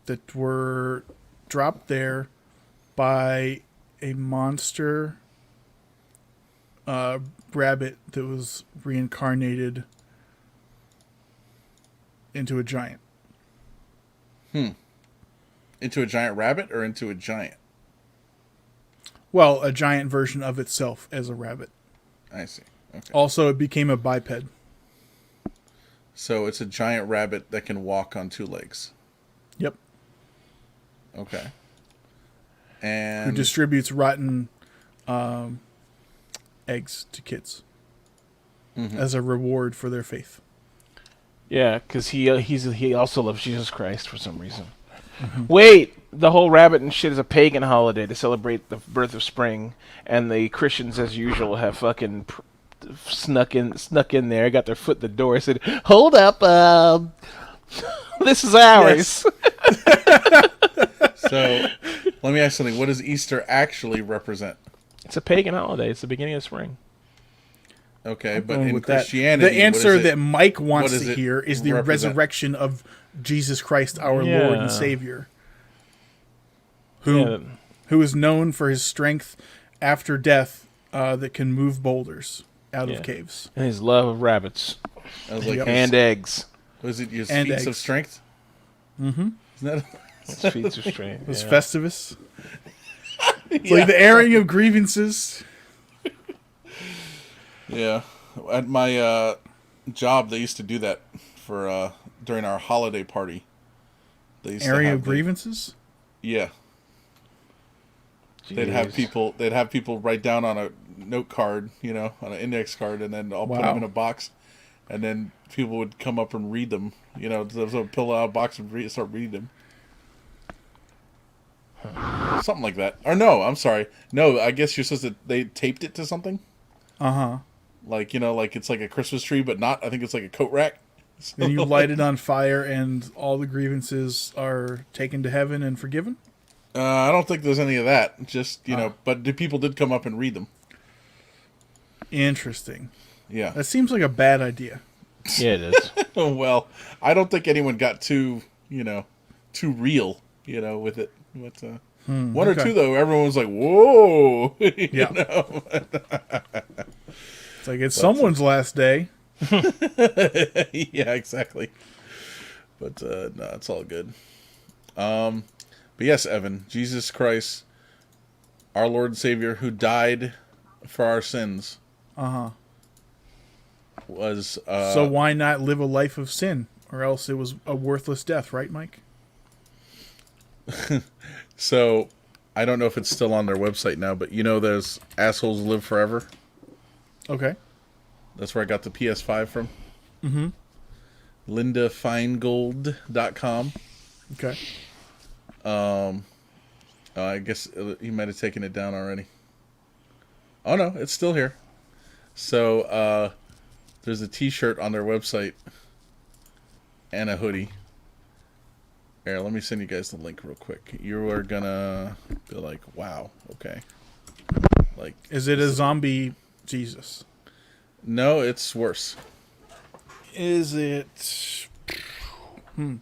Speaker 1: that were dropped there by a monster rabbit that was reincarnated into a giant.
Speaker 2: Into a giant rabbit or into a giant?
Speaker 1: Well, a giant version of itself as a rabbit.
Speaker 2: I see. Okay.
Speaker 1: Also, it became a biped.
Speaker 2: So it's a giant rabbit that can walk on 2 legs.
Speaker 1: Yep.
Speaker 2: Okay.
Speaker 1: Who
Speaker 2: And
Speaker 1: distributes rotten eggs to kids. as a reward for their faith.
Speaker 3: Yeah, because he also loves Jesus Christ for some reason. Wait, the whole rabbit and shit is a pagan holiday to celebrate the birth of spring, and the Christians, as usual, have fucking snuck in there, got their foot in the door, said, "Hold up, this is ours."
Speaker 2: So, let me ask something. What does Easter actually represent?
Speaker 3: It's a pagan holiday. It's the beginning of spring.
Speaker 2: Okay, but
Speaker 1: Going
Speaker 2: in
Speaker 1: with that.
Speaker 2: Christianity,
Speaker 1: The answer
Speaker 2: what is it-
Speaker 1: that Mike wants
Speaker 2: what does
Speaker 1: to
Speaker 2: it
Speaker 1: hear is the
Speaker 2: represent?
Speaker 1: resurrection of Jesus Christ, our
Speaker 3: Yeah.
Speaker 1: Lord and Savior, who is known for his strength after death that can move boulders out of caves.
Speaker 3: And his love of rabbits
Speaker 2: I was like,
Speaker 1: Yep.
Speaker 3: and eggs.
Speaker 2: was it your
Speaker 1: And
Speaker 2: feats of
Speaker 1: eggs.
Speaker 2: strength? Mm-hmm. Isn't that?
Speaker 3: His feet are straight.
Speaker 1: It was
Speaker 3: Yeah.
Speaker 1: Festivus. It's like the airing of grievances.
Speaker 2: Yeah, at my job, they used to do that for during our holiday party. They used
Speaker 1: Airing
Speaker 2: to
Speaker 1: of
Speaker 2: have
Speaker 1: grievances?
Speaker 2: yeah. They'd have
Speaker 3: Jeez.
Speaker 2: people write down on a note card, on an index card, and then I'll put
Speaker 1: Wow.
Speaker 2: them in a box, and then people would come up and read them. So pull out a box and start reading them. Something like that. Or no, I'm sorry. No, I guess you're supposed to. They taped it to something.
Speaker 1: Uh-huh.
Speaker 2: Like like it's like a Christmas tree, but not. I think it's like a coat rack.
Speaker 1: And you light it on fire and all the grievances are taken to heaven and forgiven?
Speaker 2: I don't think there's any of that. Just but the people did come up and read them.
Speaker 1: Interesting.
Speaker 2: Yeah.
Speaker 1: That seems like a bad idea.
Speaker 3: Yeah, it is.
Speaker 2: Well, I don't think anyone got too too real, with it. But one or
Speaker 1: okay.
Speaker 2: two though, everyone was like, "Whoa!"
Speaker 1: Yeah. It's like it's someone's last day.
Speaker 2: Yeah, exactly. But no, it's all good. But yes, Evan, Jesus Christ, our Lord and Savior, who died for our sins, was
Speaker 1: So why not live a life of sin? Or else it was a worthless death, right, Mike?
Speaker 2: So I don't know if it's still on their website now, but there's Assholes Live Forever.
Speaker 1: Okay.
Speaker 2: That's where I got the PS5 from. Mm-hmm. LindaFeingold.com.
Speaker 1: Okay.
Speaker 2: I guess he might have taken it down already. Oh no, it's still here. So there's a T-shirt on their website and a hoodie. Here, let me send you guys the link real quick. You are gonna be like, "Wow, okay." Like,
Speaker 1: Is it a zombie Jesus?
Speaker 2: no, it's worse.
Speaker 1: Is it... Is
Speaker 3: Oh,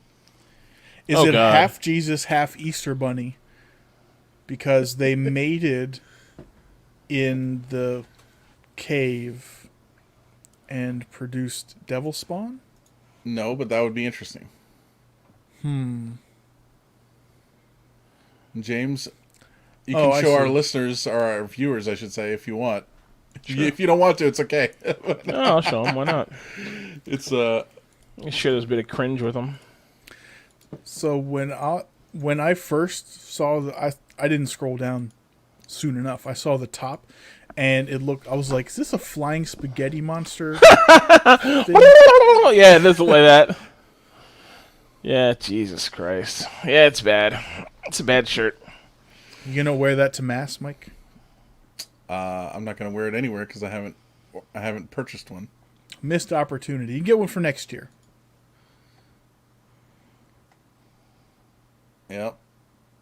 Speaker 1: it
Speaker 3: God.
Speaker 1: half Jesus, half Easter Bunny? Because they mated in the cave and produced devil spawn?
Speaker 2: No, but that would be interesting. James, you
Speaker 1: Oh,
Speaker 2: can
Speaker 1: I
Speaker 2: show our
Speaker 1: see.
Speaker 2: listeners, or our viewers, I should say, if you want. If you don't want to, it's okay.
Speaker 3: No, I'll show him. Why not?
Speaker 2: It's
Speaker 3: Share this bit of cringe with him.
Speaker 1: So when I first saw I didn't scroll down soon enough. I saw the top, and it looked. I was like, "Is this a flying spaghetti monster?" thing?
Speaker 3: Yeah, it does look like that. Yeah, Jesus Christ. Yeah, it's bad. It's a bad shirt.
Speaker 1: You gonna wear that to mass, Mike?
Speaker 2: I'm not going to wear it anywhere because I haven't purchased one.
Speaker 1: Missed opportunity. You can get one for next year.
Speaker 2: Yep.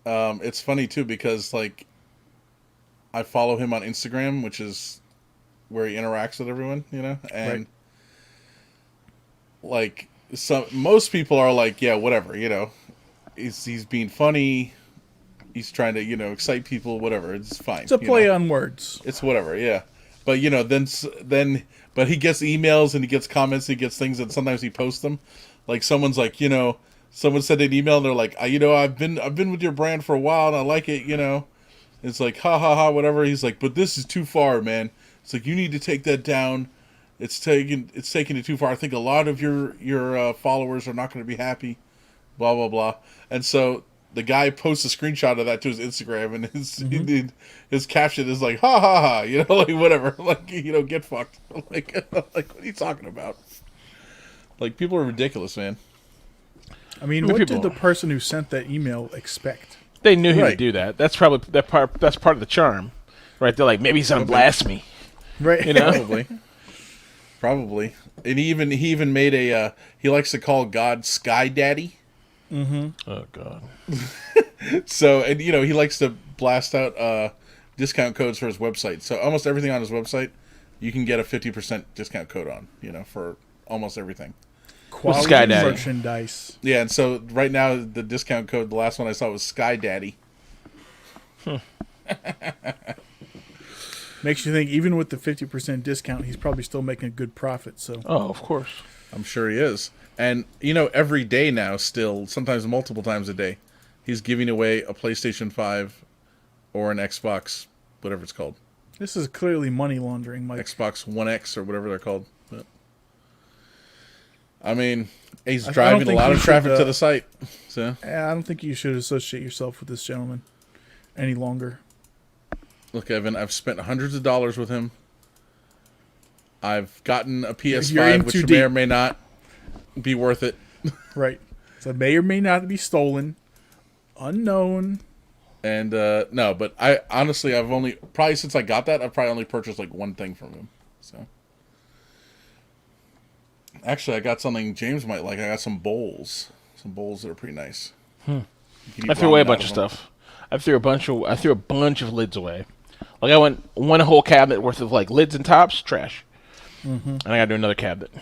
Speaker 2: It's funny too because like I follow him on Instagram, which is where he interacts with everyone, and
Speaker 1: Right.
Speaker 2: like most people are like, yeah, whatever, he's being funny, he's trying to excite people, whatever, it's fine.
Speaker 1: It's a play on words.
Speaker 2: It's whatever, yeah. But then but he gets emails and he gets comments, he gets things, and sometimes he posts them. Like someone's like, someone sent an email and they're like, I've been with your brand for a while and I like it, It's like, ha ha ha, whatever. He's like, but this is too far, man. It's like, you need to take that down. It's taking it too far. I think a lot of your followers are not going to be happy. Blah blah blah. And so the guy posts a screenshot of that to his Instagram, and his caption is like, "Ha ha ha," like whatever, like get fucked, like what are you talking about? Like people are ridiculous, man.
Speaker 1: I mean, what did the person who sent that email expect?
Speaker 3: They knew he would do that. That's probably that's part of the charm, right? They're like, maybe he's gonna blast me,
Speaker 1: right?
Speaker 2: Probably. And he even made a he likes to call God Sky Daddy.
Speaker 3: Mm-hmm. Oh God.
Speaker 2: So he likes to blast out discount codes for his website. So almost everything on his website, you can get a 50% discount code on. For almost everything.
Speaker 1: Quality
Speaker 3: Sky Daddy
Speaker 1: merchandise.
Speaker 2: Yeah, and so right now the discount code, the last one I saw was Sky Daddy.
Speaker 1: Makes you think, even with the 50% discount, he's probably still making a good profit. So.
Speaker 3: Oh, of course.
Speaker 2: I'm sure he is. And, every day now still, sometimes multiple times a day, he's giving away a PlayStation 5 or an Xbox, whatever it's called.
Speaker 1: This is clearly money laundering, Mike.
Speaker 2: Xbox One X or whatever they're called. But, I mean, he's driving a lot of traffic to the site. So
Speaker 1: I don't think you should associate yourself with this gentleman any longer.
Speaker 2: Look, Evan, I've spent hundreds of dollars with him. I've gotten a PS5, which may or may not be worth it.
Speaker 1: Right. So it may or may not be stolen. Unknown.
Speaker 2: And, no, but I honestly, I've only, probably since I got that, I've probably only purchased like one thing from him. So. Actually, I got something James might like. I got some bowls. Some bowls that are pretty nice.
Speaker 3: I threw away a bunch of stuff. I threw a bunch of lids away. Like I went one whole cabinet worth of like lids and tops, trash. And I gotta do another cabinet.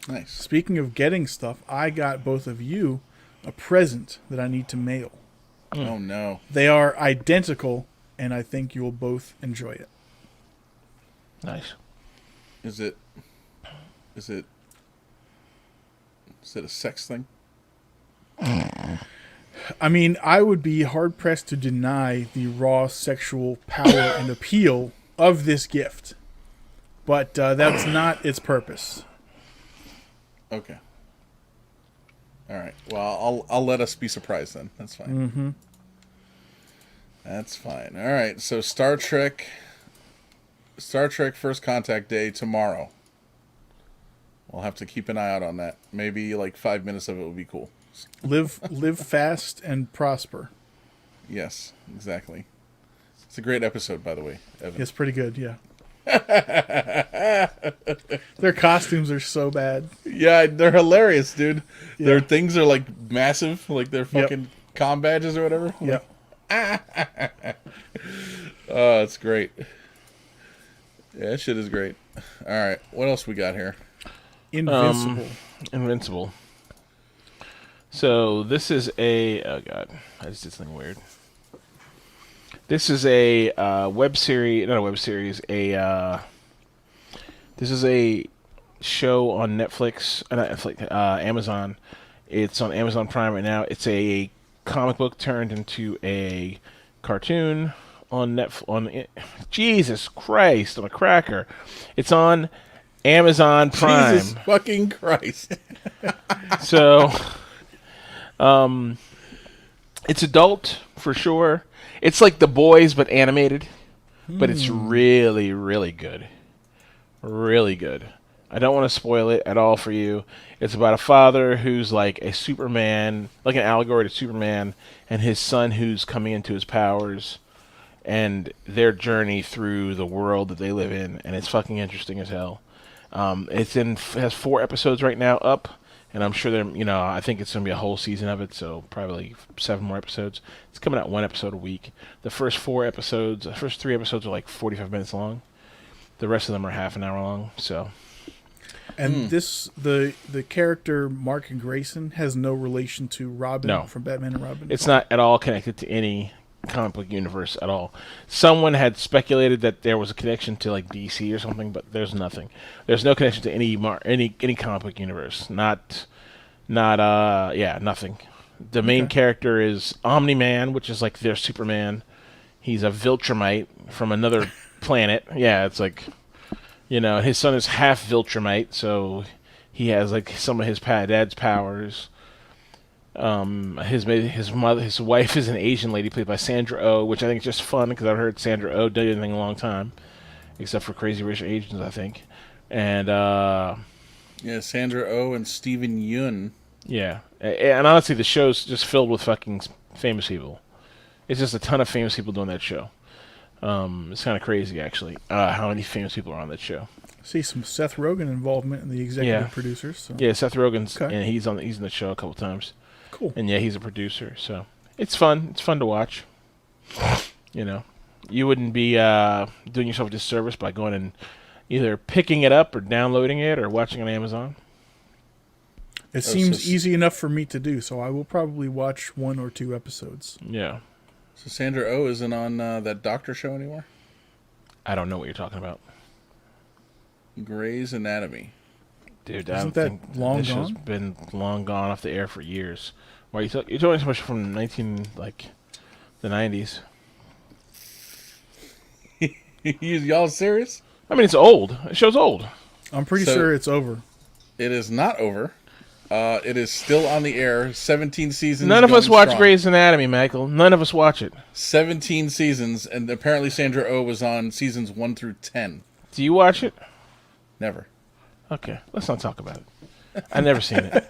Speaker 2: Nice.
Speaker 1: Speaking of getting stuff, I got both of you a present that I need to mail.
Speaker 2: Oh no.
Speaker 1: They are identical, and I think you will both enjoy it.
Speaker 3: Nice.
Speaker 2: Is it a sex thing?
Speaker 1: I mean, I would be hard-pressed to deny the raw sexual power and appeal of this gift. But that's not its purpose.
Speaker 2: Okay. All right. Well, I'll let us be surprised then. That's fine. That's fine. All right. So Star Trek First Contact Day tomorrow. We'll have to keep an eye out on that. Maybe like 5 minutes of it would be cool.
Speaker 1: Live fast and prosper.
Speaker 2: Yes, exactly. It's a great episode, by the way, Evan.
Speaker 1: It's pretty good, yeah. Their costumes are so bad.
Speaker 2: Yeah, they're hilarious, dude. Yeah. Their things are like massive, like their fucking comm badges or whatever.
Speaker 1: Yeah.
Speaker 2: Oh, it's great. Yeah, that shit is great. All right, what else we got here?
Speaker 3: Invincible. So this is a... Oh, God. I just did something weird. This is a web series... Not a web series. This is a show on Netflix. Not Netflix. Amazon. It's on Amazon Prime right now. It's a comic book turned into a cartoon on Netflix. Jesus Christ. I'm a cracker. It's on Amazon Prime.
Speaker 2: Jesus fucking Christ.
Speaker 3: So... it's adult for sure. It's like The Boys but animated, but it's really, really good. Really good. I don't want to spoil it at all for you. It's about a father who's like a Superman, like an allegory to Superman, and his son who's coming into his powers, and their journey through the world that they live in, and it's fucking interesting as hell. It has 4 episodes right now up. And I'm sure I think it's going to be a whole season of it, so probably 7 more episodes. It's coming out 1 episode a week. The first 3 episodes are like 45 minutes long. The rest of them are half an hour long, so.
Speaker 1: And the character Mark Grayson has no relation to Robin from Batman and Robin?
Speaker 3: It's not at all connected to any comic book universe at all. Someone had speculated that there was a connection to like DC or something, but there's nothing. There's no connection to any comic book universe. Nothing. The main character is Omni-Man, which is like their Superman. He's a Viltrumite from another planet. Yeah, it's like, his son is half Viltrumite, so he has like some of his dad's powers. His wife is an Asian lady played by Sandra Oh, which I think is just fun because I've heard Sandra Oh did anything in a long time, except for Crazy Rich Asians, I think. And
Speaker 2: Yeah, Sandra Oh and Steven Yeun.
Speaker 3: yeah, and honestly, the show's just filled with fucking famous people. It's just a ton of famous people doing that show. It's kind of crazy, actually, how many famous people are on that show.
Speaker 1: See some Seth Rogen involvement in the executive producers. So.
Speaker 3: Yeah, Seth Rogen's
Speaker 1: Okay.
Speaker 3: and he's in the show a couple times.
Speaker 1: Cool.
Speaker 3: And yeah, he's a producer, so it's fun. It's fun to watch. You know, you wouldn't be doing yourself a disservice by going and either picking it up or downloading it or watching it on Amazon.
Speaker 1: It seems easy enough for me to do, so I will probably watch 1 or 2 episodes.
Speaker 3: Yeah.
Speaker 2: So Sandra Oh isn't on that doctor show anymore?
Speaker 3: I don't know what you're talking about.
Speaker 2: Grey's Anatomy.
Speaker 3: Dude,
Speaker 1: Isn't that long
Speaker 3: this show's
Speaker 1: gone?
Speaker 3: been long gone off the air for years. Why you're talking so much from the 90s?
Speaker 2: Y'all serious?
Speaker 3: I mean, it's old. The show's old.
Speaker 1: I'm pretty
Speaker 2: So-
Speaker 1: sure it's over.
Speaker 2: It is not over. It is still on the air. 17 seasons.
Speaker 3: None of us
Speaker 2: going
Speaker 3: watch
Speaker 2: strong.
Speaker 3: Grey's Anatomy, Michael. None of us watch it.
Speaker 2: 17 seasons, and apparently Sandra Oh was on seasons 1 through 10.
Speaker 3: Do you watch it?
Speaker 2: Never.
Speaker 3: Okay, let's not talk about it. I've never seen it.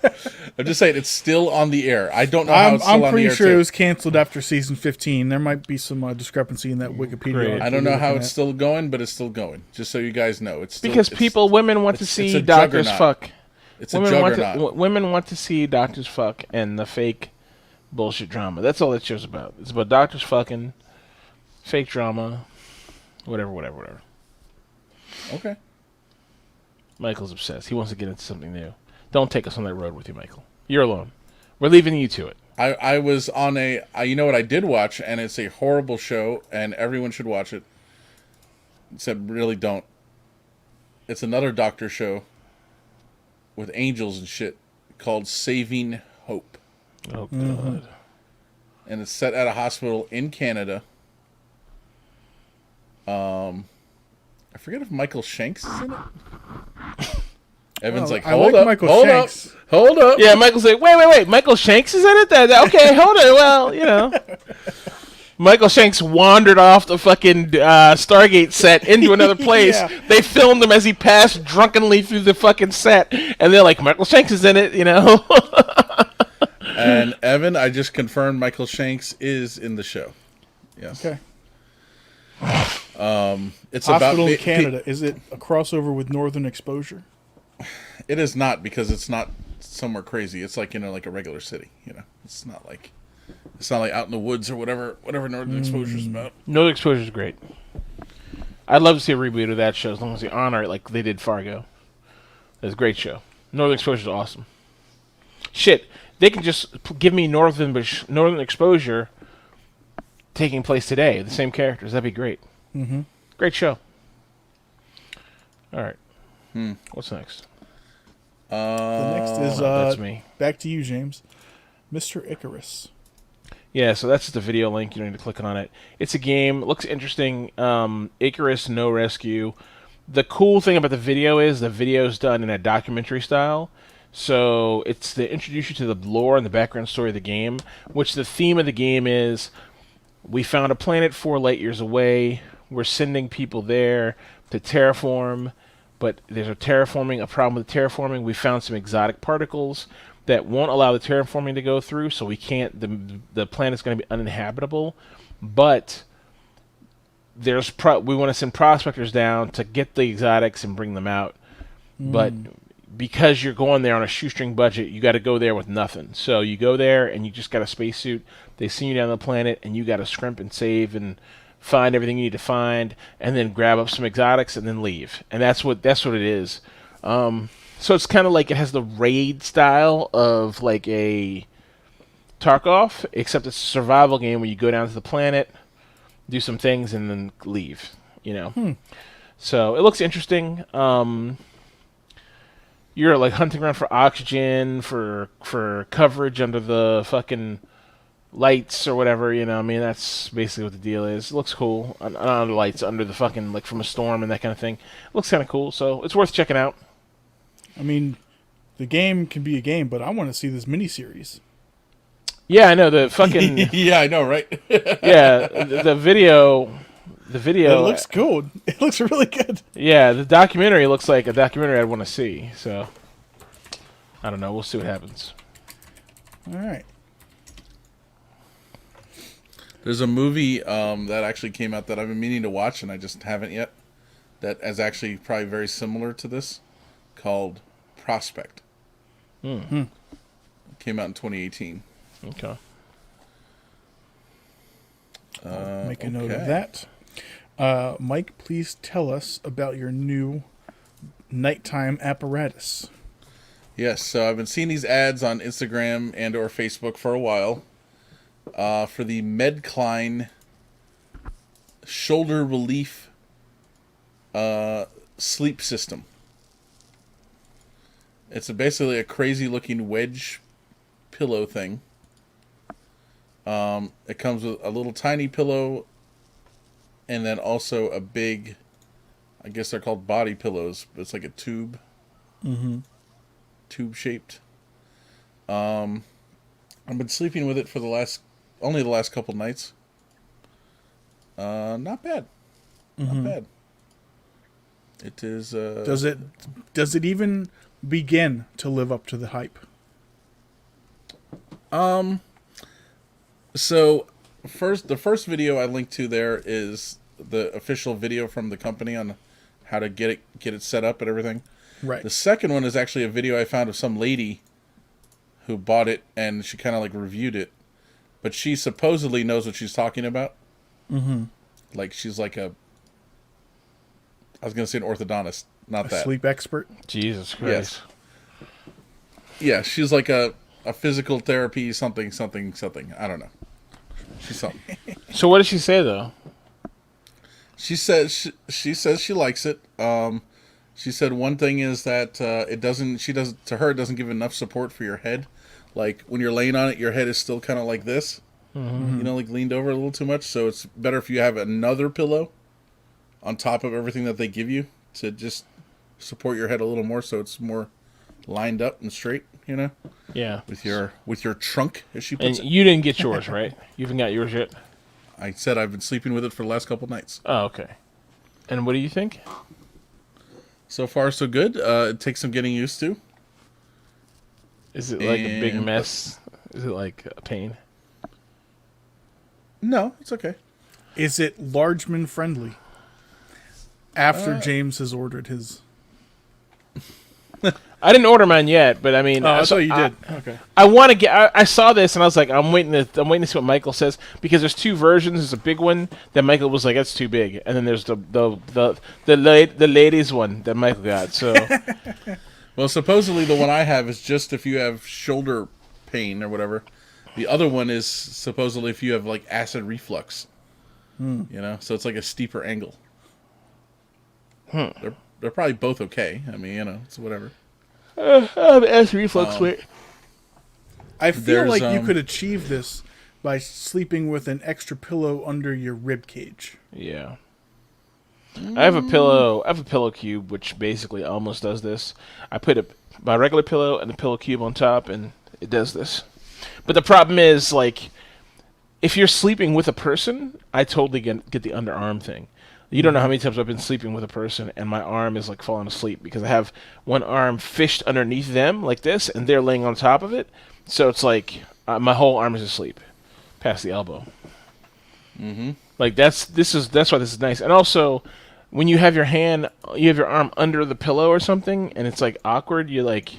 Speaker 2: I'm just saying it's still on the air. I don't know how it's still
Speaker 1: I'm
Speaker 2: on the
Speaker 1: pretty
Speaker 2: air.
Speaker 1: sure
Speaker 2: too.
Speaker 1: it was canceled after season 15. There might be some discrepancy in that Wikipedia.
Speaker 3: Great.
Speaker 1: article
Speaker 2: I don't know
Speaker 1: you're
Speaker 2: how
Speaker 1: looking
Speaker 2: it's
Speaker 1: at.
Speaker 2: still going, but it's still going. Just so you guys know, it's still,
Speaker 3: Because women want to
Speaker 2: it's
Speaker 3: see
Speaker 2: a
Speaker 3: doctors
Speaker 2: juggernaut.
Speaker 3: fuck.
Speaker 2: It's a juggernaut.
Speaker 3: Women want to see doctors fuck and the fake bullshit drama. That's all that show's about. It's about doctors fucking, fake drama, whatever.
Speaker 2: Okay.
Speaker 3: Michael's obsessed. He wants to get into something new. Don't take us on that road with you, Michael. You're alone. We're leaving you to it.
Speaker 2: I was on you know what I did watch, and it's a horrible show, and everyone should watch it. Except really don't. It's another doctor show with angels and shit called Saving Hope.
Speaker 3: Oh, God.
Speaker 2: And it's set at a hospital in Canada. I forget if Michael Shanks is in it. Evan's
Speaker 1: Well,
Speaker 2: like,
Speaker 1: I
Speaker 2: hold
Speaker 1: like
Speaker 2: up,
Speaker 1: Michael
Speaker 2: hold
Speaker 1: Shanks.
Speaker 2: up, hold up.
Speaker 3: Yeah, Michael's like, wait. Michael Shanks is in it? Okay, hold on. Well, you know. Michael Shanks wandered off the fucking Stargate set into another place.
Speaker 1: Yeah.
Speaker 3: They filmed him as he passed drunkenly through the fucking set. And they're like, Michael Shanks is in it, you know?
Speaker 2: And Evan, I just confirmed Michael Shanks is in the show. Yes.
Speaker 1: Okay.
Speaker 2: It's
Speaker 1: Hospital
Speaker 2: about
Speaker 1: in Canada. Is it a crossover with Northern Exposure?
Speaker 2: It is not, because it's not somewhere crazy. It's like like a regular city. It's not like out in the woods or whatever Northern Exposure is about.
Speaker 3: No Exposure is great. I'd love to see a reboot of that show as long as they honor it like they did Fargo. It's a great show. Northern Exposure is awesome. Shit, they can just give me Northern Exposure taking place today. The same characters. That'd be great.
Speaker 1: Mm-hmm.
Speaker 3: Great show. All right. What's next?
Speaker 1: The next is
Speaker 3: That's me.
Speaker 1: back to you, James. Mr. Icarus.
Speaker 3: Yeah, so that's just a video link. You don't need to click on it. It's a game. It looks interesting. Icarus No Rescue. The cool thing about the video is the video is done in a documentary style. So it's to introduce you to the lore and the background story of the game, which the theme of the game is we found a planet 4 light years away. We're sending people there to terraform, but there's a problem with terraforming. We found some exotic particles that won't allow the terraforming to go through, so we can't. The planet's going to be uninhabitable, but we want to send prospectors down to get the exotics and bring them out, but because you're going there on a shoestring budget, you got to go there with nothing. So you go there and you just got a spacesuit. They send you down the planet, and you got to scrimp and save and find everything you need to find, and then grab up some exotics and then leave. And that's what it is. So it's kind of like it has the raid style of like a Tarkov, except it's a survival game where you go down to the planet, do some things, and then leave. So it looks interesting. You're like hunting around for oxygen, for coverage under the fucking lights or whatever. I mean, that's basically what the deal is. It looks cool. Not under lights, under the fucking like from a storm and that kind of thing. It looks kind of cool, so it's worth checking out.
Speaker 1: I mean, the game can be a game, but I want to see this miniseries.
Speaker 3: Yeah, I know the fucking.
Speaker 2: Yeah, I know, right?
Speaker 3: Yeah, the video. The video.
Speaker 1: It looks good. It looks really good.
Speaker 3: Yeah, the documentary looks like a documentary I'd want to see. So, I don't know. We'll see what happens.
Speaker 1: All right.
Speaker 2: There's a movie that actually came out that I've been meaning to watch, and I just haven't yet. That is actually probably very similar to this, called Prospect.
Speaker 3: Hmm.
Speaker 2: Came out in 2018.
Speaker 3: Okay.
Speaker 1: I'll make a note of that. Mike, please tell us about your new nighttime apparatus.
Speaker 2: Yes, so I've been seeing these ads on Instagram and or Facebook for a while for the Medcline shoulder relief sleep system. It's basically a crazy looking wedge pillow thing. It comes with a little tiny pillow and then also a big, I guess they're called body pillows, but it's like a tube.
Speaker 1: Mm-hmm.
Speaker 2: Tube shaped. I've been sleeping with it for only the last couple nights. Not bad. Not bad. It is.
Speaker 1: Does it even begin to live up to the hype?
Speaker 2: So the first video I linked to there is the official video from the company on how to get it set up and everything.
Speaker 1: Right.
Speaker 2: The second one is actually a video I found of some lady who bought it and she kind of like reviewed it, but she supposedly knows what she's talking about.
Speaker 1: Mm-hmm.
Speaker 2: Like she's like I was gonna say an orthodontist, not that.
Speaker 1: Sleep expert.
Speaker 3: Jesus Christ.
Speaker 2: Yes. Yeah, she's like a physical therapy something. I don't know. She's something.
Speaker 3: So what did she say though?
Speaker 2: She says she likes it. She said one thing is that it doesn't give enough support for your head. Like when you're laying on it, your head is still kind of like this, like leaned over a little too much. So it's better if you have another pillow on top of everything that they give you to just support your head a little more, so it's more lined up and straight.
Speaker 3: Yeah.
Speaker 2: With your trunk, as she puts
Speaker 3: And
Speaker 2: it.
Speaker 3: you didn't get yours, right? You haven't got yours yet?
Speaker 2: I said I've been sleeping with it for the last couple nights.
Speaker 3: Oh, okay. And what do you think?
Speaker 2: So far, so good. It takes some getting used to.
Speaker 3: Is it like a big mess? Is it like a pain?
Speaker 2: No, it's okay.
Speaker 1: Is it largeman friendly? After James has ordered his.
Speaker 3: I didn't order mine yet, but I mean,
Speaker 1: I thought you did. Okay.
Speaker 3: I want to get. I saw this and I was like, I'm waiting to see what Michael says because there's two versions. There's a big one that Michael was like, that's too big, and then there's the ladies one that Michael got. So,
Speaker 2: well, supposedly the one I have is just if you have shoulder pain or whatever. The other one is supposedly if you have like acid reflux. So it's like a steeper angle. They're probably both okay. I mean, it's whatever.
Speaker 3: I have acid reflux. Wait.
Speaker 1: I feel like you could achieve this by sleeping with an extra pillow under your rib cage.
Speaker 3: Yeah. I have a pillow. I have a pillow cube, which basically almost does this. I put my regular pillow and the pillow cube on top, and it does this. But the problem is, like, if you're sleeping with a person, I totally get the underarm thing. You don't know how many times I've been sleeping with a person and my arm is like falling asleep because I have one arm fished underneath them like this and they're laying on top of it. So it's like my whole arm is asleep past the elbow.
Speaker 2: Mm-hmm.
Speaker 3: Like that's why this is nice. And also when you have your arm under the pillow or something and it's like awkward, you're like,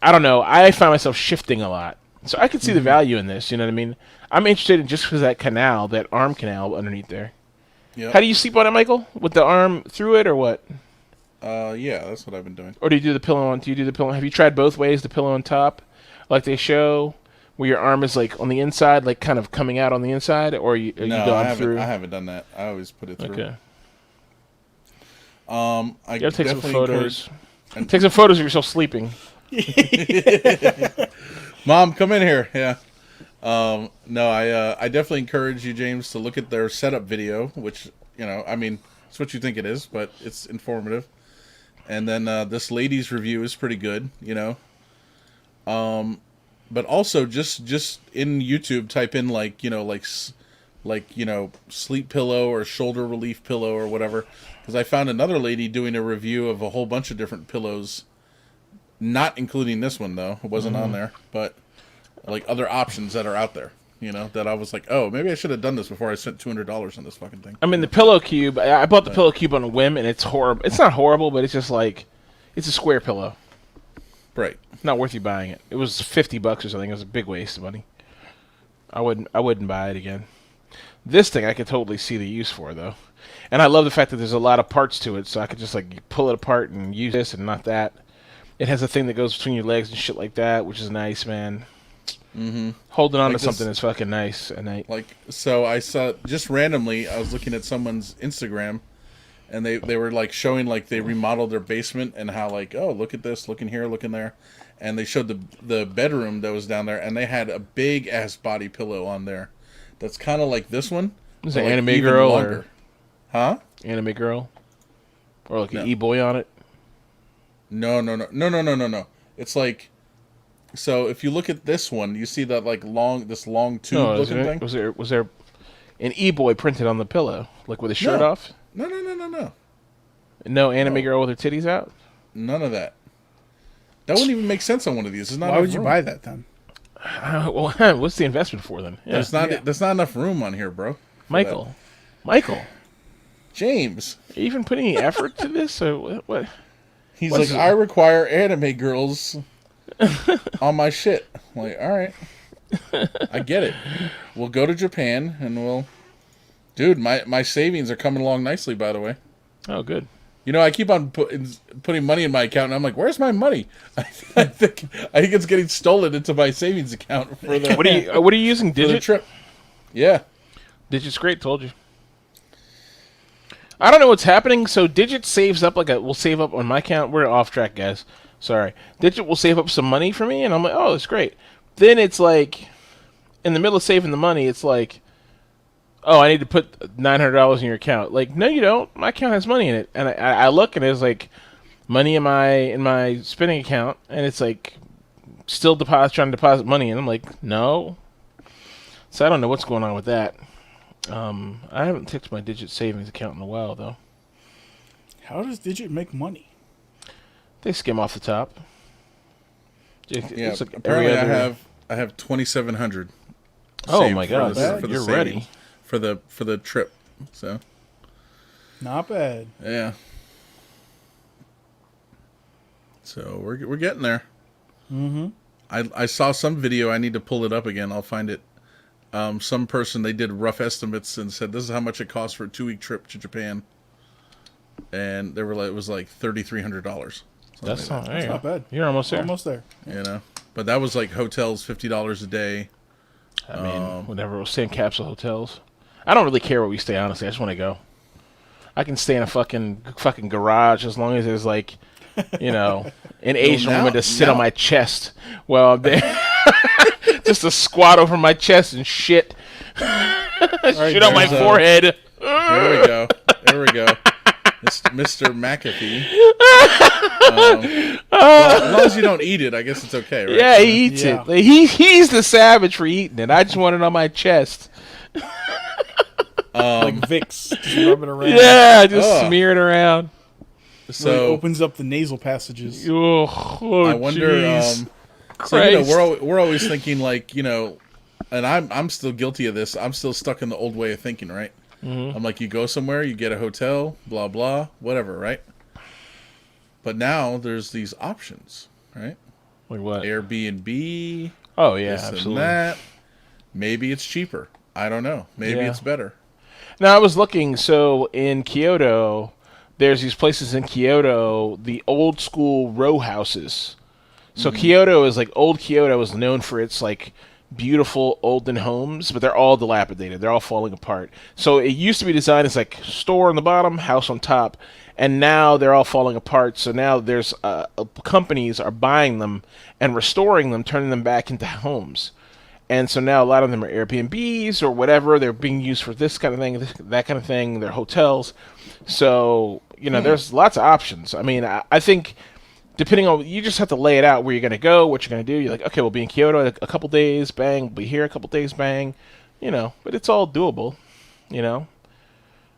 Speaker 3: I don't know. I find myself shifting a lot. So I could see the value in this. You know what I mean? I'm interested in just because that arm canal underneath there.
Speaker 2: Yep.
Speaker 3: How do you sleep on it, Michael? With the arm through it, or what?
Speaker 2: Yeah, that's what I've been doing.
Speaker 3: Or do you do the pillow on? Have you tried both ways? The pillow on top, like they show, where your arm is like on the inside, like kind of coming out on the inside, or you gone through?
Speaker 2: I haven't done that. I always put it through.
Speaker 3: Okay.
Speaker 2: I
Speaker 3: gotta take some photos.
Speaker 2: And
Speaker 3: take some photos of yourself sleeping.
Speaker 2: Mom, come in here. Yeah. No, I definitely encourage you, James, to look at their setup video, which, I mean, it's what you think it is, but it's informative. And then this lady's review is pretty good, but also just in YouTube, type in like sleep pillow or shoulder relief pillow or whatever, because I found another lady doing a review of a whole bunch of different pillows, not including this one though. It wasn't on there, but like other options that are out there. That I was like, oh, maybe I should have done this before I spent $200 on this fucking thing.
Speaker 3: I mean, the pillow cube. I bought the pillow cube on a whim, and it's horrible. It's not horrible, but it's just like it's a square pillow.
Speaker 2: Right.
Speaker 3: Not worth you buying it. It was $50 or something. It was a big waste of money. I wouldn't buy it again. This thing I could totally see the use for though, and I love the fact that there's a lot of parts to it, so I could just like pull it apart and use this and not that. It has a thing that goes between your legs and shit like that, which is nice, man. Mm-hmm. Holding on to something is fucking nice at night.
Speaker 2: So I saw just randomly. I was looking at someone's Instagram, and they were like showing like they remodeled their basement and how like, oh, look at this, look in here, look in there, and they showed the bedroom that was down there, and they had a big ass body pillow on there, that's kind of like this one.
Speaker 3: Is it like anime girl
Speaker 2: longer. Huh?
Speaker 3: Anime girl, or like an e-boy on it?
Speaker 2: No. It's like. So if you look at this one, you see that like long tube looking thing.
Speaker 3: Was there an e-boy printed on the pillow, like with his shirt off?
Speaker 2: No.
Speaker 3: No anime girl with her titties out.
Speaker 2: None of that. That wouldn't even make sense on one of these. There's not.
Speaker 1: Why would you buy that then?
Speaker 3: Well, what's the investment for then?
Speaker 2: Yeah. There's not enough room on here, bro.
Speaker 3: Michael,
Speaker 2: James,
Speaker 3: are you even putting any effort to this? Or what?
Speaker 2: He's like, I require anime girls on my shit. I'm like, all right, I get it. We'll go to Japan and dude, my savings are coming along nicely, by the way.
Speaker 3: Oh, good.
Speaker 2: I keep on putting money in my account, and I'm like, where's my money? I think it's getting stolen into my savings account for the.
Speaker 3: What are you using? Digit?
Speaker 2: For the trip. Yeah.
Speaker 3: Digit's great. Told you. I don't know what's happening. So Digit saves up we'll save up on my account. We're off track, guys. Sorry. Digit will save up some money for me, and I'm like, oh, that's great. Then it's like, in the middle of saving the money, it's like, oh, I need to put $900 in your account. Like, no, you don't. My account has money in it, and I look, and there's like money in my spending account, and it's like still trying to deposit money, and I'm like, no. So I don't know what's going on with that. I haven't touched my Digit savings account in a while though.
Speaker 1: How does Digit make money?
Speaker 3: They skim off the top.
Speaker 2: Yeah, like apparently I have 2,700.
Speaker 3: Oh my god, you're ready
Speaker 2: for the trip. So
Speaker 1: not bad.
Speaker 2: Yeah. So we're getting there.
Speaker 1: Mm-hmm.
Speaker 2: I saw some video. I need to pull it up again. I'll find it. Some person, they did rough estimates and said this is how much it costs for a 2-week trip to Japan, and it was like $3,300.
Speaker 3: That's
Speaker 1: not bad.
Speaker 3: You're almost there.
Speaker 1: Almost there.
Speaker 2: But that was like hotels, $50 a day.
Speaker 3: I mean, whatever. We'll stay in capsule hotels. I don't really care where we stay. Honestly, I just want to go. I can stay in a fucking garage as long as there's like, an Asian woman to sit on my chest while I'm there. Just to squat over my chest and shit. Shit on my forehead.
Speaker 2: Here we go. It's Mr. McAfee. Well, as long as you don't eat it, I guess it's okay, right?
Speaker 3: Yeah, he eats it. Like, he's the savage for eating it. I just want it on my chest.
Speaker 1: Like Vicks, just rub it around.
Speaker 3: Yeah, just smear it around.
Speaker 1: So really opens up the nasal passages.
Speaker 3: Oh,
Speaker 2: I wonder. So we're always thinking like, and I'm still guilty of this. I'm still stuck in the old way of thinking, right? Mm-hmm. I'm like, you go somewhere, you get a hotel, blah blah, whatever, right? But now there's these options, right?
Speaker 3: Like what?
Speaker 2: Airbnb.
Speaker 3: Oh yeah,
Speaker 2: this
Speaker 3: absolutely.
Speaker 2: And that. Maybe it's cheaper. I don't know. Maybe it's better.
Speaker 3: Now I was looking. So in Kyoto, there's these places in Kyoto, the old school row houses. So Kyoto is like old Kyoto is known for its like beautiful olden homes, but they're all dilapidated. They're all falling apart. So it used to be designed as like store on the bottom, house on top, and now they're all falling apart. So now there's companies are buying them and restoring them, turning them back into homes. And so now a lot of them are Airbnbs or whatever. They're being used for this kind of thing, that kind of thing. They're hotels. So, there's lots of options. I mean, I think depending on, you just have to lay it out where you're gonna go, what you're gonna do. You're like, okay, we'll be in Kyoto a couple days, bang. We'll be here a couple days, bang. But it's all doable. You know.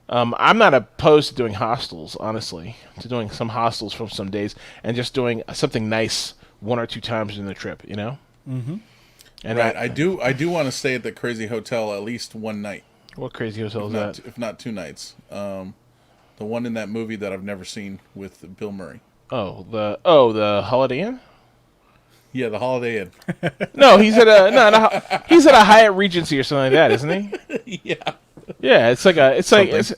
Speaker 3: I'm not opposed to doing hostels, honestly, to doing some hostels for some days and just doing something nice 1 or 2 times in the trip,
Speaker 1: Mm-hmm.
Speaker 3: And
Speaker 2: right. I do want to stay at the Crazy Hotel at least one night.
Speaker 3: What crazy hotel is that?
Speaker 2: If not 2 nights. The one in that movie that I've never seen with Bill Murray.
Speaker 3: The Holiday Inn?
Speaker 2: Yeah, the Holiday Inn.
Speaker 3: No, he's at he's at a Hyatt Regency or something like that, isn't he?
Speaker 2: Yeah.
Speaker 3: Yeah,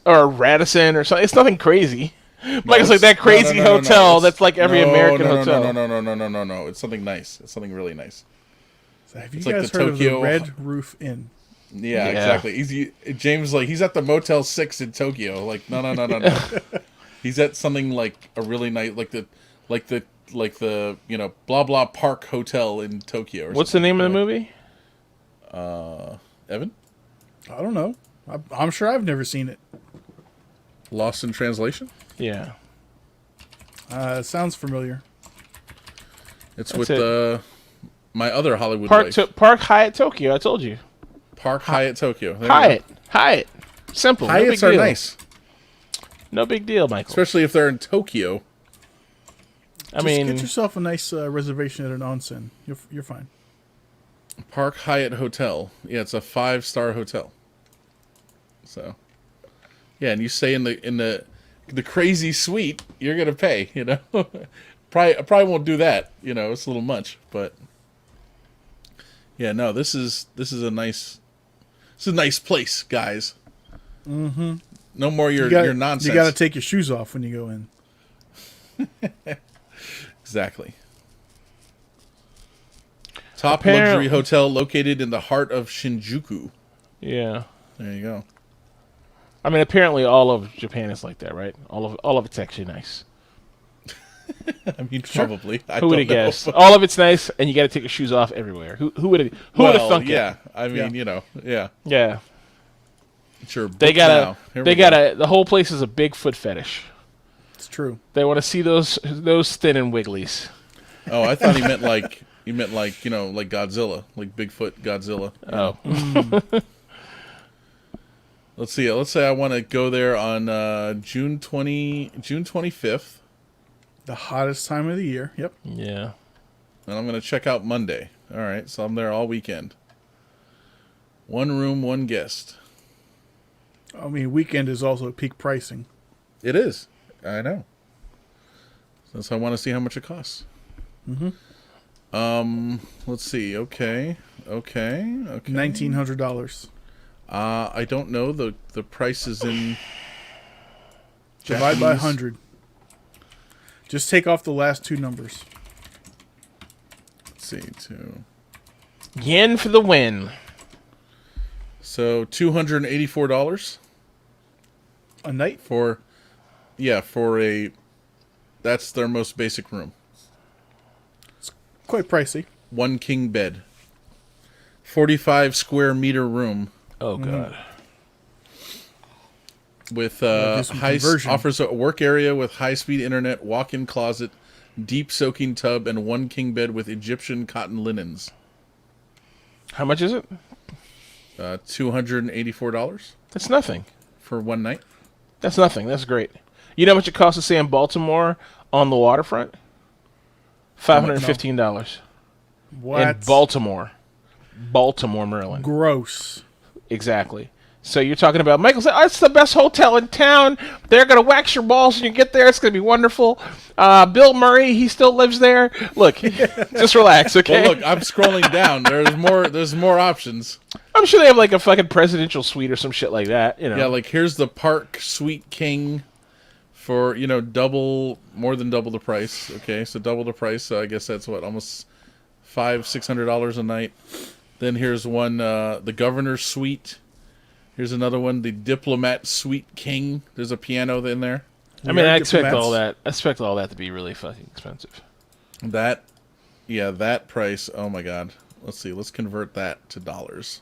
Speaker 3: or a Radisson or something. It's nothing crazy. It's like that crazy hotel that's like every American hotel.
Speaker 2: No. It's something nice. It's something really nice.
Speaker 1: So have you
Speaker 2: It's
Speaker 1: guys
Speaker 2: like the
Speaker 1: heard
Speaker 2: Tokyo
Speaker 1: of the Red Roof Inn?
Speaker 2: Yeah, exactly. James he's at the Motel 6 in Tokyo. Like no. He's at something like a really nice like the blah blah park hotel in Tokyo.
Speaker 3: What's the name of the movie?
Speaker 2: Evan?
Speaker 1: I don't know. I'm sure I've never seen it.
Speaker 2: Lost in Translation?
Speaker 3: Yeah.
Speaker 1: Sounds familiar.
Speaker 2: It's
Speaker 3: That's
Speaker 2: with my other Hollywood wife.
Speaker 3: Park Hyatt Tokyo, I told you.
Speaker 2: Park Hyatt Tokyo.
Speaker 3: Hyatt. Simple.
Speaker 2: Hyatts
Speaker 3: no big
Speaker 2: are
Speaker 3: deal.
Speaker 2: nice.
Speaker 3: No big deal, Michael.
Speaker 2: Especially if they're in Tokyo.
Speaker 1: Just get yourself a nice reservation at an onsen. You're fine.
Speaker 2: Park Hyatt Hotel. Yeah, it's a 5-star hotel. So, yeah, and you stay in the crazy suite, you're gonna pay. I probably won't do that. It's a little much, but yeah, no, this is a nice place, guys.
Speaker 1: Mm-hmm.
Speaker 2: No more your nonsense.
Speaker 1: You got to take your shoes off when you go in.
Speaker 2: Exactly. Top luxury hotel located in the heart of Shinjuku.
Speaker 3: Yeah.
Speaker 2: There you go.
Speaker 3: Apparently all of Japan is like that, right? All of it's actually nice.
Speaker 2: Probably.
Speaker 3: Who would have guessed? All of it's nice, and you got to take your shoes off everywhere. Who would have thunk it?
Speaker 2: Yeah.
Speaker 3: Yeah.
Speaker 2: Sure.
Speaker 3: They the whole place is a big foot fetish.
Speaker 1: It's true.
Speaker 3: They want to see those thin and wigglies.
Speaker 2: Oh, I thought he meant like like Godzilla, like Bigfoot Godzilla.
Speaker 3: Oh.
Speaker 2: Let's see. Let's say I want to go there on June 25th.
Speaker 1: The hottest time of the year. Yep.
Speaker 3: Yeah.
Speaker 2: And I'm going to check out Monday. All right, so I'm there all weekend. 1 room, 1 guest.
Speaker 1: Weekend is also peak pricing.
Speaker 2: It is. I know. So I want to see how much it costs.
Speaker 1: Mm-hmm.
Speaker 2: Let's see. Okay.
Speaker 1: $1,900.
Speaker 2: I don't know the prices in
Speaker 1: Divide by
Speaker 2: Japanese.
Speaker 1: 100. Just take off the last 2 numbers.
Speaker 2: Let's see. 2.
Speaker 3: Yen for the win.
Speaker 2: So $284
Speaker 1: A night?
Speaker 2: for that's their most basic room.
Speaker 1: Quite pricey.
Speaker 2: 1 king bed. 45 square meter room
Speaker 3: Oh god.
Speaker 2: with
Speaker 1: do some conversion.
Speaker 2: offers a work area with high-speed internet, walk-in closet, deep soaking tub, and 1 king bed with Egyptian cotton linens.
Speaker 3: How much is it?
Speaker 2: $284
Speaker 3: That's nothing.
Speaker 2: for 1 night.
Speaker 3: That's nothing. That's great. You know how much it costs to stay in Baltimore on the waterfront? $515.
Speaker 1: What?
Speaker 3: In Baltimore, Maryland.
Speaker 1: Gross.
Speaker 3: Exactly. So you're talking about, Michael said, it's the best hotel in town. They're going to wax your balls when you get there. It's going to be wonderful. Bill Murray, he still lives there. Look, just relax, okay?
Speaker 2: Well, look, I'm scrolling down. There's more options.
Speaker 3: I'm sure they have like a fucking presidential suite or some shit like that.
Speaker 2: Yeah, like here's the Park Suite King for, more than double the price. Okay, so double the price. So I guess that's almost $600 a night. Then here's one, the Governor's Suite. Here's another one, the Diplomat Suite King. There's a piano in there.
Speaker 3: I expect all that. I expect all that to be really fucking expensive.
Speaker 2: That price. Oh my god. Let's see. Let's convert that to dollars.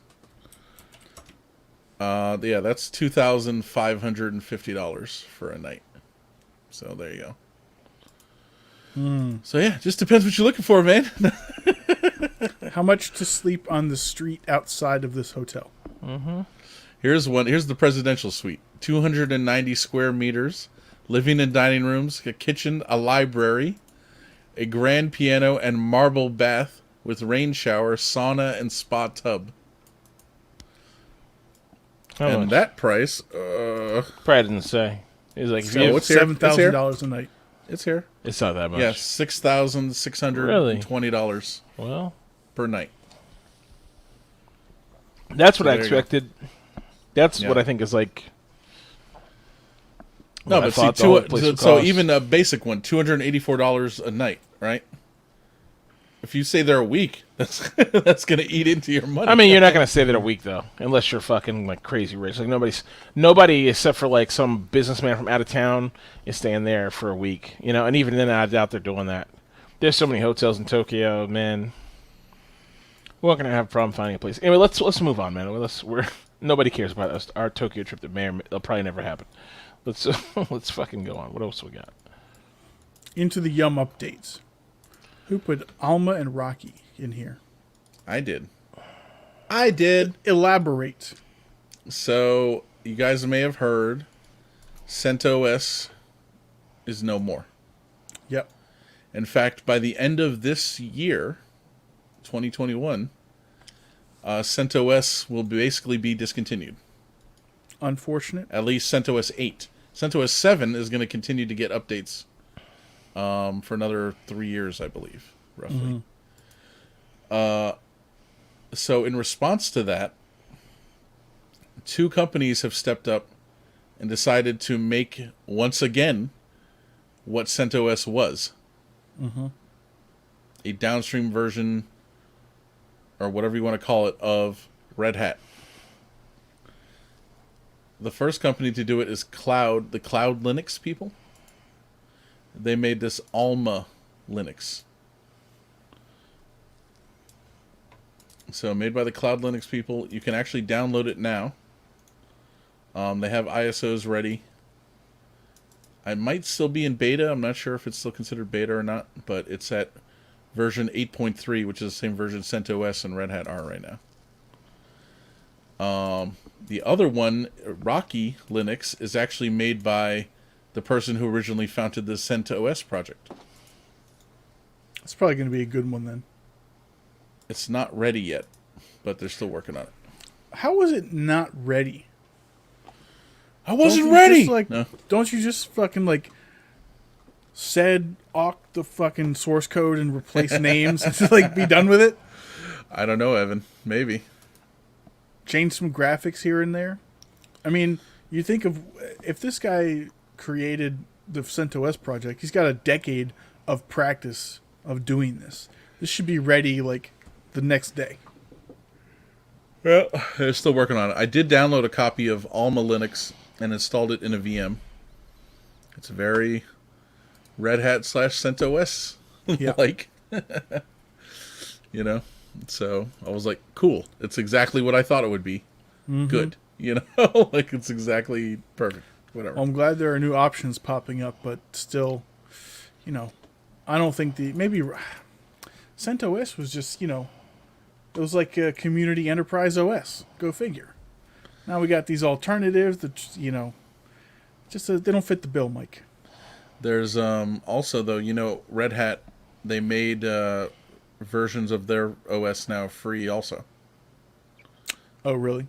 Speaker 2: That's $2,550 for a night. So there you go. So yeah, just depends what you're looking for, man.
Speaker 1: How much to sleep on the street outside of this hotel?
Speaker 2: Here's one. Here's the presidential suite. 290 square meters, living and dining rooms, a kitchen, a library, a grand piano, and marble bath with rain shower, sauna, and spa tub.
Speaker 3: How
Speaker 2: And
Speaker 3: much?
Speaker 2: that price,
Speaker 3: Probably didn't say. It's like if
Speaker 2: So
Speaker 3: you-
Speaker 2: what's here?
Speaker 1: $7,000 a night.
Speaker 2: it's here.
Speaker 3: it's not that much.
Speaker 2: Yeah, $6,620
Speaker 3: Well,
Speaker 2: per night.
Speaker 3: that's what
Speaker 2: So
Speaker 3: I
Speaker 2: there you go.
Speaker 3: expected. That's
Speaker 2: Yeah.
Speaker 3: what I think is like.
Speaker 2: No,
Speaker 3: what I
Speaker 2: but see,
Speaker 3: thought the whole place would
Speaker 2: so
Speaker 3: cost.
Speaker 2: even a basic one, $284 a night, right? If you stay there a week, that's that's gonna eat into your money.
Speaker 3: I mean, you're not gonna stay there a week though, unless you're fucking like crazy rich. Like nobody except for like some businessman from out of town is staying there for a week. You know, and even then, I doubt they're doing that. There's so many hotels in Tokyo, man. We're not gonna have a problem finding a place. Anyway, let's move on, man. Nobody cares about us. Our Tokyo trip that it'll probably never happen. Let's let's fucking go on. What else we got?
Speaker 1: Into the Yum updates. Who put Alma and Rocky in here?
Speaker 2: I did.
Speaker 1: Elaborate.
Speaker 2: So you guys may have heard, CentOS is no more.
Speaker 1: Yep.
Speaker 2: In fact, by the end of this year, 2021, CentOS will basically be discontinued.
Speaker 1: Unfortunate.
Speaker 2: At least CentOS 8. CentOS 7 is going to continue to get updates for another 3 years, I believe, roughly. So in response to that, 2 companies have stepped up and decided to make, once again, what CentOS was. A downstream version, or whatever you want to call it, of Red Hat. The first company to do it is the Cloud Linux people. They made this Alma Linux. So made by the Cloud Linux people. You can actually download it now. They have ISOs ready. I might still be in beta. I'm not sure if it's still considered beta or not, but it's at version 8.3, which is the same version CentOS and Red Hat are right now. The other one, Rocky Linux, is actually made by the person who originally founded the CentOS project.
Speaker 1: It's probably going to be a good one then.
Speaker 2: It's not ready yet, but they're still working on it.
Speaker 1: How was it not ready?
Speaker 2: I wasn't
Speaker 1: Don't you
Speaker 2: ready!
Speaker 1: just, like,
Speaker 2: No.
Speaker 1: Don't you just fucking like sed awk the fucking source code and replace names and like be done with it?
Speaker 2: I don't know, Evan. Maybe.
Speaker 1: Change some graphics here and there. I mean, you think of if this guy created the CentOS project, he's got a decade of practice of doing this. This should be ready like the next day.
Speaker 2: Well, they're still working on it. I did download a copy of Alma Linux and installed it in a VM. It's very Red Hat / CentOS
Speaker 1: Yeah.
Speaker 2: like. You know? So I was like, cool. It's exactly what I thought it would be. Good. You know? Like, it's exactly perfect. Whatever.
Speaker 1: Well, I'm glad there are new options popping up, but still, you know, I don't think maybe CentOS was just, you know, it was like a community enterprise OS. Go figure. Now we got these alternatives that, you know, just they don't fit the bill, Mike.
Speaker 2: There's also, though, you know, Red Hat, they made versions of their OS now free also.
Speaker 1: Oh, really?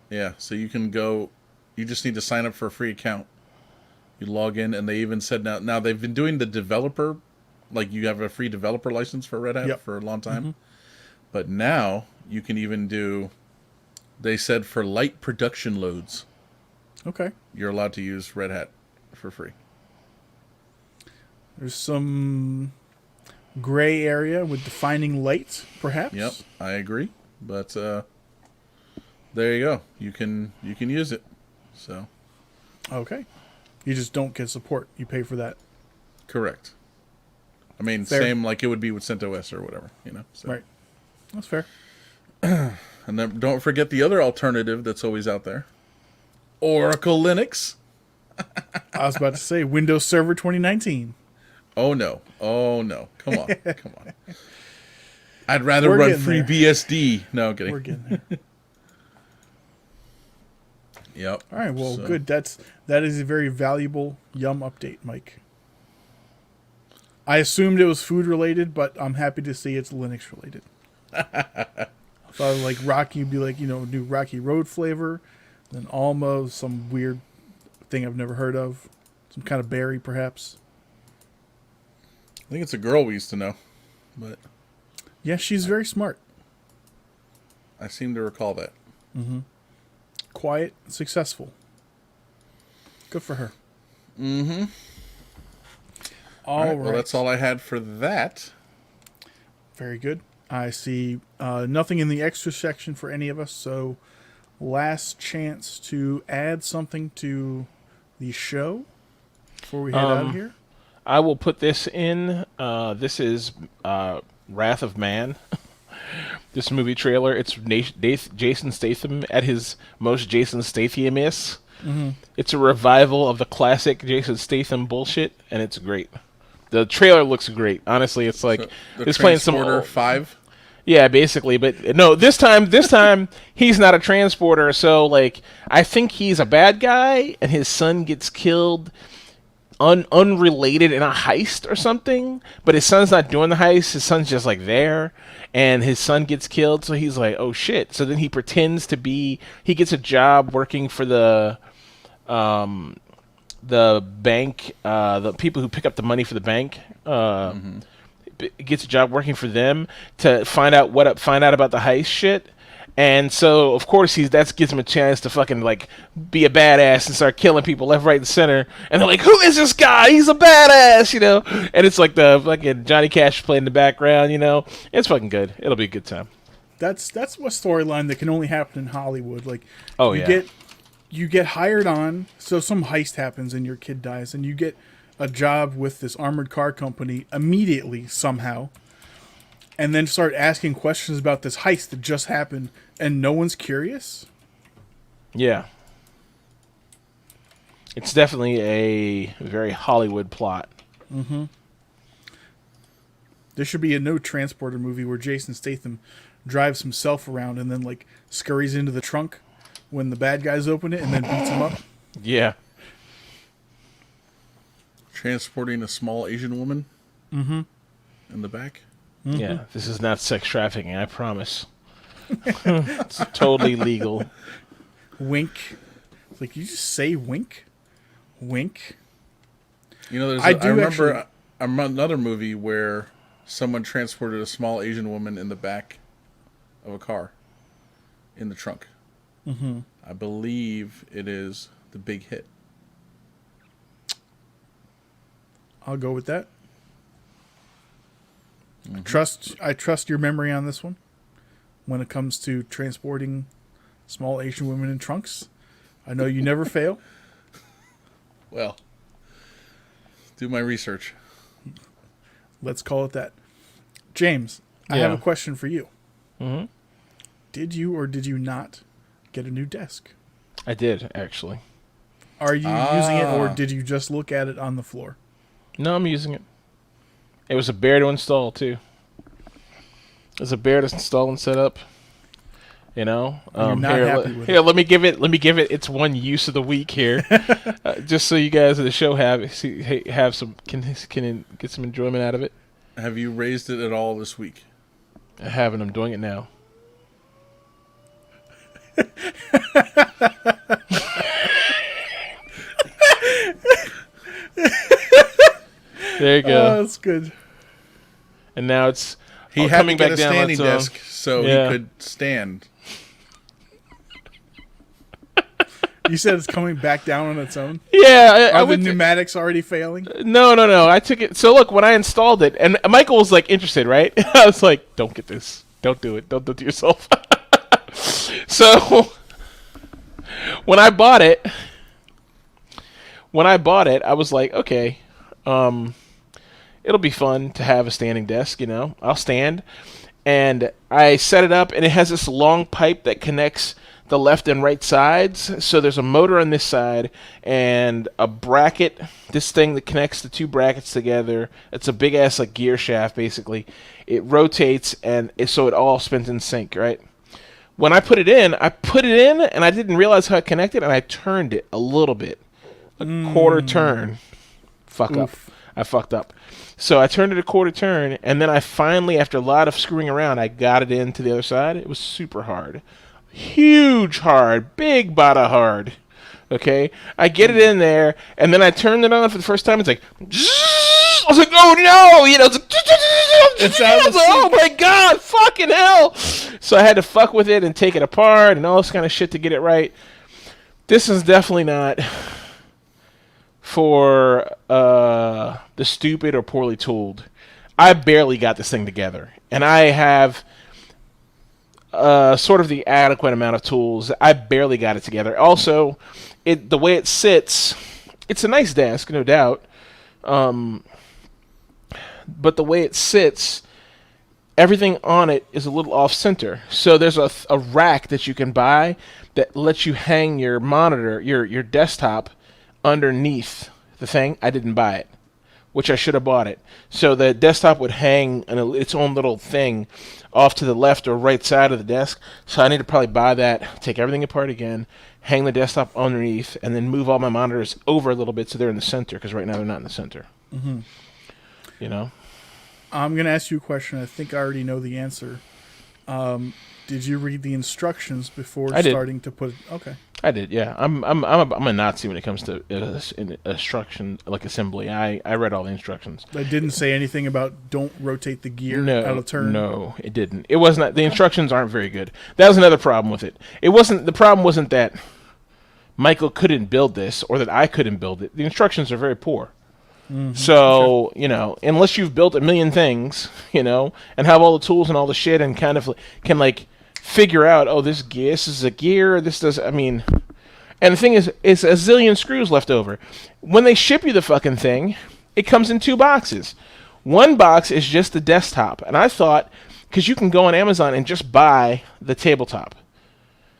Speaker 2: Yeah, so you can go, you just need to sign up for a free account. You log in, and they even said now they've been doing the developer, like you have a free developer license for Red Hat
Speaker 1: Yep.
Speaker 2: for a long time. But now you can even do, they said for light production loads,
Speaker 1: Okay.
Speaker 2: you're allowed to use Red Hat for free.
Speaker 1: There's some gray area with defining light, perhaps.
Speaker 2: Yep, I agree. But there you go. You can use it. So
Speaker 1: Okay. You just don't get support. You pay for that.
Speaker 2: correct. I mean,
Speaker 1: Fair.
Speaker 2: same like it would be with CentOS or whatever, you know. So.
Speaker 1: Right. That's fair.
Speaker 2: And then don't forget the other alternative that's always out there. Oracle Linux.
Speaker 1: I was about to say Windows Server 2019.
Speaker 2: Oh no! Come on! Come on! I'd rather
Speaker 1: We're
Speaker 2: run
Speaker 1: getting
Speaker 2: free
Speaker 1: there.
Speaker 2: BSD. No, I'm kidding.
Speaker 1: We're getting there.
Speaker 2: Yep.
Speaker 1: All right, well,
Speaker 2: So,
Speaker 1: good. That is a very valuable Yum update, Mike. I assumed it was food related, but I'm happy to see it's Linux related. I thought like Rocky would be like, new Rocky Road flavor, then Alma, some weird thing I've never heard of, some kind of berry perhaps.
Speaker 2: I think it's a girl we used to know, but
Speaker 1: Yeah, she's very smart,
Speaker 2: I seem to recall that.
Speaker 1: quiet, successful. Good for her.
Speaker 2: Mm-hmm.
Speaker 1: All right.
Speaker 2: Well, that's all I had for that.
Speaker 1: Very good. I see nothing in the extra section for any of us, so last chance to add something to the show before we head out of here.
Speaker 3: I will put this in. This is Wrath of Man. This movie trailer. It's Jason Statham at his most Jason Statham-ish. It's a revival of the classic Jason Statham bullshit, and it's great. The trailer looks great. Honestly, it's like it's playing some
Speaker 2: Transporter 5.
Speaker 3: Yeah, basically, but no, this time he's not a transporter, so like I think he's a bad guy and his son gets killed unrelated in a heist or something, but his son's not doing the heist, his son's just like there and his son gets killed, so he's like, "Oh shit." So then he pretends to be he gets a job working for the bank, the people who pick up the money for the bank, gets a job working for them to find out about the heist shit. And so of course that gives him a chance to fucking like be a badass and start killing people left, right, and center. And they're like, "Who is this guy? He's a badass," And it's like the fucking Johnny Cash playing in the background, It's fucking good. It'll be a good time.
Speaker 1: That's a storyline that can only happen in Hollywood. Like,
Speaker 3: Oh,
Speaker 1: you
Speaker 3: yeah.
Speaker 1: you get hired on, so some heist happens and your kid dies, and you get a job with this armored car company immediately somehow, and then start asking questions about this heist that just happened, and no one's curious.
Speaker 3: Yeah. It's definitely a very Hollywood plot.
Speaker 1: There should be a No Transporter movie where Jason Statham drives himself around and then like scurries into the trunk when the bad guys open it and then beats him up.
Speaker 3: Yeah.
Speaker 2: Transporting a small Asian woman in the back.
Speaker 3: Yeah. This is not sex trafficking, I promise. It's totally legal.
Speaker 1: Wink. It's like, you just say wink? Wink.
Speaker 2: I remember another movie where someone transported a small Asian woman in the back of a car in the trunk. I believe it is The Big Hit.
Speaker 1: I'll go with that. I trust your memory on this one. When it comes to transporting small Asian women in trunks, I know you never fail.
Speaker 2: Well, do my research.
Speaker 1: Let's call it that. James, I have a question for you. Did you or did you not get a new desk?
Speaker 3: I did, actually.
Speaker 1: Are you using it, or did you just look at it on the floor?
Speaker 3: No, I'm using it. It was a bear to install, too. It was a bear to install and set up.
Speaker 1: You're not happy with
Speaker 3: let me give it its one use of the week here, just so you guys at the show have some can get some enjoyment out of it.
Speaker 2: Have you raised it at all this week?
Speaker 3: I haven't. I'm doing it now. There you go.
Speaker 1: Oh, that's good.
Speaker 3: And now it's
Speaker 2: He had
Speaker 3: coming
Speaker 2: to get
Speaker 3: back
Speaker 2: a
Speaker 3: down on
Speaker 2: standing
Speaker 3: its own.
Speaker 2: desk so
Speaker 3: Yeah.
Speaker 2: he could stand.
Speaker 1: You said it's coming back down on its own?
Speaker 3: Yeah, I
Speaker 1: Are the
Speaker 3: would.
Speaker 1: pneumatics already failing?
Speaker 3: No. I took it. So look, when I installed it, and Michael was like interested, right? I was like, "Don't get this. Don't do it. Don't do it to yourself." So when I bought it, I was like, "Okay, it'll be fun to have a standing desk. I'll stand." And I set it up, and it has this long pipe that connects the left and right sides. So there's a motor on this side and a bracket, this thing that connects the two brackets together. It's a big ass like gear shaft basically. It rotates so it all spins in sync, right? When I put it in and I didn't realize how it connected, and I turned it a little bit. A quarter turn. Fuck up. I fucked up. So I turned it a quarter turn, and then I finally, after a lot of screwing around, I got it into the other side. It was super hard. Huge hard. Big bada hard. Okay? I get it in there, and then I turned it on for the first time. It's like... I was like, oh no! You know, it's like, oh my god, fucking hell! So I had to fuck with it and take it apart and all this kind of shit to get it right. This is definitely not for the stupid or poorly tooled. I barely got this thing together, and I have sort of the adequate amount of tools. I barely got it together. Also, the way it sits, it's a nice desk, no doubt. But the way it sits, everything on it is a little off-center. So there's a rack that you can buy that lets you hang your monitor, your desktop, underneath the thing. I didn't buy it, which I should have bought it. So the desktop would hang in its own little thing off to the left or right side of the desk. So I need to probably buy that, take everything apart again, hang the desktop underneath, and then move all my monitors over a little bit so they're in the center, because right now they're not in the center. Mm-hmm. You know?
Speaker 1: I'm going to ask you a question. I think I already know the answer. Did you read the instructions before starting to put it? Okay.
Speaker 3: I did, yeah. I'm a Nazi when it comes to instruction, like assembly. I read all the instructions.
Speaker 1: It didn't say anything about don't rotate the gear out of turn?
Speaker 3: No, it didn't. It wasn't. The instructions aren't very good. That was another problem with it. The problem wasn't that Michael couldn't build this or that I couldn't build it. The instructions are very poor. Mm-hmm. So, you know, unless you've built a million things, you know, and have all the tools and all the shit and kind of can like figure out, oh, this is a gear, this does, I mean, and the thing is, it's a zillion screws left over. When they ship you the fucking thing, it comes in 2 boxes. One box is just the desktop, and I thought, because you can go on Amazon and just buy the tabletop.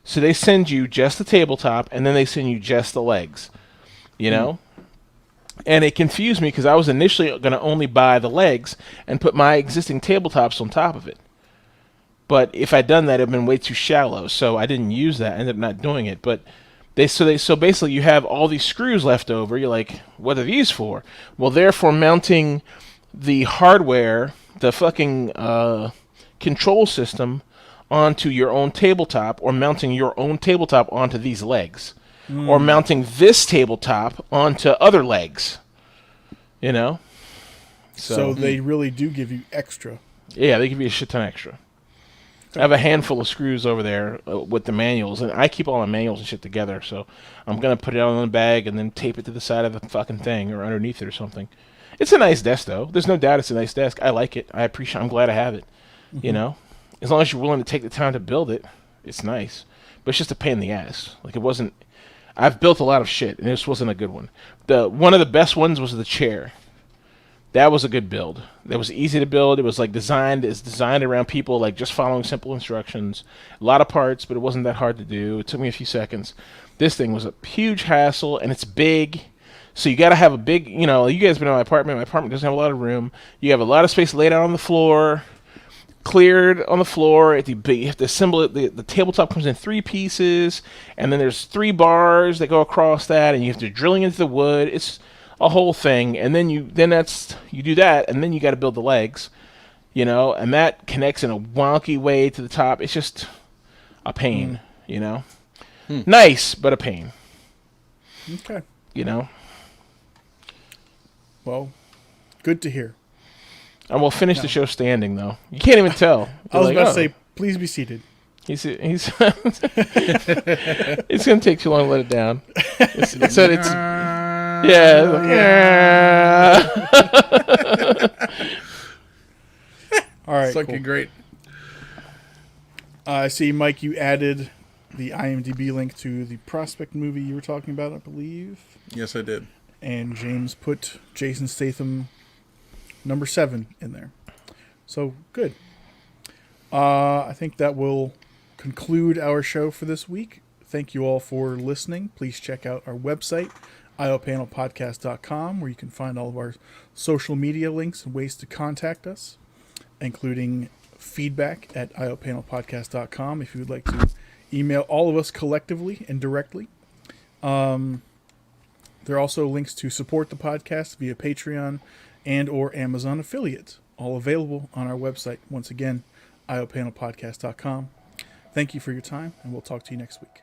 Speaker 3: So they send you just the tabletop, and then they send you just the legs, you know? And it confused me because I was initially going to only buy the legs and put my existing tabletops on top of it. But if I'd done that, it would have been way too shallow, so I didn't use that. I ended up not doing it. But so basically you have all these screws left over. You're like, what are these for? Well, they're for mounting the hardware, the fucking control system onto your own tabletop, or mounting your own tabletop onto these legs. Or mounting this tabletop onto other legs, you know?
Speaker 1: So they really do give you extra.
Speaker 3: Yeah, they give you a shit ton extra. Okay. I have a handful of screws over there with the manuals, and I keep all my manuals and shit together, so I'm going to put it on the bag and then tape it to the side of the fucking thing or underneath it or something. It's a nice desk, though. There's no doubt it's a nice desk. I like it. I'm glad I have it, you know? As long as you're willing to take the time to build it, it's nice. But it's just a pain in the ass. Like, it wasn't... I've built a lot of shit, and this wasn't a good one. One of the best ones was the chair. That was a good build. That was easy to build. It was like designed around people like just following simple instructions. A lot of parts, but it wasn't that hard to do. It took me a few seconds. This thing was a huge hassle, and it's big. So you got to have a big, you know, you guys have been in my apartment. My apartment doesn't have a lot of room. You have a lot of space laid out on the floor, cleared on the floor. You have to assemble it. The tabletop comes in 3 pieces, and then there's 3 bars that go across that, and you have to drilling into the wood. It's a whole thing, and then you do that, and then you got to build the legs, you know, and that connects in a wonky way to the top. It's just a pain, you know. Nice, but a pain.
Speaker 1: Okay.
Speaker 3: You know.
Speaker 1: Well, good to hear.
Speaker 3: And we'll finish the show standing, though. You can't even tell.
Speaker 1: I was about to say, please be seated.
Speaker 3: He's it's going to take too long to let it down.
Speaker 1: All right.
Speaker 2: It's looking great.
Speaker 1: I see, Mike, you added the IMDb link to the Prospect movie you were talking about, I believe.
Speaker 2: Yes, I did.
Speaker 1: And James put Jason Statham number 7 in there. So, good. I think that will conclude our show for this week. Thank you all for listening. Please check out our website, iopanelpodcast.com, where you can find all of our social media links and ways to contact us, including feedback at iopanelpodcast.com if you would like to email all of us collectively and directly. There are also links to support the podcast via Patreon and or Amazon affiliates, all available on our website. Once again, iopanelpodcast.com. Thank you for your time, and we'll talk to you next week.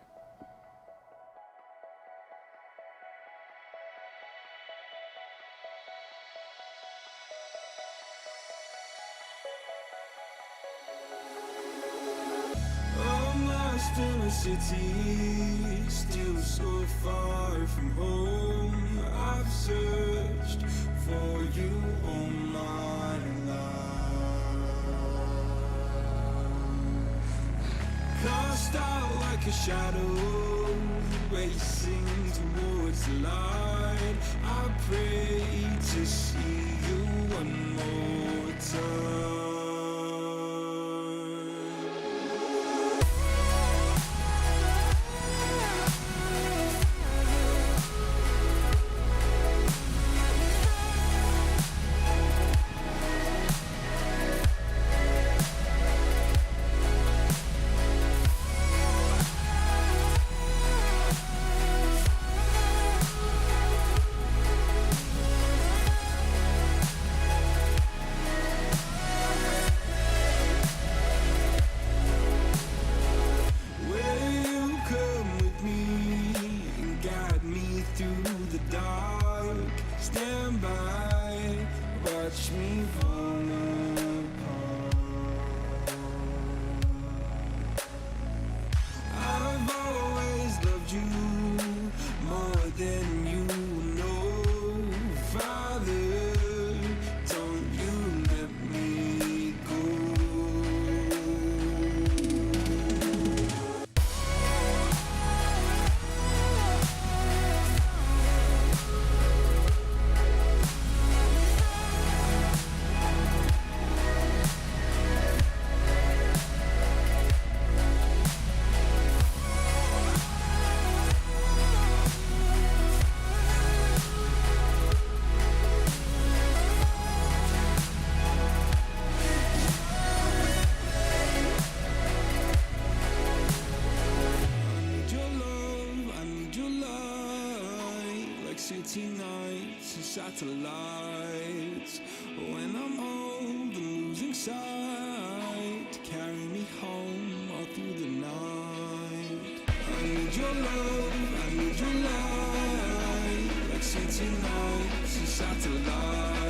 Speaker 4: In a city, still so far from home. I've searched for you all my life. Cast out like a shadow, racing towards the light. I pray to see you one more time. Watch me fall apart. I've always loved you more than you know. Father, don't you let me go. City nights and satellites. When I'm old and losing sight, carry me home all through the night. I need your love, I need your light. Like city nights and satellites.